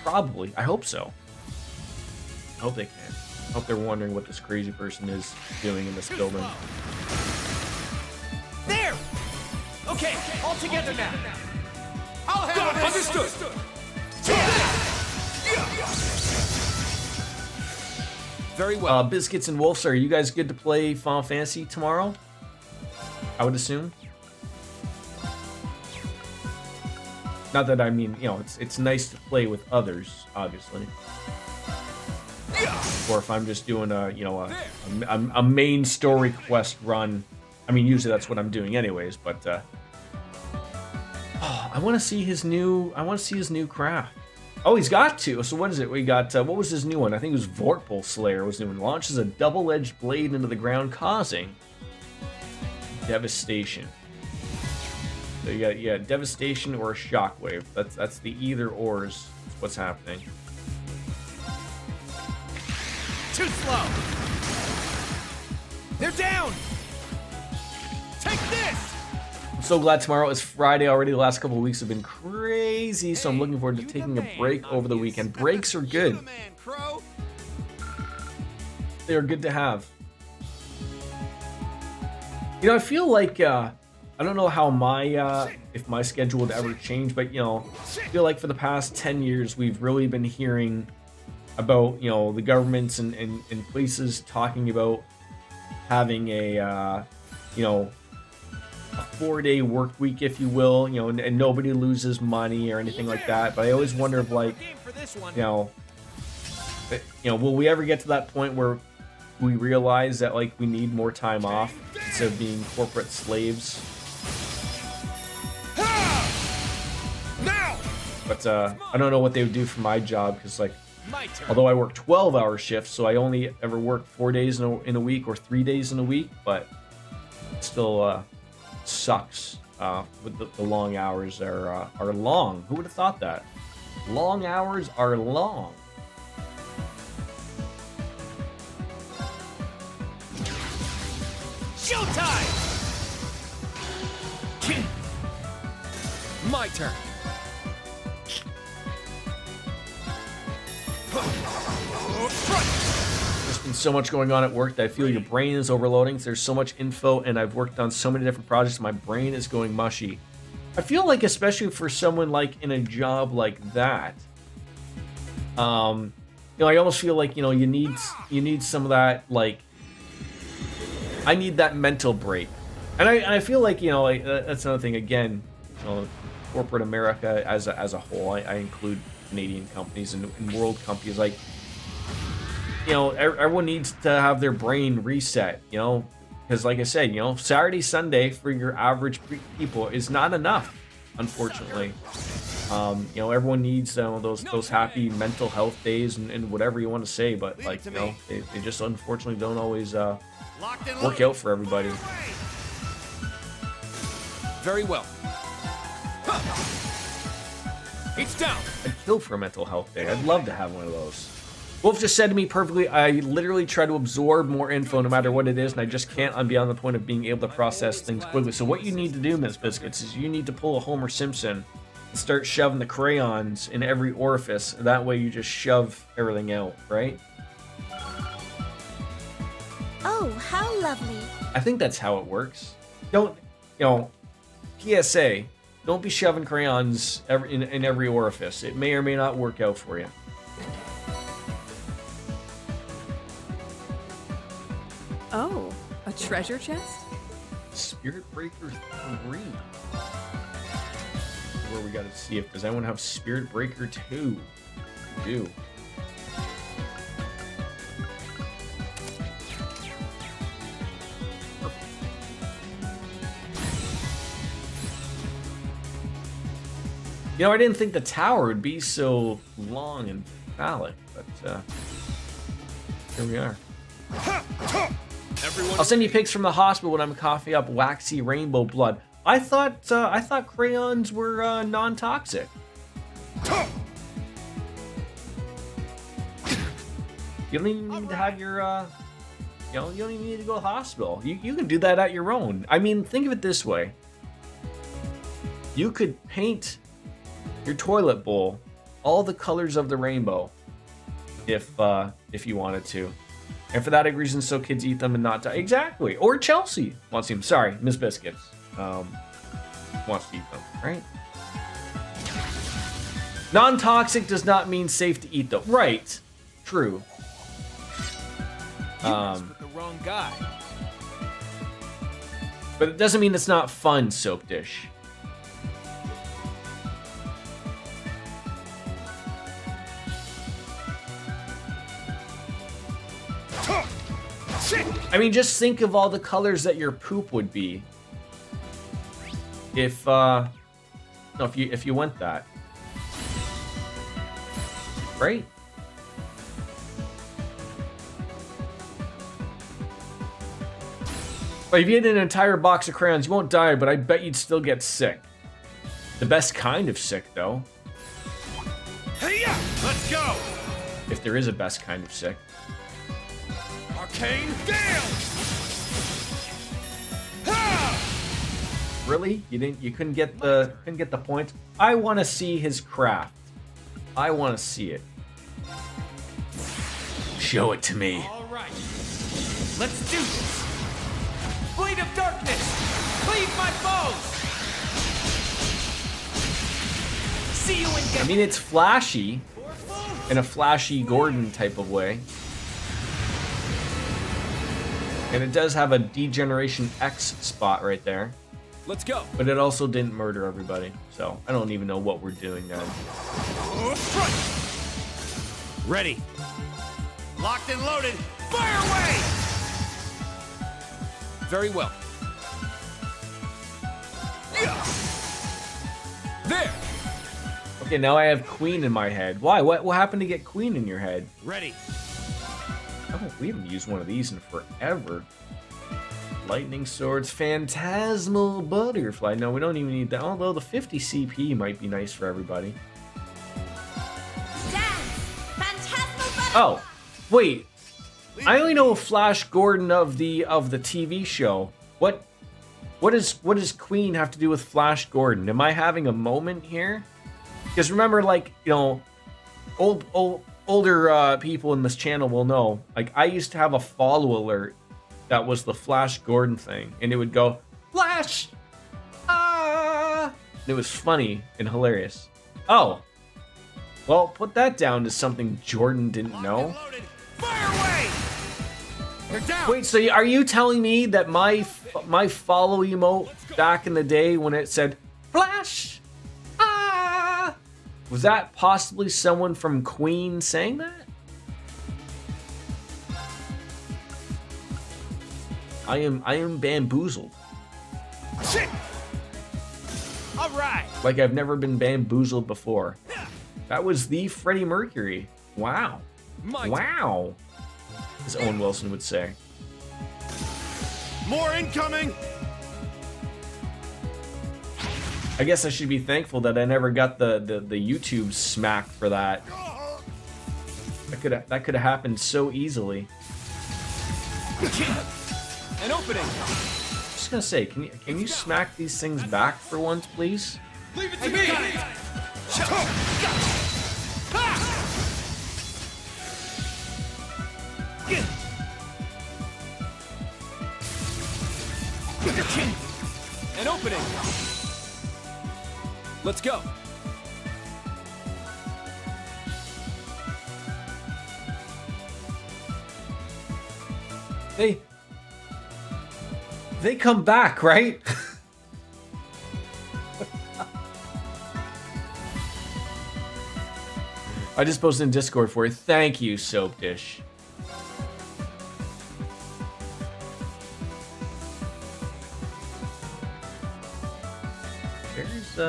Probably. I hope so. I hope they can. I hope they're wondering what this crazy person is doing in this building. There! Okay, all together now. I'll handle this. Understood. Very well. Biscuits and Wolves, are you guys good to play Final Fantasy tomorrow? I would assume. Not that I mean, you know, it's nice to play with others, obviously. Or if I'm just doing a main story quest run. I mean, usually that's what I'm doing anyways, but I want to see his new craft. Oh, he's got two. So what is it? We got what was his new one? I think it was Vorpal Slayer was new one. Launches a double-edged blade into the ground, causing devastation. So you got devastation or a shockwave. That's the either ors. That's what's happening. Too slow. They're down. Take this. I'm so glad tomorrow is Friday already. The last couple of weeks have been crazy, so I'm looking forward to taking a break over the weekend. Breaks are good. They are good to have. You know, I feel like I don't know how my if my schedule would ever change, but you know, I feel like for the past 10 years we've really been hearing about, you know, the governments and places talking about having a you know, a 4-day work week, if you will, you know, and nobody loses money or anything like that. But I always wonder if, like, you know, will we ever get to that point where we realize that like we need more time off instead of being corporate slaves? But I don't know what they would do for my job, because like, although I work 12-hour shifts, so I only ever work 4 days in a week or 3 days in a week, but it still sucks. With the long hours are long. Who would have thought that? Long hours are long. Showtime! My turn. There's been so much going on at work that I feel your brain is overloading. There's so much info, and I've worked on so many different projects, my brain is going mushy. I feel like, especially for someone like in a job like that, you know, I almost feel like, you know, you need some of that, like, I need that mental break. And I feel like, you know, like, that's another thing, again, you know, corporate America as a whole, I include Canadian companies and world companies, like, you know, everyone needs to have their brain reset, you know, because like I said, you know, Saturday, Sunday for your average people is not enough, unfortunately. You know, everyone needs those happy mental health days and whatever you want to say, but like, you know, they just unfortunately don't always work out for everybody. Very well. It's down. I'd kill for a mental health day. I'd love to have one of those. Wolf just said to me perfectly, I literally try to absorb more info no matter what it is, and I just can't. I'm beyond the point of being able to process things quickly. So what you need to do, Miss Biscuits, is you need to pull a Homer Simpson and start shoving the crayons in every orifice. That way you just shove everything out, right? Oh, how lovely. I think that's how it works. Don't, PSA, don't be shoving crayons in every orifice. It may or may not work out for you. Oh, a treasure chest? Spirit Breaker 3. Where we gotta see if does anyone have Spirit Breaker 2? I do. I didn't think the tower would be so long and phallic, but here we are. I'll send you pics from the hospital when I'm coughing up waxy rainbow blood. I thought crayons were non-toxic. You don't even need to have your you don't even need to go to the hospital. You can do that at your own. I mean, think of it this way. You could paint your toilet bowl all the colors of the rainbow if you wanted to. And for that reason, so kids eat them and not die. Exactly. Or Chelsea wants to eat them. Sorry, Miss Biscuits wants to eat them, right? Non-toxic does not mean safe to eat, though. Right. True. With the wrong guy. But it doesn't mean it's not fun, Soap Dish. I mean, just think of all the colors that your poop would be if you went that, right? But if you had an entire box of crayons, you won't die, but I bet you'd still get sick. The best kind of sick, though. Hey-ya! Let's go! If there is a best kind of sick. Arcane Gale! Ha! Really? You couldn't get the points? I want to see his craft. I want to see it. Show it to me. All right. Let's do this. Blade of Darkness! Cleave my foes! See you in I mean, it's flashy. In a flashy Gordon type of way. And it does have a Degeneration X spot right there. Let's go. But it also didn't murder everybody. So I don't even know what we're doing now. Ready. Locked and loaded. Fire away! Very well. There. Okay, now I have Queen in my head. Why? What happened to get Queen in your head? Ready. Oh, we haven't used one of these in forever. Lightning Swords, Phantasmal Butterfly. No, we don't even need that. Although the 50 CP might be nice for everybody. Oh, wait. I only know Flash Gordon of the TV show. What does Queen have to do with Flash Gordon? Am I having a moment here? Because remember, like, older people in this channel will know. Like, I used to have a follow alert that was the Flash Gordon thing, and it would go Flash. Ah! It was funny and hilarious. Oh, well, put that down to something Jordan didn't know. Fire away! You're down. Wait, so are you telling me that my follow emote back in the day when it said Flash, ah, was that possibly someone from Queen saying that? I am bamboozled. Shit! All right. Like I've never been bamboozled before. That was the Freddie Mercury. Wow. Wow. As Owen Wilson would say. More incoming. I guess I should be thankful that I never got the YouTube smack for that. That could have happened so easily. An opening. Just gonna say, can you smack these things back for once, please? Leave it to me. An opening. Let's go. They come back, right? I just posted in Discord for you. Thank you, Soap Dish. There's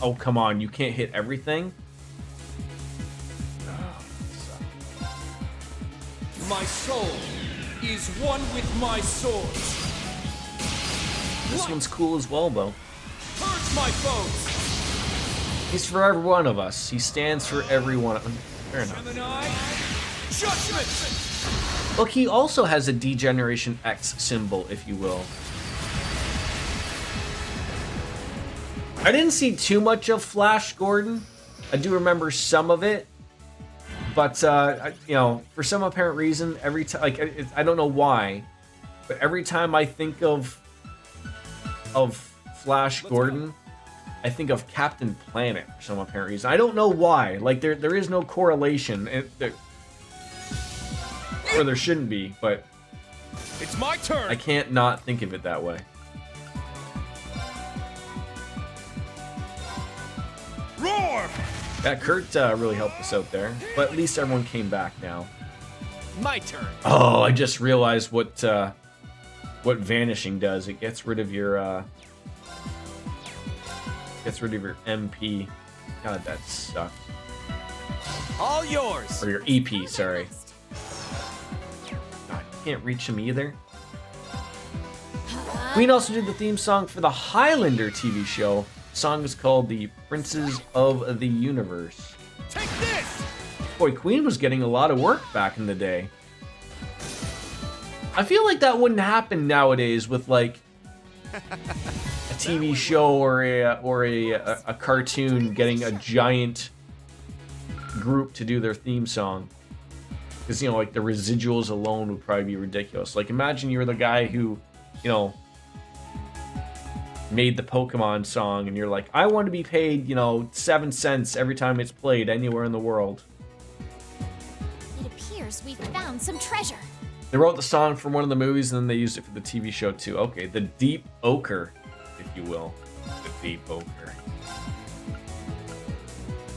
Oh, come on, you can't hit everything? My soul is one with my sword. This one's cool as well, though. Purge my foes. He's for every one of us. He stands for every one of us. Fair enough. Gemini, judgment. Look, he also has a Degeneration X symbol, if you will. I didn't see too much of Flash Gordon. I do remember some of it. But, you know, for some apparent reason, every time, like, I don't know why, but every time I think of Flash Gordon, I think of Captain Planet for some apparent reason. I don't know why. Like, there is no correlation, or there shouldn't be, but it's my turn. I can't not think of it that way. Roar! Yeah, Kurt really helped us out there, but at least everyone came back now. My turn. Oh, I just realized what vanishing does. It gets rid of your MP. God, that sucked. All yours. Or your EP, sorry. God, you can't reach him either. Queen also did the theme song for the Highlander TV show. The song is called The Princes of the Universe. Take this! Boy, Queen was getting a lot of work back in the day. I feel like that wouldn't happen nowadays with like a TV show or a cartoon getting a giant group to do their theme song. Because, you know, like the residuals alone would probably be ridiculous. Like, imagine you're the guy who, you know, made the Pokemon song and you're like, I want to be paid, you know, 7 cents every time it's played anywhere in the world. It appears we've found some treasure. They wrote the song from one of the movies and then they used it for the TV show too. Okay, the Deep Ochre, if you will. The Deep Ochre.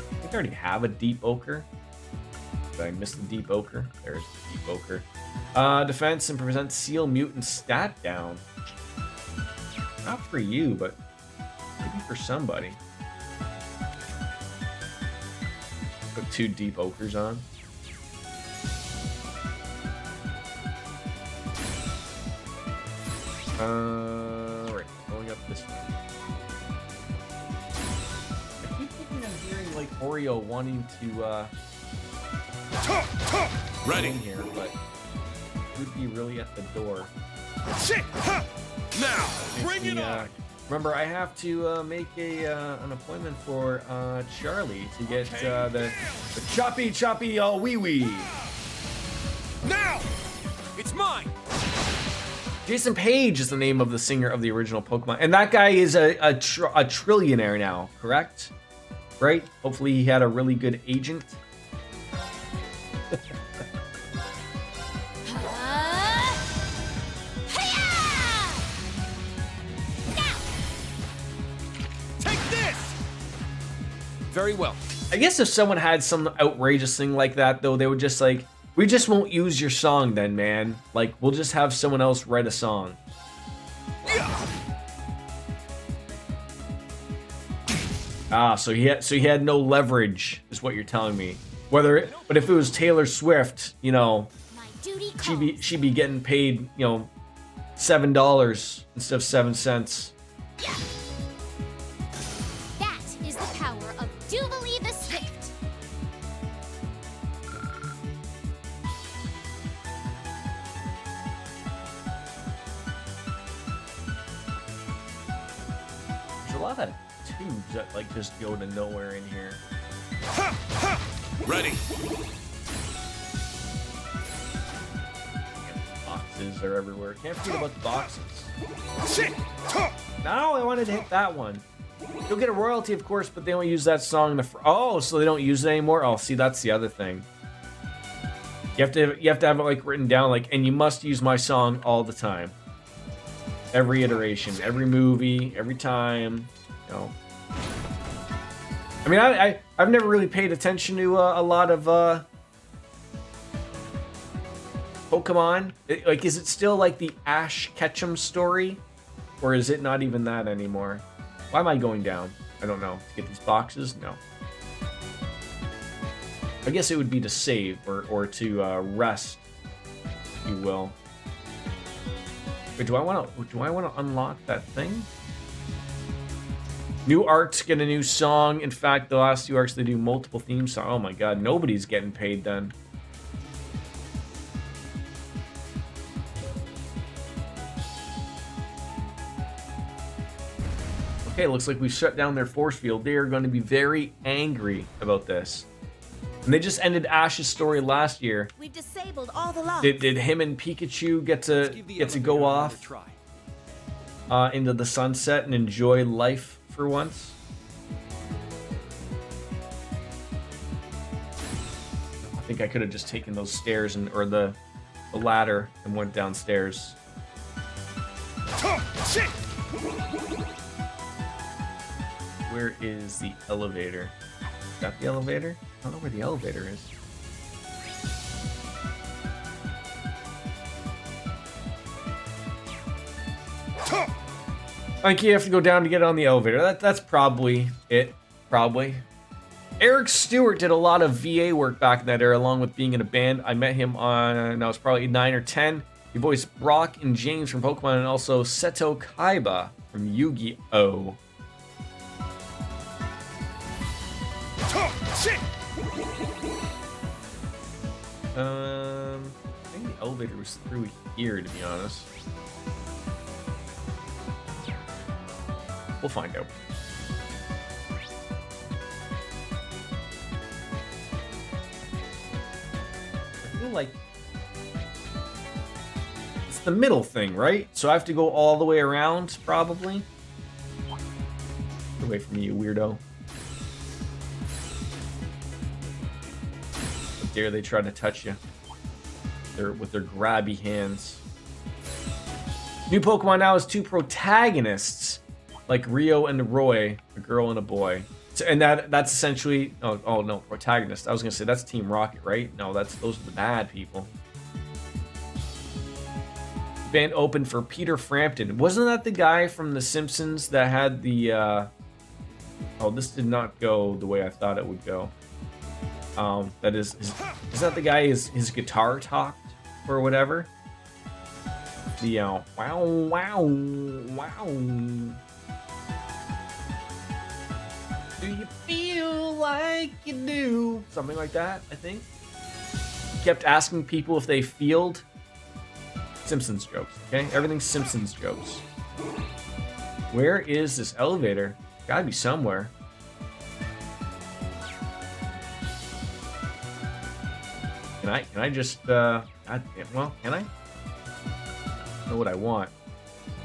I think I already have a Deep Ochre. Did I miss the Deep Ochre? There's the Deep Ochre. Defense and prevent Seal Mutant stat down. Not for you, but maybe for somebody. Put 2 Deep Ochres on. Right, going up this way. I keep thinking I'm hearing like Oreo wanting to Ready in here, but it would be really at the door. Shit! Huh. Now, bring it on! Remember, I have to make an appointment for Charlie to get the choppy wee wee. Now! It's mine! Jason Page is the name of the singer of the original Pokemon, and that guy is a trillionaire now, correct? Right? Hopefully he had a really good agent. Very well. I guess if someone had some outrageous thing like that, though, they would just like, we just won't use your song then, man. Like, we'll just have someone else write a song. Ah, so he had no leverage, is what you're telling me. But if it was Taylor Swift, you know, My duty she'd be getting paid, you know, $7 instead of 7 cents. That is the power of Jubilee the Swift. There's a lot of tubes that like just go to nowhere in here. Ready. Boxes are everywhere. Can't forget about the boxes. No, I wanted to hit that one. You'll get a royalty, of course, but they don't use that song in the. Oh, so they don't use it anymore. Oh, see, that's the other thing. You have to have it like written down, like, and you must use my song all the time. Every iteration, every movie, every time. You know. I mean, I've never really paid attention to a lot of Pokemon. Like, is it still like the Ash Ketchum story, or is it not even that anymore? Why am I going down? I don't know. To get these boxes? No. I guess it would be to save or to rest, if you will. But do I want to unlock that thing? New arcs get a new song. In fact, the last 2 arcs they do multiple theme songs. Oh my god, nobody's getting paid then. Okay, looks like we shut down their force field. They are going to be very angry about this. And they just ended Ash's story last year. We've disabled all the locks. Did him and Pikachu get to go off into the sunset and enjoy life for once? I think I could have just taken those stairs or the ladder and went downstairs. Where is the elevator? Is that the elevator? I don't know where the elevator is. I think you have to go down to get on the elevator. That's probably it. Probably. Eric Stewart did a lot of VA work back in that era, along with being in a band. I met him on, I was probably 9 or 10. He voiced Brock and James from Pokemon, and also Seto Kaiba from Yu-Gi-Oh! I think the elevator was through here, to be honest. We'll find out. I feel like it's the middle thing, right? So I have to go all the way around, probably. Get away from me, you weirdo. How dare they try to touch you with their grabby hands. New Pokemon now has 2 protagonists, like Rio and Roy, a girl and a boy. So, and that's essentially oh no, protagonist. I was gonna say that's Team Rocket, right? No, those are the bad people. Band opened for Peter Frampton. Wasn't that the guy from The Simpsons that had the oh, this did not go the way I thought it would go. That is that the guy his guitar talked or whatever? The wow wow wow. Do you feel like you do? Something like that, I think. Kept asking people if they feeled. Simpsons jokes, okay? Everything's Simpsons jokes. Where is this elevator? Gotta be somewhere. Can I just, well, can I? I don't know what I want.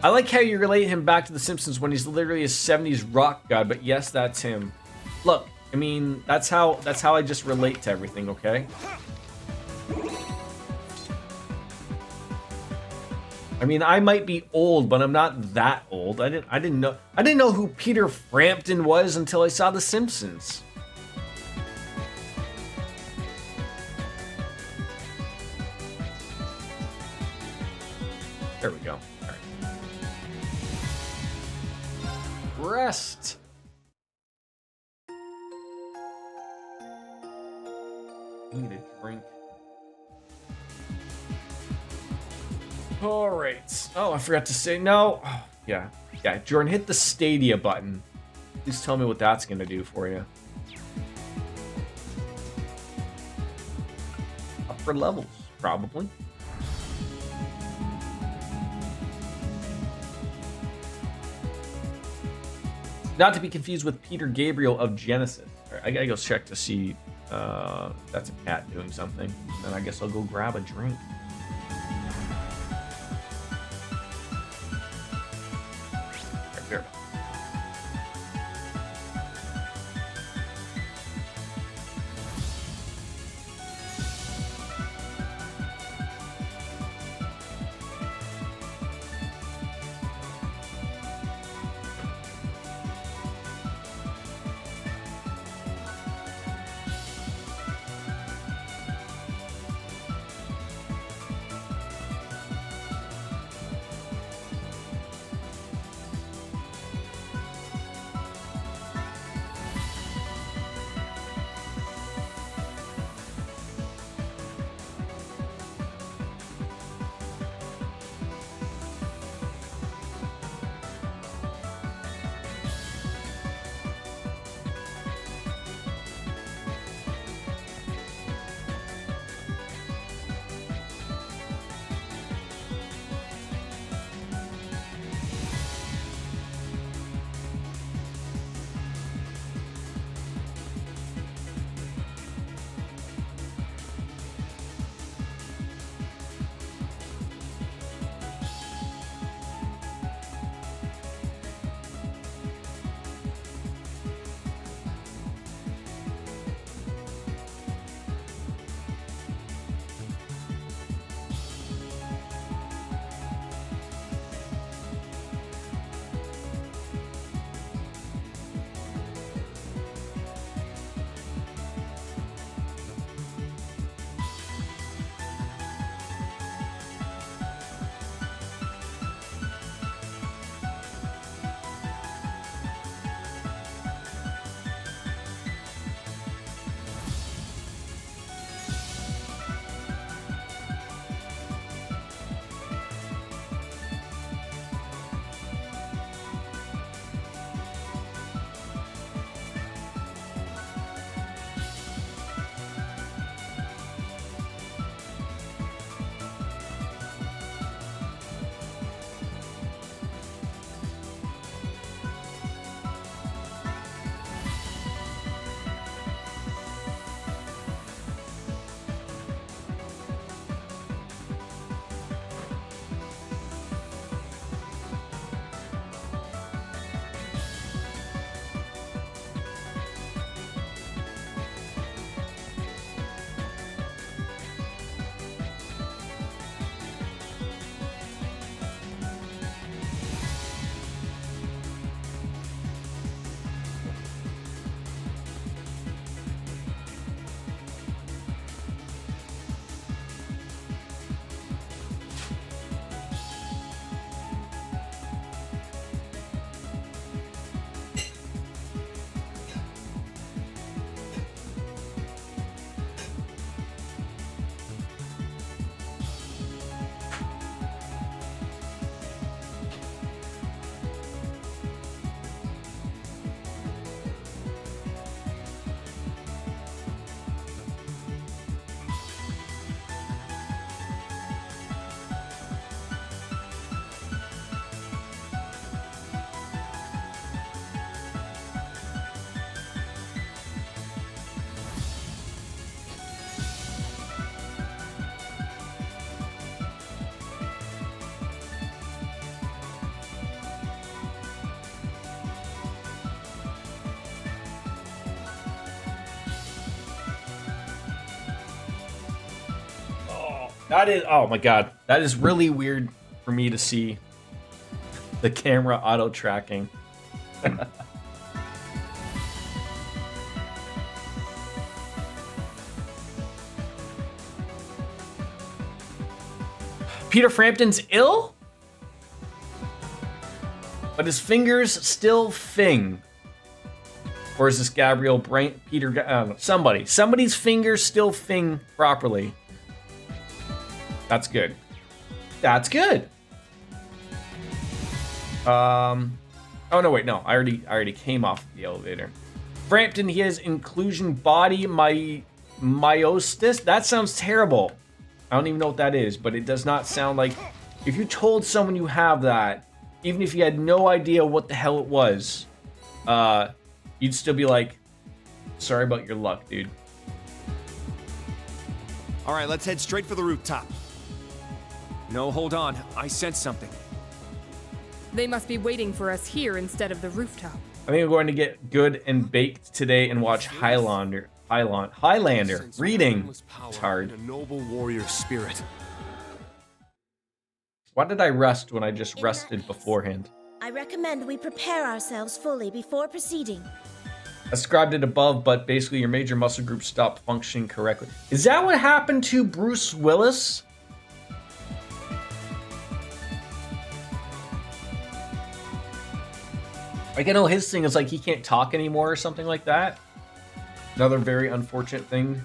I like how you relate him back to The Simpsons when he's literally a 70s rock god, but yes, that's him. Look, I mean, that's how I just relate to everything, okay? I mean, I might be old, but I'm not that old. I didn't know who Peter Frampton was until I saw The Simpsons. There we go. All right. Rest. need a drink. All right. Oh, I forgot to say no. Oh, yeah. Jordan, hit the Stadia button. Please tell me what that's gonna do for you. Upper levels, probably. Not to be confused with Peter Gabriel of Genesis. Right, I gotta go check to see that's a cat doing something. And I guess I'll go grab a drink. Right there. That is, oh my god, that is really weird for me to see the camera auto tracking. Peter Frampton's ill, but his fingers still fing. Or is this Gabriel, Peter, I don't know, somebody. Somebody's fingers still fing properly. That's good. That's good. Oh no, wait, no. I already came off the elevator. Frampton, he has inclusion body myostis. That sounds terrible. I don't even know what that is, but it does not sound like... If you told someone you have that, even if you had no idea what the hell it was, you'd still be like, sorry about your luck, dude. All right, let's head straight for the rooftop. No, hold on. I sense something. They must be waiting for us here instead of the rooftop. I think I'm going to get good and baked today and watch Highlander. Reading. It's hard. A noble warrior spirit. Why did I rest when I just In that rested case, beforehand? I recommend we prepare ourselves fully before proceeding. I described it above, but basically your major muscle groups stopped functioning correctly. Is that what happened to Bruce Willis? Like, I know his thing is like he can't talk anymore or something like that. Another very unfortunate thing.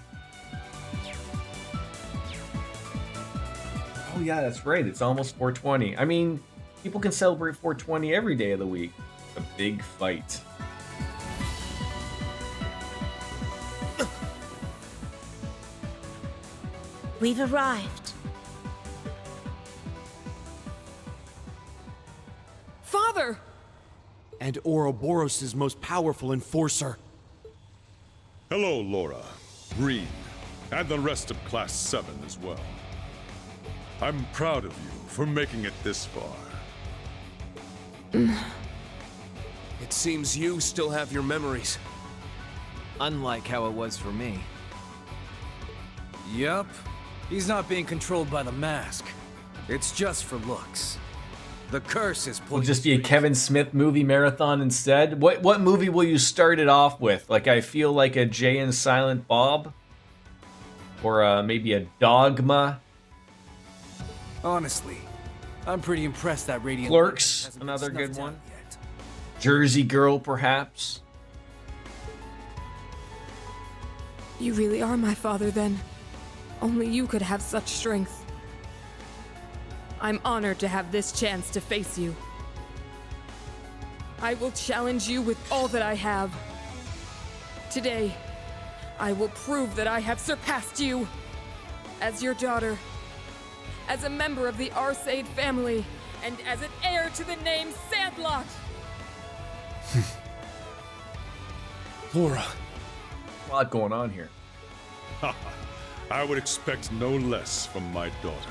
Oh yeah, that's right. It's almost 420. I mean, people can celebrate 420 every day of the week. A big fight. We've arrived. Father! And Ouroboros' most powerful enforcer. Hello, Laura, Reed, and the rest of Class 7 as well. I'm proud of you for making it this far. It seems you still have your memories. Unlike how it was for me. Yup. He's not being controlled by the mask. It's just for looks. The curse is Will pulling. just be a Kevin Smith movie marathon instead. What movie will you start it off with? Like, I feel like a Jay and Silent Bob, or maybe a Dogma. Honestly, I'm pretty impressed that Radiant Clerks, hasn't been another good snuffed one. out yet. Jersey Girl, perhaps. You really are my father then. Only you could have such strength. I'm honored to have this chance to face you. I will challenge you with all that I have. Today, I will prove that I have surpassed you. As your daughter, as a member of the Arseid family, and as an heir to the name Sandlot. Laura. A lot going on here. I would expect no less from my daughter.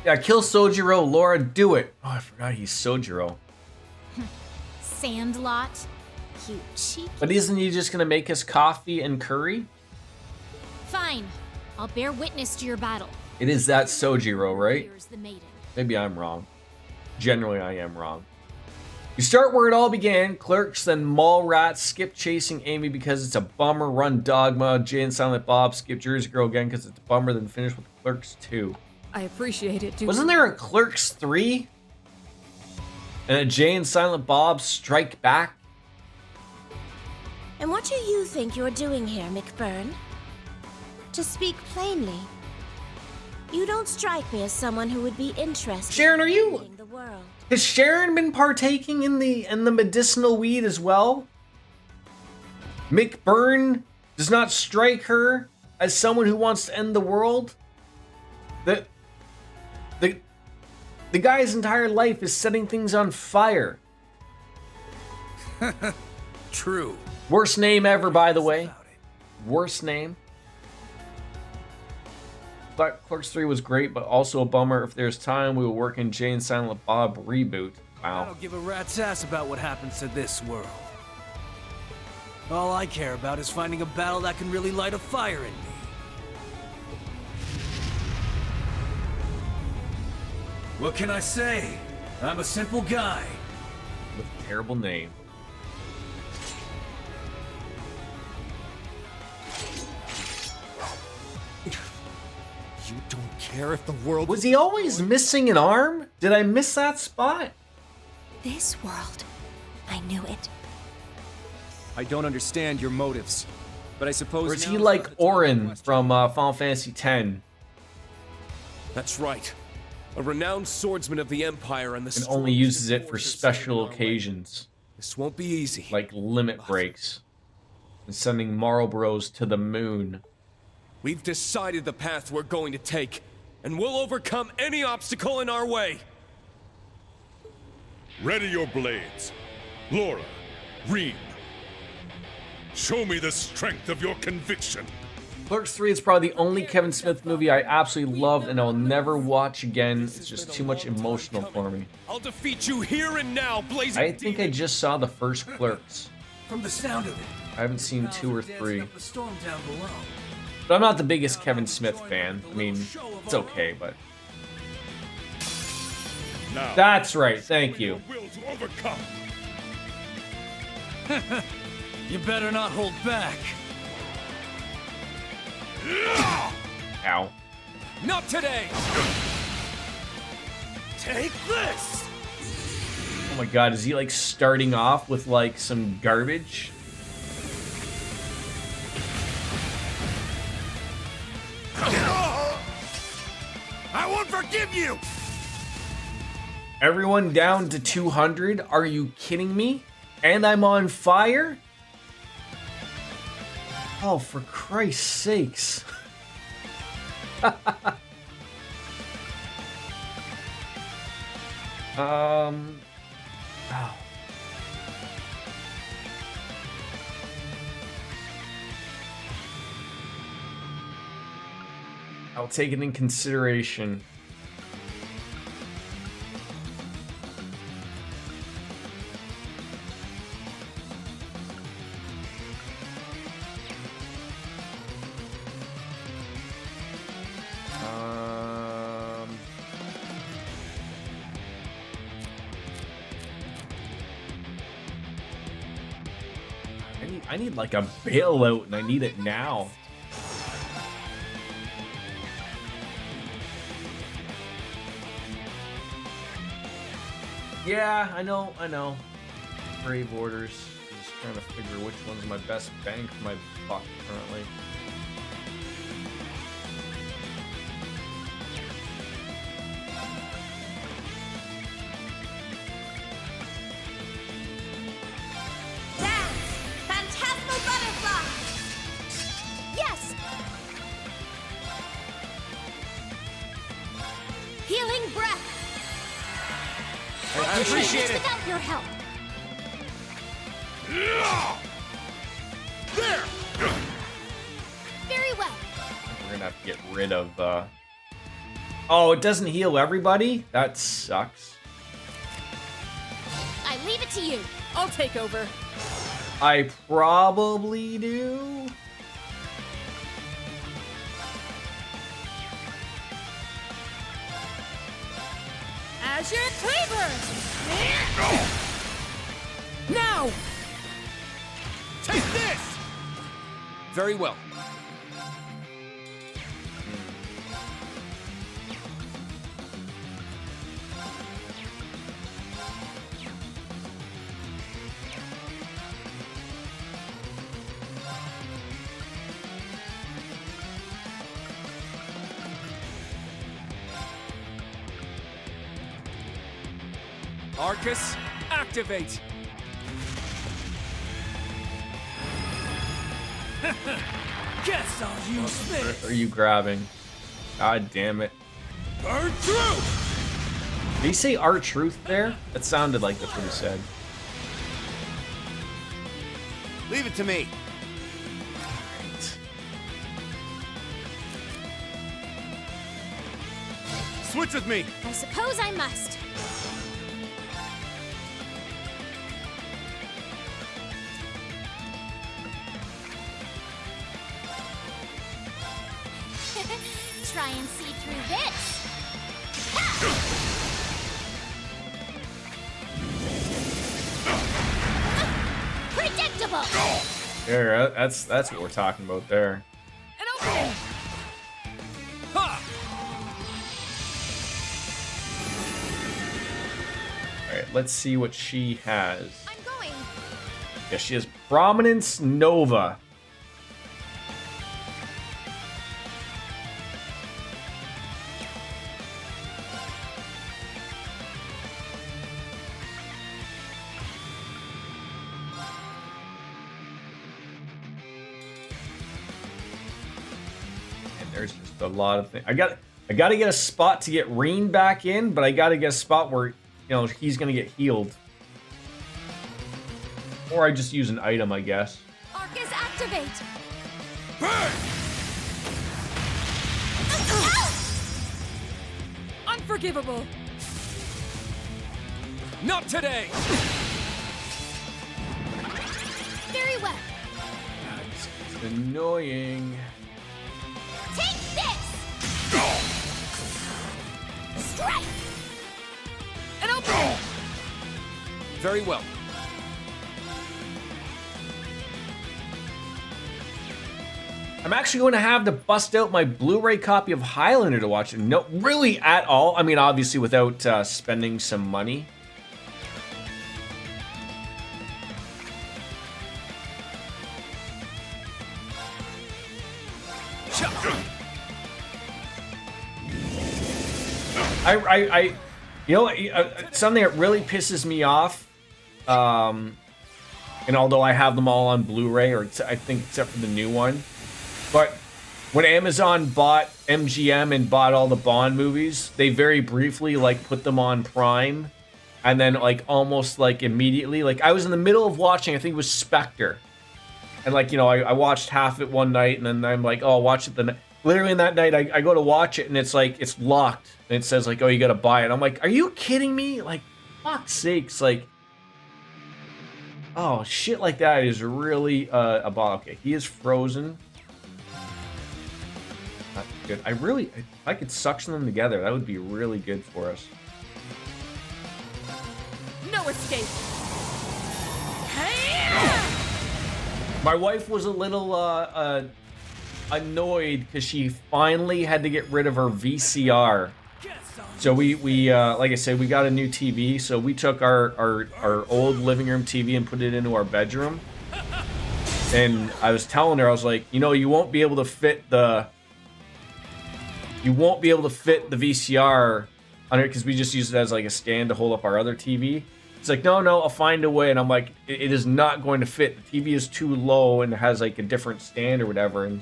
Yeah, kill Sojiro, Laura, do it. Oh, I forgot he's Sojiro. Sandlot. You cheeky. But isn't he just gonna make us coffee and curry? Fine. I'll bear witness to your battle. It is that Sojiro, right? Here's the maiden. Maybe I'm wrong. Generally, I am wrong. You start where it all began. Clerks, then Mallrats, skip chasing Amy because it's a bummer. Run Dogma, Jay and Silent Bob, skip Jersey Girl again because it's a bummer. Then finish with Clerks 2. I appreciate it, dude. Wasn't there a Clerks 3? And a Jay and Silent Bob Strike Back? And what do you think you're doing here, McBurn? To speak plainly, you don't strike me as someone who would be interested Sharon, are in you- leading the world. Has Sharon been partaking in the medicinal weed as well? McBurn does not strike her as someone who wants to end the world? The guy's entire life is setting things on fire. True. Worst name ever, by the way. Worst name. Thought Clerks 3 was great, but also a bummer. If there's time, we will work in Jay and Silent Bob reboot. I Wow. don't give a rat's ass about what happens to this world. All I care about is finding a battle that can really light a fire in me. What can I say? I'm a simple guy. With a terrible name. You don't care if the world... Was he always missing an arm? Did I miss that spot? This world, I knew it. I don't understand your motives, but I suppose. Or is now he is like not the time to Auron question. from Final Fantasy X? That's right. A renowned swordsman of the Empire and the And only strongest uses it for enforcers special standing in our way. occasions, This won't be easy. like limit breaks. And sending Marlboros to the moon. We've decided the path we're going to take, and we'll overcome any obstacle in our way. Ready your blades. Laura, Rean. Show me the strength of your conviction. Clerks 3 is probably the only Kevin Smith movie I absolutely loved and I'll never watch again. It's just too much emotional for me. I'll defeat you here and now, blazing. I think I just saw the first Clerks. From the sound of it, I haven't seen 2 or dancing 3. up the storm down below. But I'm not the biggest Kevin Smith fan. I mean, it's okay, but... Now, That's right, thank you. will to overcome. You better not hold back. Ow. Not today. Take this! Oh my god, is he like starting off with like some garbage? I won't forgive you! Everyone down to 200? Are you kidding me? And I'm on fire? Oh, for Christ's sakes. Oh. I'll take it in consideration. I need like a bailout and I need it now. Yeah, I know. Brave orders. I'm just trying to figure which one's my best bang for my buck currently. Yes! Healing breath! I appreciate it. Without your help. There. Very well. We're gonna have to get rid of, Oh, it doesn't heal everybody? That sucks. I leave it to you. I'll take over. I probably do. Azure Cleaver! Now! Take this. Very well. Arcus, activate! Guess I'll use What this! are you grabbing? God damn it. Burn through! Did he say R-Truth there? That sounded like that's what he said. Leave it to me. Switch with me! I suppose I must. Try and see through this. Predictable. There, that's what we're talking about there. An opening! Alright, let's see what she has. I'm going. Yes, she has Prominence Nova. And there's just a lot of things. I got to get a spot to get Reen back in, but I got to get a spot where, you know, he's going to get healed. Or I just use an item, I guess. Arcus, activate! Unforgivable! Not today! Very well. That's annoying. Take this! Strike! An opening! Very well. I'm actually going to have to bust out my Blu-ray copy of Highlander to watch it. No, really at all. I mean, obviously without spending some money. You know, something that really pisses me off. And although I have them all on Blu-ray, or I think except for the new one. But when Amazon bought MGM and bought all the Bond movies, they very briefly like put them on Prime, and then like almost like immediately, like I was in the middle of watching, I think it was Spectre, and like, you know, I watched half of it one night, and then I'm like, oh, I'll watch it literally in that night, I go to watch it, and it's like it's locked, and it says like, oh, you gotta buy it. I'm like, are you kidding me? Like, fuck's sakes, like, oh, shit like that is really a bother. Okay, he is frozen. That's good. If I could suction them together, that would be really good for us. No escape! My wife was a little annoyed because she finally had to get rid of her VCR. So we like I said, we got a new TV. So we took our old living room TV and put it into our bedroom. And I was telling her, I was like, you know, you won't be able to fit the VCR under it because we just use it as like a stand to hold up our other TV. It's like, no, I'll find a way. And I'm like, it is not going to fit. The TV is too low and it has like a different stand or whatever. And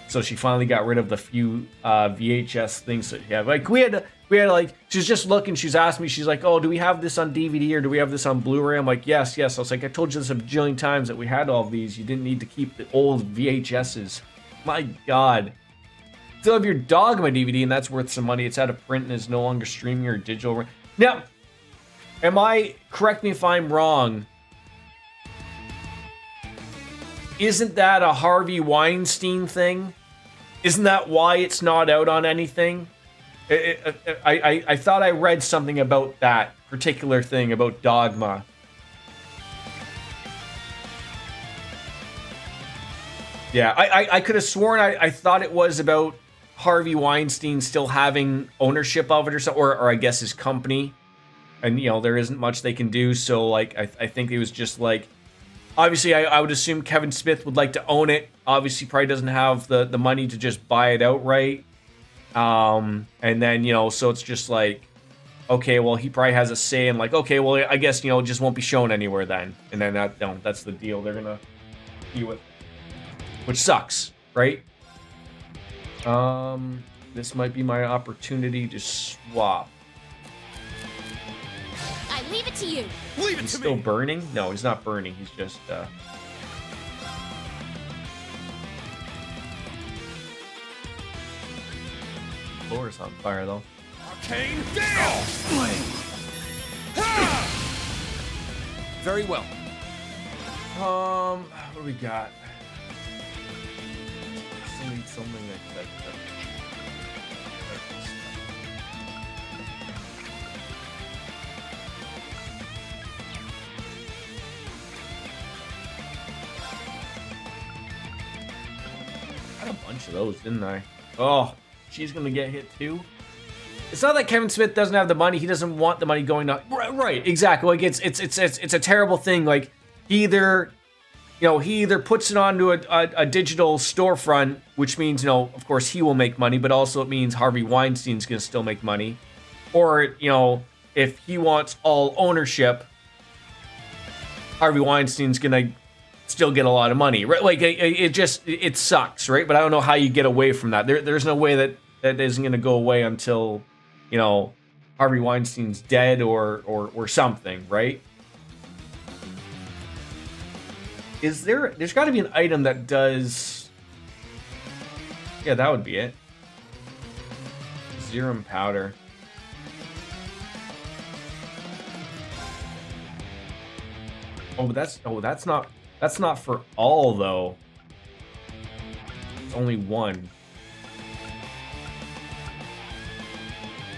so she finally got rid of the few VHS things that she had. Like we had like, she was just looking. She's asked me, she's like, oh, do we have this on DVD or do we have this on Blu-ray? I'm like, yes. I was like, I told you this a bajillion times that we had all of these. You didn't need to keep the old VHSs. My God. Still have your Dogma DVD, and that's worth some money. It's out of print and is no longer streaming or digital. Now, correct me if I'm wrong, isn't that a Harvey Weinstein thing? Isn't that why it's not out on anything? I thought I read something about that particular thing, about Dogma. Yeah, I could have sworn I thought it was about Harvey Weinstein still having ownership of it or something, or I guess his company. And, you know, there isn't much they can do. So, like, I think it was just like, obviously, I would assume Kevin Smith would like to own it. Obviously, probably doesn't have the money to just buy it outright. And then, you know, so it's just like, okay, well, he probably has a say in like, okay, well, I guess, you know, it just won't be shown anywhere then. And then that's the deal they're going to deal with. Which sucks, right? This might be my opportunity to swap. I leave it to you. Leave it He's to still me. burning? No, he's not burning. He's just floor's on fire though. Arcane Gale! Very well. What do we got? I need something that I had a bunch of those, didn't I? Oh, she's gonna get hit too. It's not that Kevin Smith doesn't have the money; he doesn't want the money going to. Right, exactly. Like it's a terrible thing. Like he either he either puts it onto a digital storefront, which means, of course he will make money, but also it means Harvey Weinstein's going to still make money. Or, if he wants all ownership, Harvey Weinstein's going to still get a lot of money, right? Like, it sucks, right? But I don't know how you get away from that. There's no way that isn't going to go away until, Harvey Weinstein's dead or something, right? There's got to be an item that does... Yeah, that would be it. Serum powder. Oh, that's not for all, though. It's only one.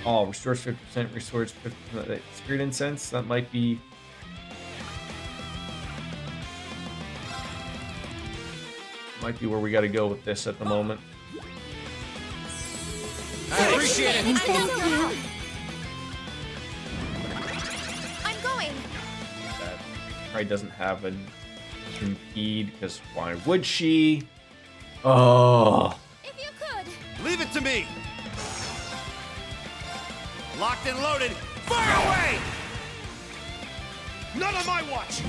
Oh, restores 50%, restores 50%. Spirit incense, that might be... Might be where we got to go with this at the moment. I appreciate it. I'm going. That probably doesn't have an impede, because why would she? Oh. If you could. Leave it to me. Locked and loaded. Fire away! None on my watch.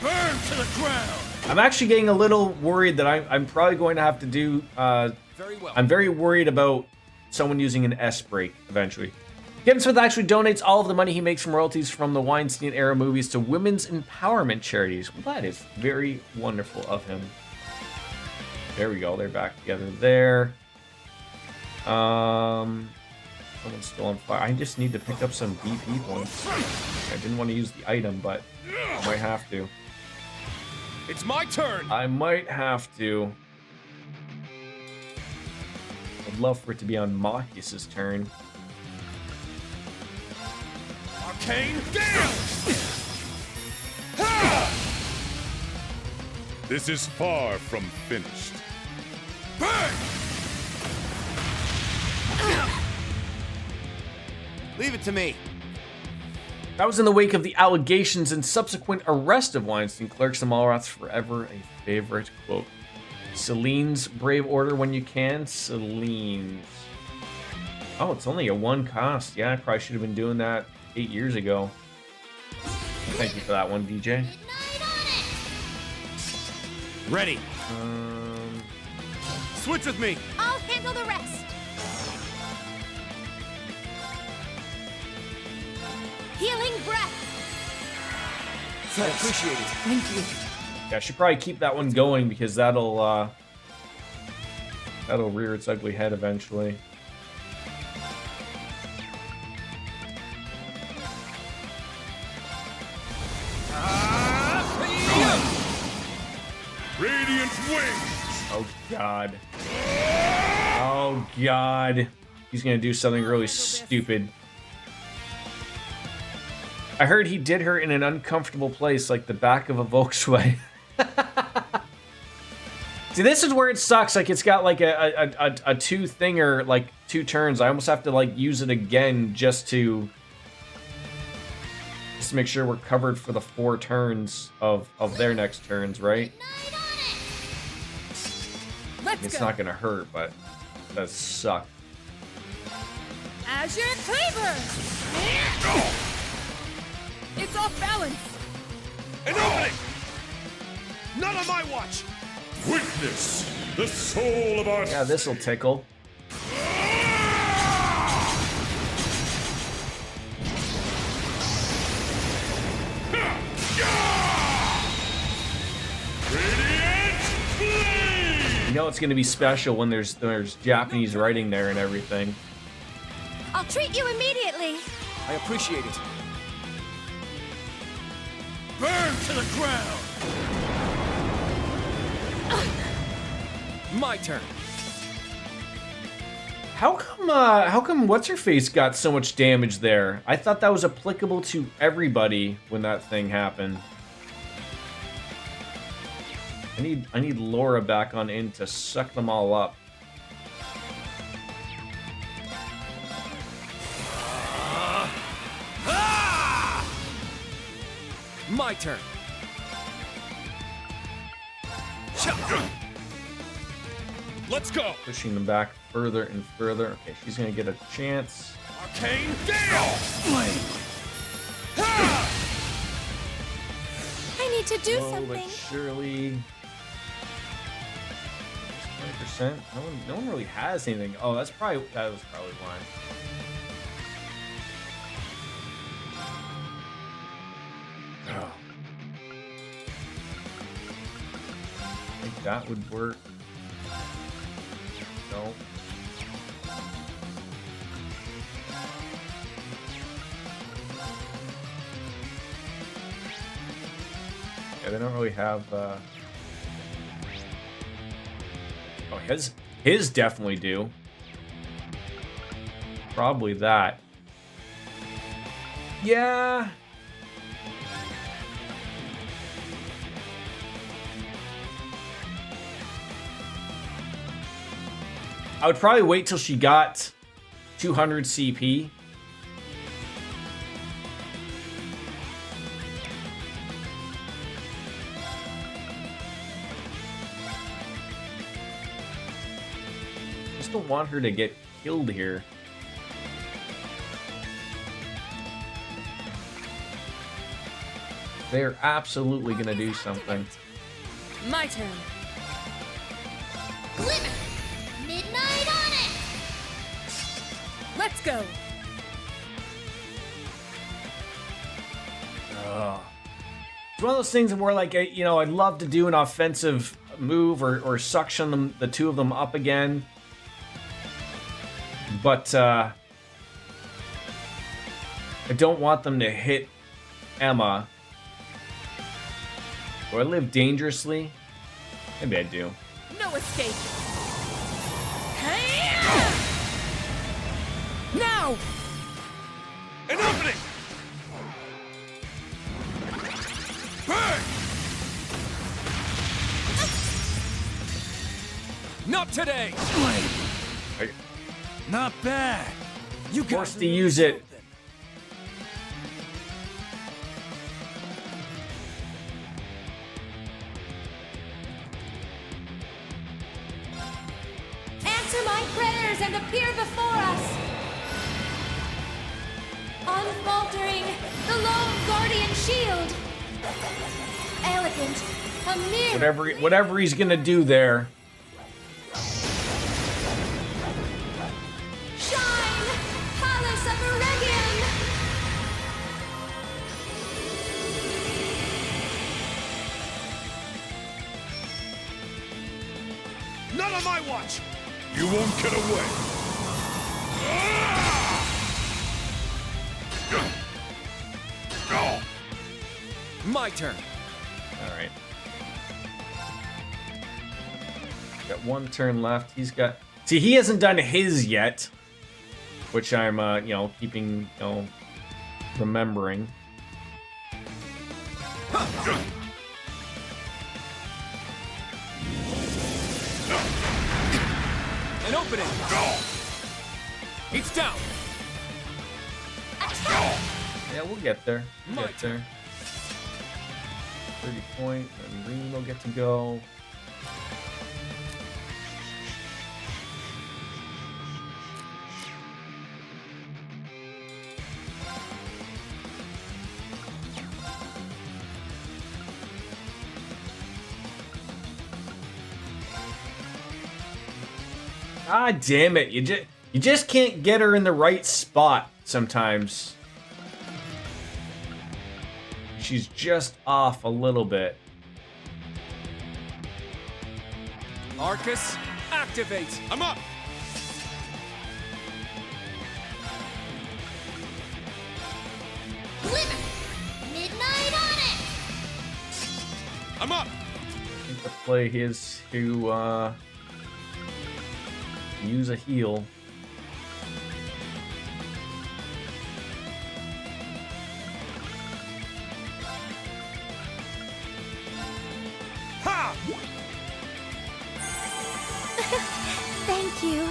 Burn to the ground. I'm actually getting a little worried that I'm probably going to have to do... Very well. I'm very worried about someone using an S-brake eventually. Kevin Smith actually donates all of the money he makes from royalties from the Weinstein-era movies to women's empowerment charities. Well, that is very wonderful of him. There we go. They're back together there. Someone's still on fire. I just need to pick up some BP points. I didn't want to use the item, but I might have to. It's my turn. I might have to. I'd love for it to be on Marcus's turn. Arcane Gale! This is far from finished. Burn! Leave it to me. That was in the wake of the allegations and subsequent arrest of Weinstein. Clerks and Mallrats forever a favorite. Quote. Celine's Brave Order when you can. Celine's. Oh, it's only a one cost. Yeah, I probably should have been doing that 8 years ago. Thank you for that one, DJ. Ready. Switch with me. I'll handle the rest. Healing breath. I appreciate it. Thank you. Yeah, I should probably keep that one going because that'll rear its ugly head eventually. Radiant wings! Oh god. Oh god. He's gonna do something really stupid. I heard he did her in an uncomfortable place, like the back of a Volkswagen. See, this is where it sucks. Like, it's got like a two thinger, like 2 turns. I almost have to like use it again just to make sure we're covered for the 4 turns of their next turns, right? It's not gonna hurt, but it does suck. Azure Cleaver! It's off balance! An opening! None on my watch! Witness the soul of our... Yeah, this'll tickle. Radiant flame! You know it's gonna be special when there's Japanese writing there and everything. I'll treat you immediately. I appreciate it. Burn to the ground! My turn. How come what's her face got so much damage there? I thought that was applicable to everybody when that thing happened. I need Laura back on in to suck them all up. My turn. Let's go! Pushing them back further and further. Okay, she's gonna get a chance. Arcane Gale! I need to do Slow but something. surely. 20%. No one really has anything. Oh, that was probably why. Oh. I think that would work. No. Yeah, they don't really have. Oh, his definitely do. Probably that. Yeah. I would probably wait till she got 200 CP. Just don't want her to get killed here. They're absolutely gonna do something. My turn. Glimmer! Midnight on it! Let's go. It's one of those things where, like, you know, I'd love to do an offensive move or suction them, the two of them up again. But I don't want them to hit Emma. Do I live dangerously? Maybe I do. No escape. Hey! Now! An opening! Burn! Not today! Are Not bad. you forced to use it. Answer my prayers and appear before us! Unfaltering, the lone guardian shield! Elegant, a mere... Whatever he's gonna do there. Shine! Palace of Eregion! None on my watch! You won't get away! My turn. All right. Got one turn left. He's got. See, he hasn't done his yet, which I'm, you know, keeping, you know, remembering. An opening. It's down. Yeah, we'll get there. We'll My get there. 30 point, and Reen will get to go. Ah, damn it! You just can't get her in the right spot sometimes. She's just off a little bit. Arcus, activate. I'm up! Glimmer! Midnight on it! I'm up! I think the play is to use a heal. Ha! Thank you.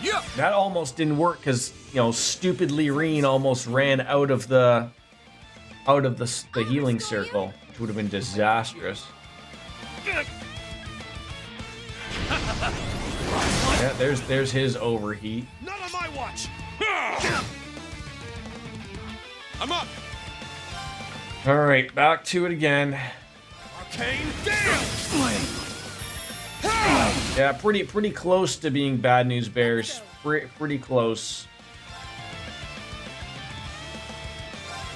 Yeah. That almost didn't work because, you know, stupidly Reen almost ran out of the out of the healing circle, which would have been disastrous. Yeah, there's his overheat. Not on my watch. I'm up. All right, back to it again. Arcane Gale. Yeah, pretty close to being bad news bears. Pretty close.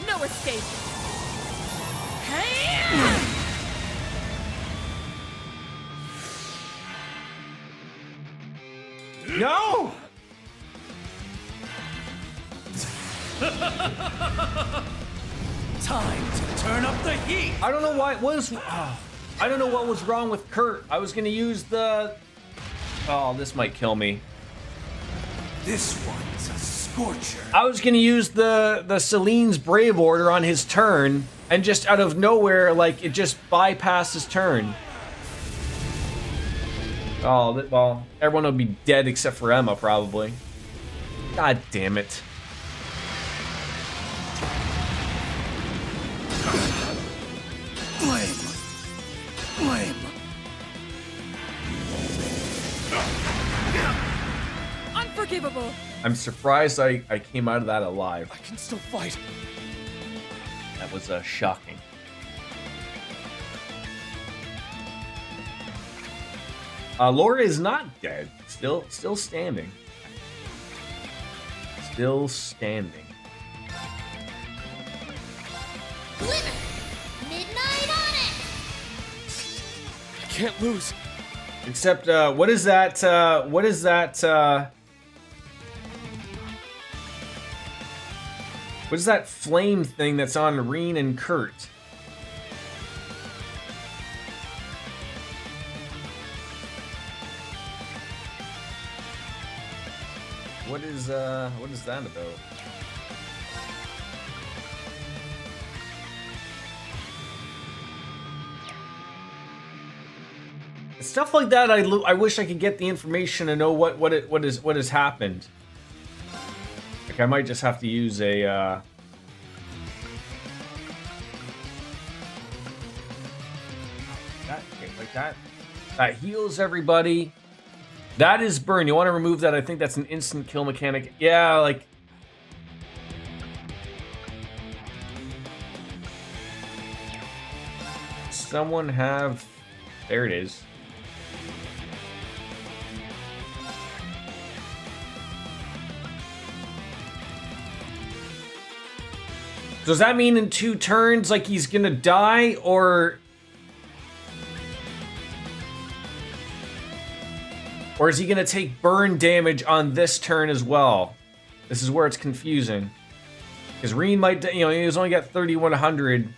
No escape. No! Time to turn up the heat. I don't know why it was. I don't know what was wrong with Kurt. I was gonna use the. Oh, this might kill me. This one's a scorcher. I was gonna use the Celine's Brave Order on his turn, and just out of nowhere, like, it just bypassed his turn. Oh, well, everyone would be dead except for Emma, probably. God damn it. Flame. Unforgivable. I'm surprised I came out of that alive. I can still fight. That was shocking. Laura is not dead. Still standing. Still standing. Glimmer! Midnight on it! I can't lose. Except, what is that, what is that flame thing that's on Reen and Kurt? What is that about? Stuff like that, I wish I could get the information to know what has happened. Like, I might just have to use a that heals everybody. That is burn. You want to remove that? I think that's an instant kill mechanic. Yeah, like. Someone have. There it is. Does that mean in 2 turns, like, he's gonna die, or is he gonna take burn damage on this turn as well? This is where it's confusing. Because Reen might, you know, he's only got 3,100.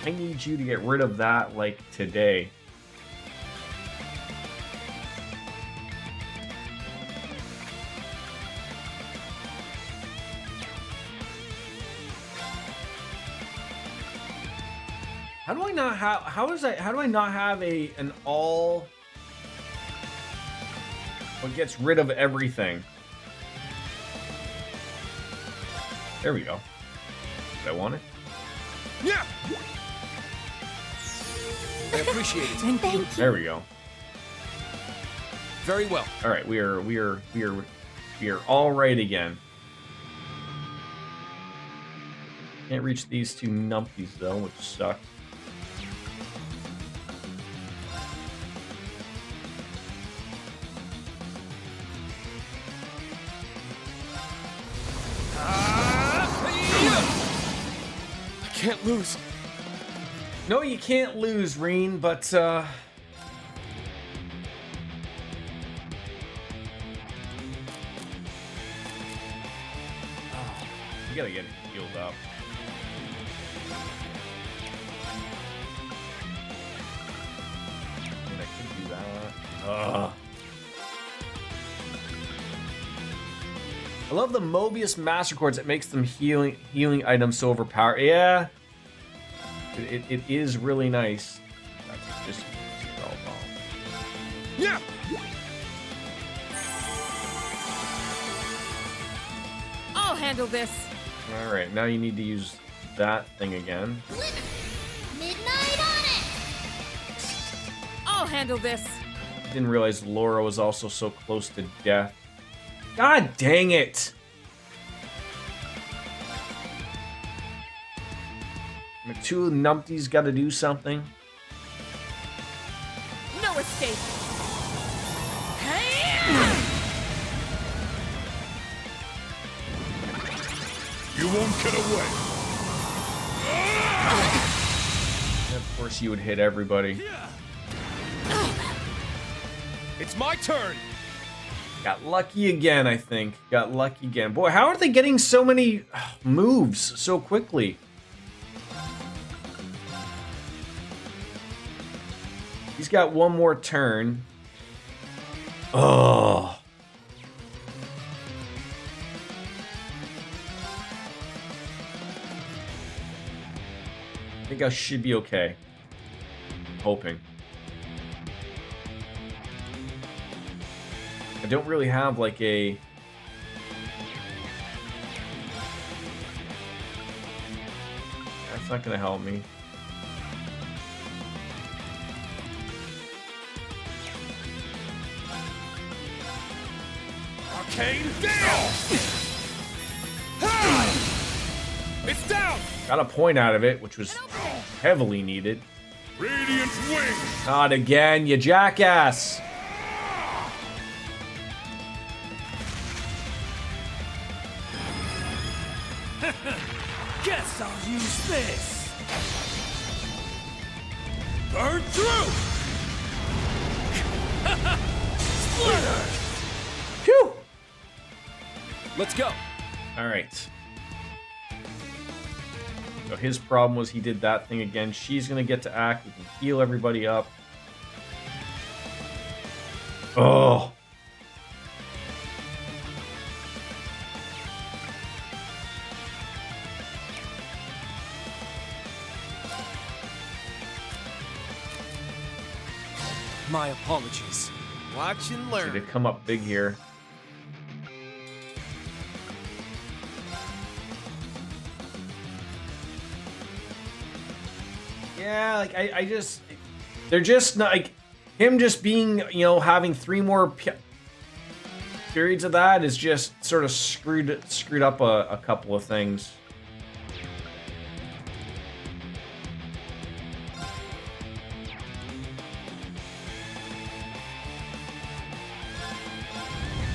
I need you to get rid of that, like, today. How do I not have? How do I not have an all? What gets rid of everything? There we go. Did I want it? Yeah. I appreciate it. Thank you. There we go. Very well. All right, we are all right again. Can't reach these 2 numpties though, which sucks. I can't lose. No, you can't lose, Reen, but you gotta get it healed up. I mean, I could do that. I love the Mobius Master Chords. It makes them healing items so overpowered. Yeah, it is really nice. That's just Yeah. handle this. All right, now you need to use that thing again. Midnight on it! I'll handle this. Didn't realize Laura was also so close to death. God dang it! The two numpties got to do something. No escape. You won't get away. And of course, you would hit everybody. It's my turn. Got lucky again, I think. Got lucky again. Boy, how are they getting so many moves so quickly? He's got one more turn. Oh. I think I should be okay. Hoping. I don't really have like a... That's not gonna help me. Arcane down! It's down! Got a point out of it, which was heavily needed. Radiant wing. Not again, you jackass! Guess I'll use this. Burn through! Splitter! Phew! Let's go. Alright. So his problem was he did that thing again. She's gonna get to act. We can heal everybody up. Oh! My apologies. Watch and Did learn. it come up big here? Yeah, like I just, they're just not like him just being, you know, having 3 more periods of that is just sort of screwed up a couple of things.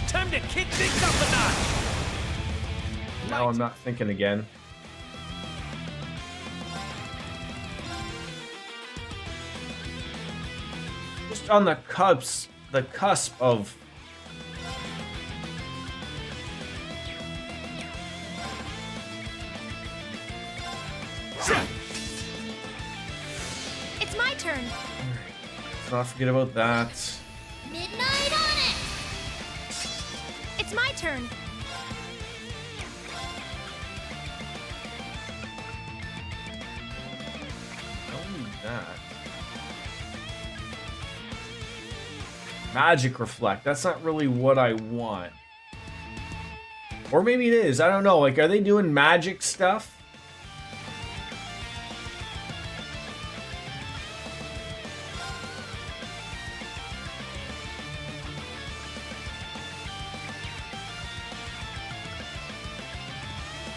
Time to kick things up a notch. Now I'm not thinking again. Just on the cusp of. It's my turn. Let's not forget about that. Midnight on it! It's my turn. Only that. Magic Reflect. That's not really what I want. Or maybe it is. I don't know. Like, are they doing magic stuff?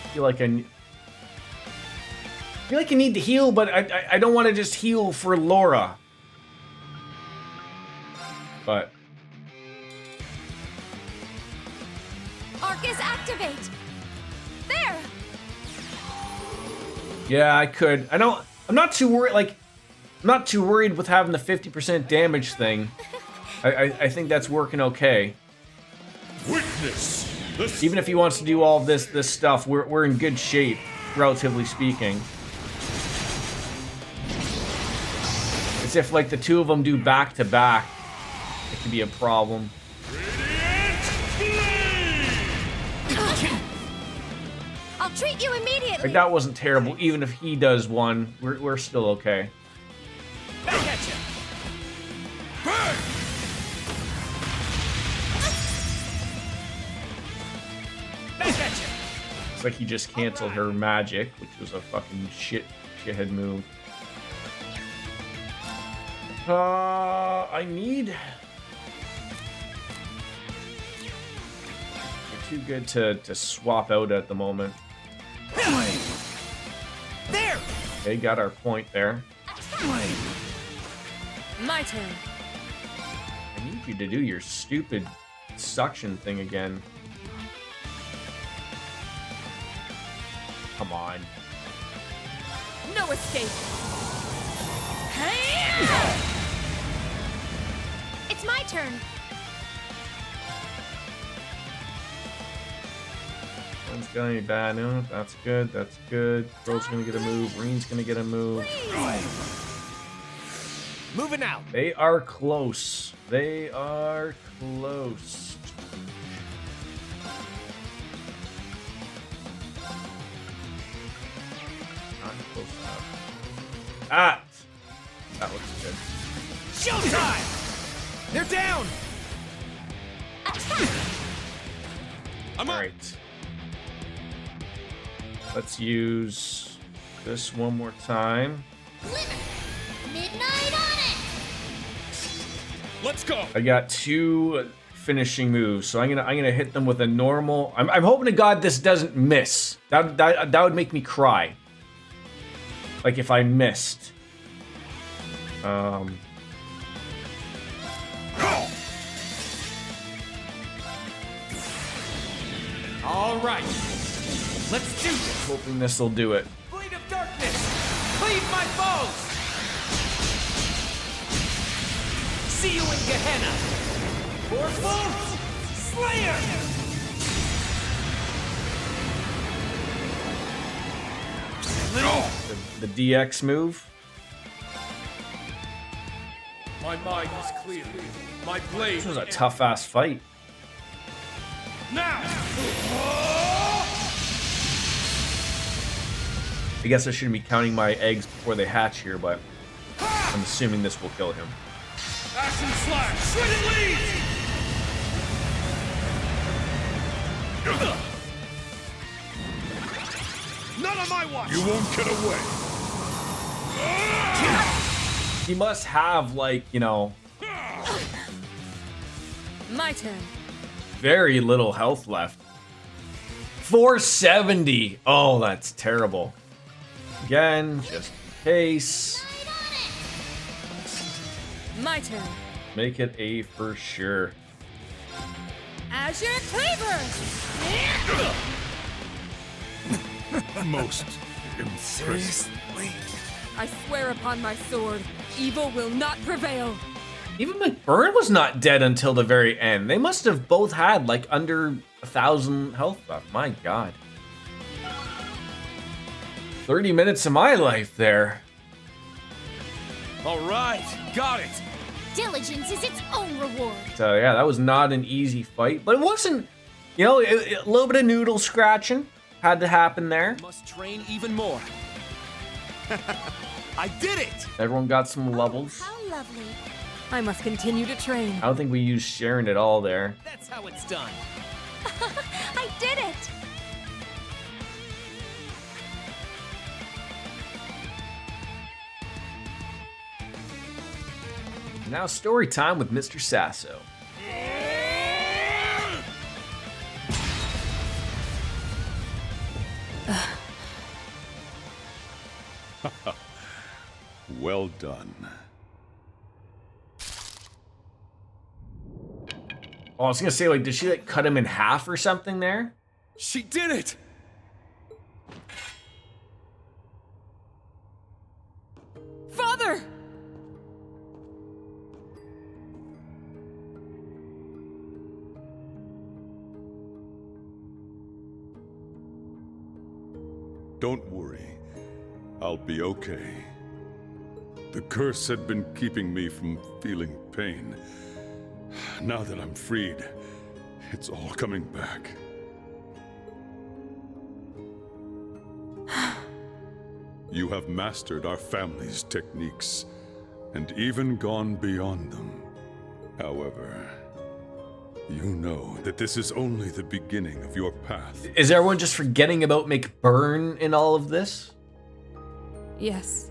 I feel like I need to heal, but I don't want to just heal for Laura. But Arcus activate! There! yeah, I could. I'm not too worried. Like, I'm not too worried with having the 50% damage thing. I think that's working okay. Witness. Even if he wants to do all this stuff, we're in good shape, relatively speaking. It's if like the two of them do back to back, it could be a problem. I'll treat you immediately! Like that wasn't terrible. Even if he does one, we're still okay. Back at you. Burn! Back at you. Looks like he just canceled her magic, which was a fucking shithead move. I need... You're too good to swap out at the moment. There! Okay, got our point there. My turn. I need you to do your stupid suction thing again. Come on. No escape. It's my turn. One's got any bad news. That's good. That's good. Girl's gonna get a move. Reen's gonna get a move. Moving out. They are close. They are close. Not close enough. That looks good. Showtime! They're down! All right. Let's use this one more time. Midnight on it! Let's go. I got 2 finishing moves, so I'm gonna hit them with a normal. I'm hoping to God this doesn't miss. That would make me cry. Like if I missed. All right. Let's do this. Hoping this will do it. Blade of darkness. Cleave my foes. See you in Gehenna. Forceful Slayer. The DX move. My mind is clear. My blade. This was a tough ass fight. Now! I guess I shouldn't be counting my eggs before they hatch here, but I'm assuming this will kill him. Action slash! Swing lead! None of my watch! You won't get away. He must have, like, you know, My turn. very little health left. 470. Oh, that's terrible. Again, just in case. My turn. Make it a for sure. Azure Cleaver! Most impressive. I swear upon my sword, evil will not prevail. Even McBurn was not dead until the very end. They must have both had like under 1,000 health left. My God. 30 minutes of my life there. All right, got it. Diligence is its own reward. So yeah, that was not an easy fight, but it wasn't, you know, a little bit of noodle scratching had to happen there. Must train even more. I did it! Everyone got some levels. How lovely. I must continue to train. I don't think we used Sharon at all there. That's how it's done. I did it! Now story time with Mr. Sasso. Well done. Oh, I was gonna say, like, did she like cut him in half or something there? She did it! Father! Don't worry. I'll be okay. The curse had been keeping me from feeling pain. Now that I'm freed, it's all coming back. You have mastered our family's techniques, and even gone beyond them. However, You know that this is only the beginning of your path. Is everyone just forgetting about McBurn in all of this? Yes.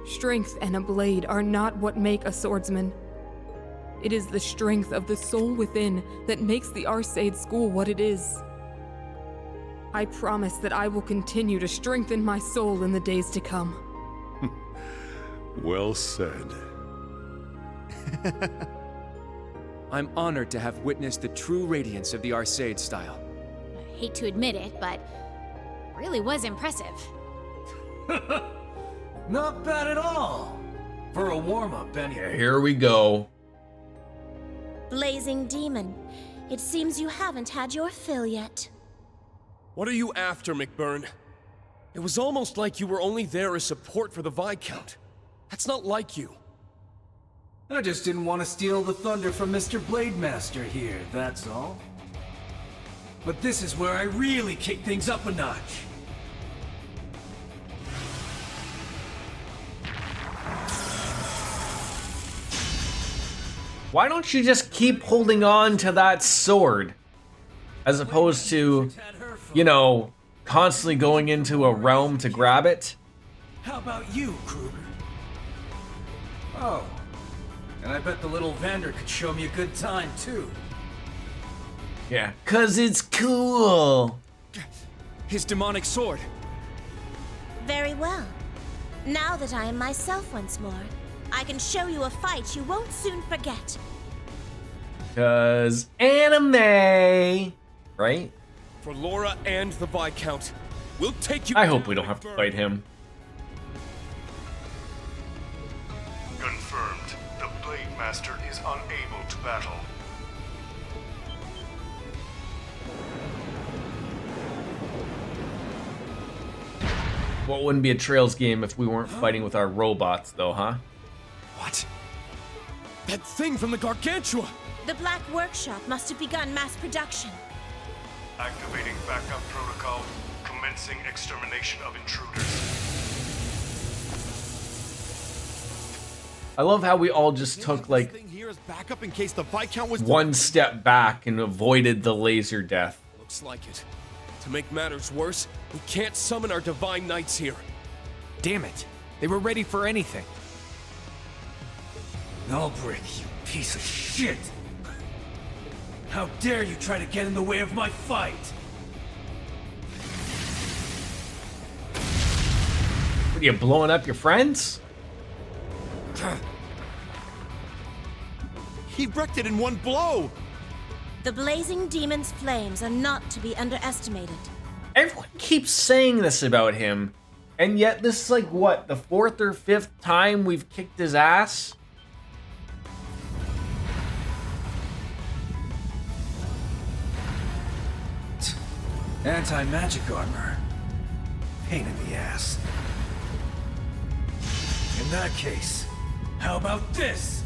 Strength and a blade are not what make a swordsman. It is the strength of the soul within that makes the Arseid School what it is. I promise that I will continue to strengthen my soul in the days to come. Well said. I'm honored to have witnessed the true radiance of the Arseid style. I hate to admit it, but it really was impressive. Not bad at all. For a warm-up, anyway. Here we go. Blazing Demon, it seems you haven't had your fill yet. What are you after, McBurn? It was almost like you were only there as support for the Viscount. That's not like you. I just didn't want to steal the thunder from Mr. Blademaster here, that's all. But this is where I really kick things up a notch. Why don't you just keep holding on to that sword? As opposed to, you know, constantly going into a realm to grab it? How about you, Kruger? Oh, and I bet the little Vander could show me a good time, too. Yeah, 'cause it's cool. His demonic sword. Very well. Now that I am myself once more, I can show you a fight you won't soon forget. 'Cause anime, right? For Laura and the Viscount. We'll take you I hope we don't have to fight him. Confirmed. The Blade Master is unable to battle. Well, it wouldn't be a Trails game if we weren't fighting with our robots, though, huh? What? That thing from the Gargantua! The Black Workshop must have begun mass production. Activating backup protocol. Commencing extermination of intruders. I love how we all just took, like, Thing here is backup in case the Viscount was one step back and avoided the laser death. Looks like it. To make matters worse, we can't summon our Divine Knights here. Damn it. They were ready for anything. Nullbrick, you piece of shit! How dare you try to get in the way of my fight! What, are you blowing up your friends? He wrecked it in one blow! The blazing demon's flames are not to be underestimated. Everyone keeps saying this about him, and yet this is like, what, the 4th or 5th time we've kicked his ass? Anti-magic armor. Pain in the ass. In that case, how about this?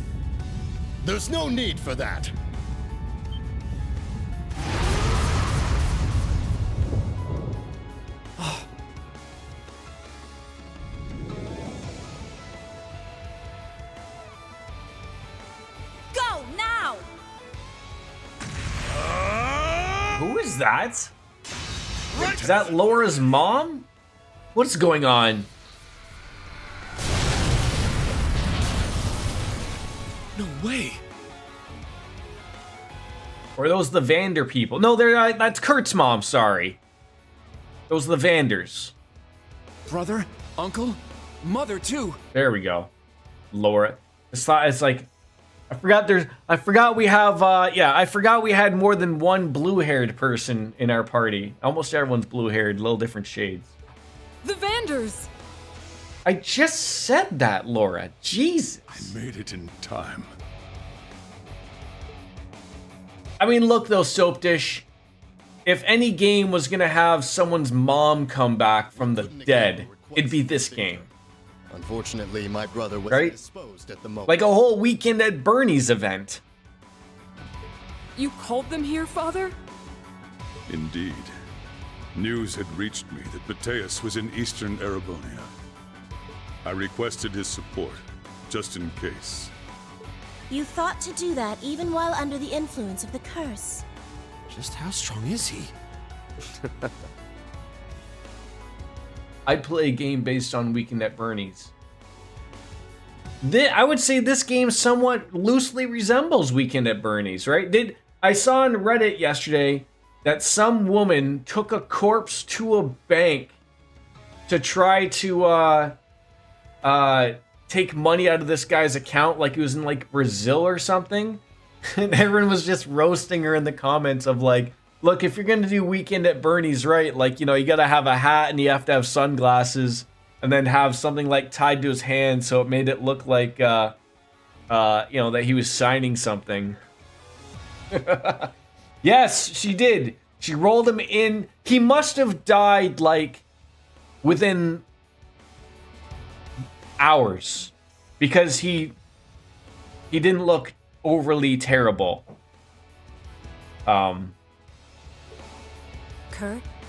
There's no need for that. Go now! Who is that? Is that Laura's mom? What's going on? No way. Or are those the Vander people? No, they're that's Kurt's mom, sorry. Those are the Vanders. Brother? Uncle? Mother, too. There we go. Laura. It's like I forgot we have I forgot we had more than one blue-haired person in our party. Almost everyone's blue-haired, little different shades. The Vanders! I just said that, Laura. Jesus. I made it in time. I mean, look though, Soap Dish. If any game was gonna have someone's mom come back from the dead, it'd be this game. Unfortunately, my brother was Right? indisposed at the moment. Like a whole Weekend at Bernie's event. You called them here, Father? Indeed. News had reached me that Bateus was in eastern Erebonia. I requested his support, just in case. You thought to do that even while under the influence of the curse. Just how strong is he? I'd play a game based on Weekend at Bernie's. I would say this game somewhat loosely resembles Weekend at Bernie's, right? I saw on Reddit yesterday that some woman took a corpse to a bank to try to take money out of this guy's account like he was in like Brazil or something. And everyone was just roasting her in the comments of like, look, if you're going to do Weekend at Bernie's, right, like, you know, you got to have a hat and you have to have sunglasses and then have something like tied to his hand so it made it look like, you know, that he was signing something. Yes, she did. She rolled him in. He must have died like within hours because he didn't look overly terrible. Kurt?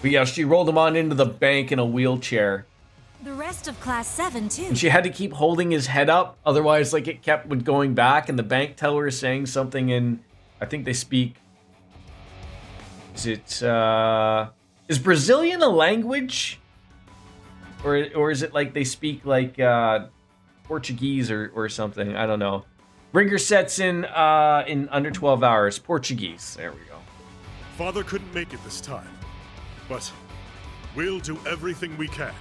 But yeah, she rolled him on into the bank in a wheelchair. The rest of Class 7, too. And she had to keep holding his head up. Otherwise, like, it kept going back. And the bank teller is saying something in... I think they speak... Is Brazilian a language? Or is it like they speak, like, Portuguese or something? I don't know. Ringer sets in under 12 hours. Portuguese. There we go. Father couldn't make it this time, but we'll do everything we can.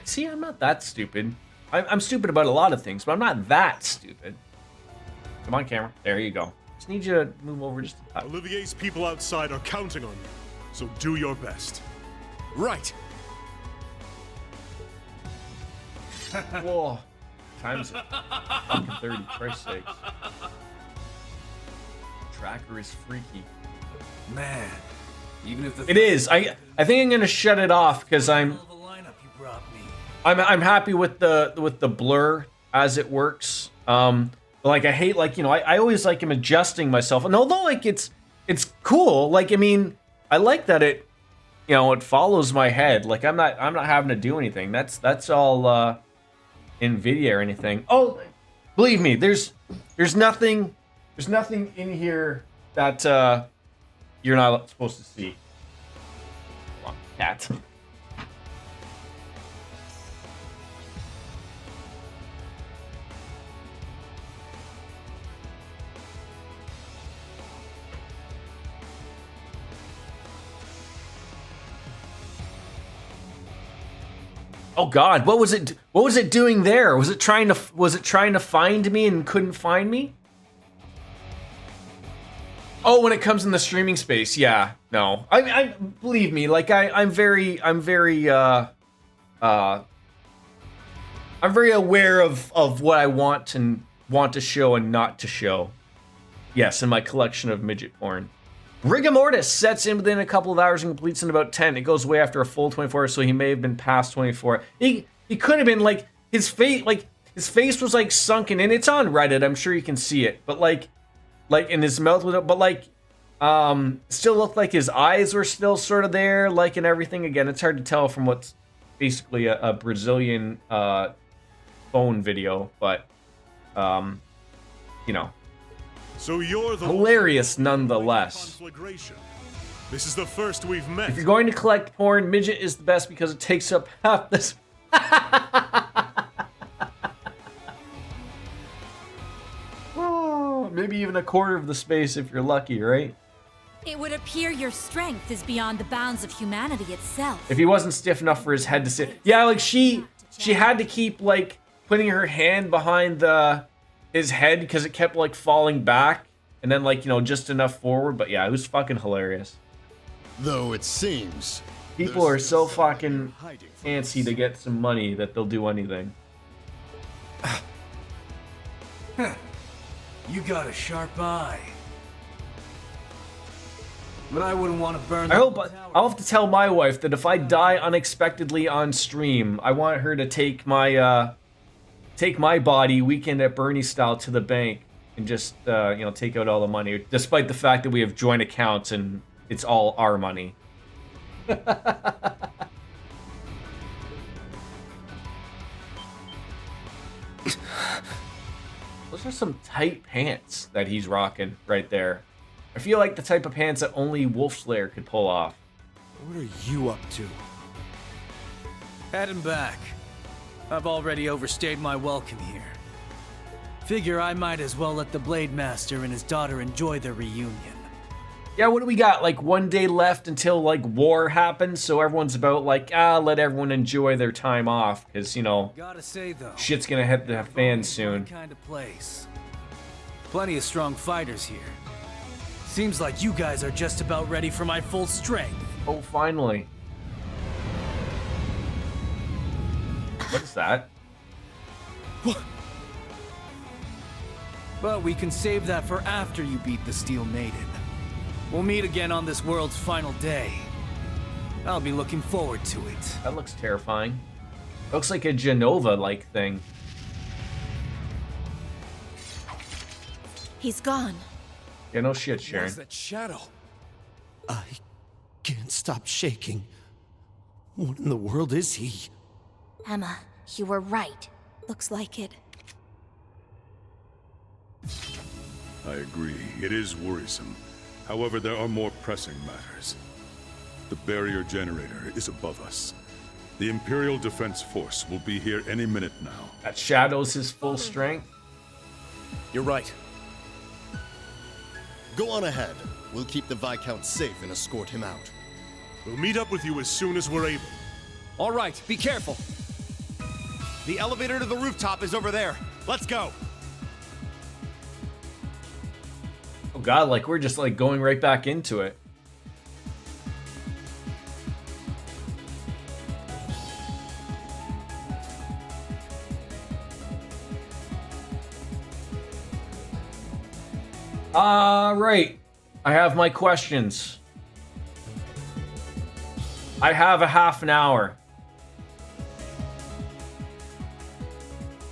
See, I'm not that stupid. I'm stupid about a lot of things, but I'm not that stupid. Come on, camera. There you go. Just need you to move over just a touch. Olivier's people outside are counting on you, so do your best. Right. Whoa. Times it. Fucking 30, Christ's sakes. Tracker is freaky. Man, even if the It is. I think I'm gonna shut it off because I'm happy with the blur as it works. But like I hate, like, you know, I always like him adjusting myself. And although like it's cool, like, I mean, I like that it, you know, it follows my head. Like I'm not having to do anything. That's all NVIDIA or anything. Oh, believe me, there's nothing in here that you're not supposed to see. Come on, cat. Oh God, what was it doing there? Was it trying to find me and couldn't find me? Oh, when it comes in the streaming space, yeah. No. I believe me, like I'm very aware of what I want to show and not to show. Yes, in my collection of midget porn. Rigor mortis sets in within a couple of hours and completes in about 10. It goes away after a full 24, so he may have been past 24. He could have been, like, his face was like sunken in. It's on Reddit, I'm sure you can see it. But like in his mouth was, but like still looked like his eyes were still sort of there, like, and everything. Again, it's hard to tell from what's basically a Brazilian phone video, but you know. So you're the hilarious nonetheless. This is the first we've met. If you're going to collect porn, midget is the best because it takes up half this. Oh, maybe even a quarter of the space if you're lucky, right? It would appear your strength is beyond the bounds of humanity itself. If he wasn't stiff enough for his head to sit. Yeah, like she had to keep like putting her hand behind his head because it kept like falling back and then like, you know, just enough forward. But yeah, it was fucking hilarious. Though it seems people are so fucking antsy to get some money that they'll do anything. You got a sharp eye. But I wouldn't want to burn. I'll have to tell my wife that if I die unexpectedly on stream, I want her to take my body Weekend at Bernie style to the bank and just you know, take out all the money, despite the fact that we have joint accounts and it's all our money. Those are some tight pants that he's rocking right there. I feel like the type of pants that only Wolf Slayer could pull off. What are you up to? Heading back. I've already overstayed my welcome here. Figure I might as well let the Blade Master and his daughter enjoy their reunion. Yeah, what do we got? Like 1 day left until like war happens, so everyone's about like, let everyone enjoy their time off, because, you know, Gotta say though, shit's gonna hit the fans soon. kind of place. Plenty of strong fighters here. Seems like you guys are just about ready for my full strength. Oh, finally. What is that? But we can save that for after you beat the Steel Maiden. We'll meet again on this world's final day. I'll be looking forward to it. That looks terrifying. Looks like a Genova-like thing. He's gone. Yeah, no shit, Sharon. What's that shadow? I can't stop shaking. What in the world is he? Emma, you were right. Looks like it. I agree. It is worrisome. However, there are more pressing matters. The barrier generator is above us. The Imperial Defense Force will be here any minute now. That shadows his full strength. You're right. Go on ahead. We'll keep the Viscount safe and escort him out. We'll meet up with you as soon as we're able. All right, be careful. The elevator to the rooftop is over there. Let's go. Oh god, like we're just like going right back into it. Right. I have my questions. I have a half an hour.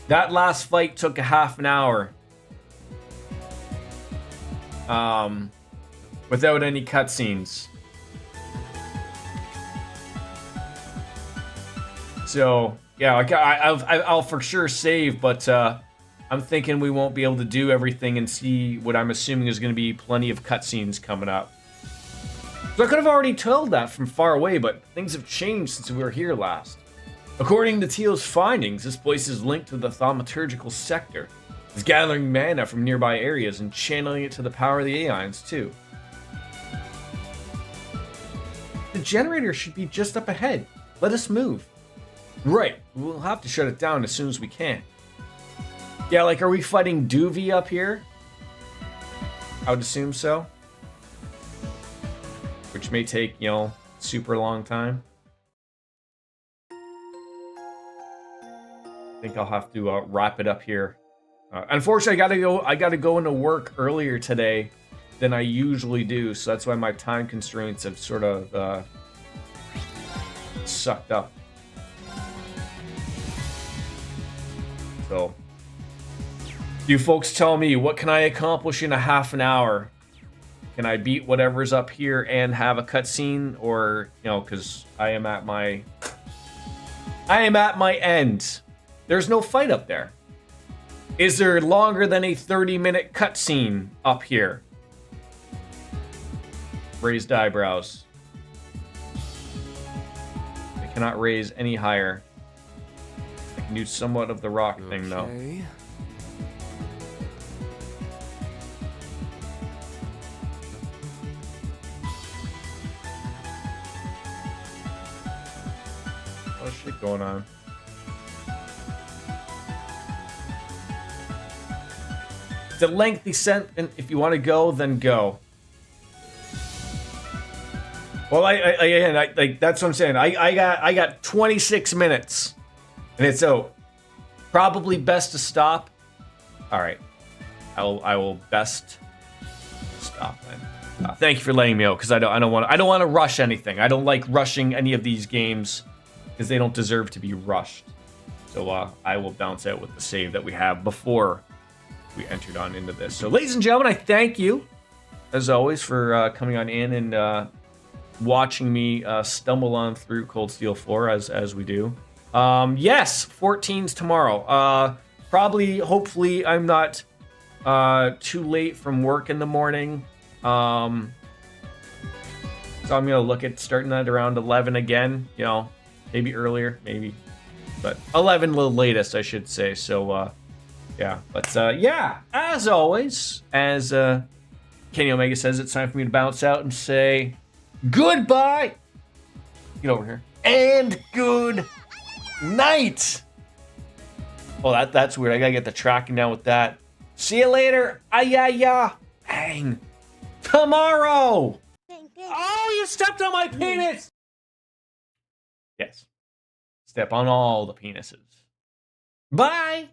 That last fight took a half an hour. Without any cutscenes. So, yeah, I'll for sure save, but I'm thinking we won't be able to do everything and see what I'm assuming is going to be plenty of cutscenes coming up. So I could have already told that from far away, but things have changed since we were here last. According to Teal's findings, this place is linked to the thaumaturgical sector. It's gathering mana from nearby areas and channeling it to the power of the Aeons, too. The generator should be just up ahead. Let us move. Right, we'll have to shut it down as soon as we can. Yeah, like, are we fighting Duvy up here? I would assume so. Which may take, you know, super long time. I think I'll have to wrap it up here. Unfortunately, I gotta go into work earlier today than I usually do, so that's why my time constraints have sort of sucked up. So, you folks tell me, what can I accomplish in a half an hour? Can I beat whatever's up here and have a cutscene, or, you know, because I am at my end. There's no fight up there. Is there longer than a 30-minute cutscene up here? Raised eyebrows. I cannot raise any higher. I can do somewhat of the rock thing, though. What's shit going on? It's a lengthy sentence. If you want to go, then go. Well, I that's what I'm saying. I got 26 minutes, and it's out. Probably best to stop. All right, I will best stop then. Thank you for letting me know, because I don't want to rush anything. I don't like rushing any of these games because they don't deserve to be rushed. So I will bounce out with the save that we have before we entered on into this. So, ladies and gentlemen, I thank you as always for coming on in and watching me stumble on through Cold Steel 4 as we do. Yes, 14's tomorrow. Probably, hopefully, I'm not too late from work in the morning. So I'm gonna look at starting that around 11 again. You know, maybe earlier, maybe, but 11 the latest, I should say. So yeah, but yeah, as always, as Kenny Omega says, it's time for me to bounce out and say goodbye. Get over here. And good night. Oh, that's weird. I gotta get the tracking down with that. See you later. Ayaya. Bang. Tomorrow. Oh, you stepped on my penis. Yes. Step on all the penises. Bye.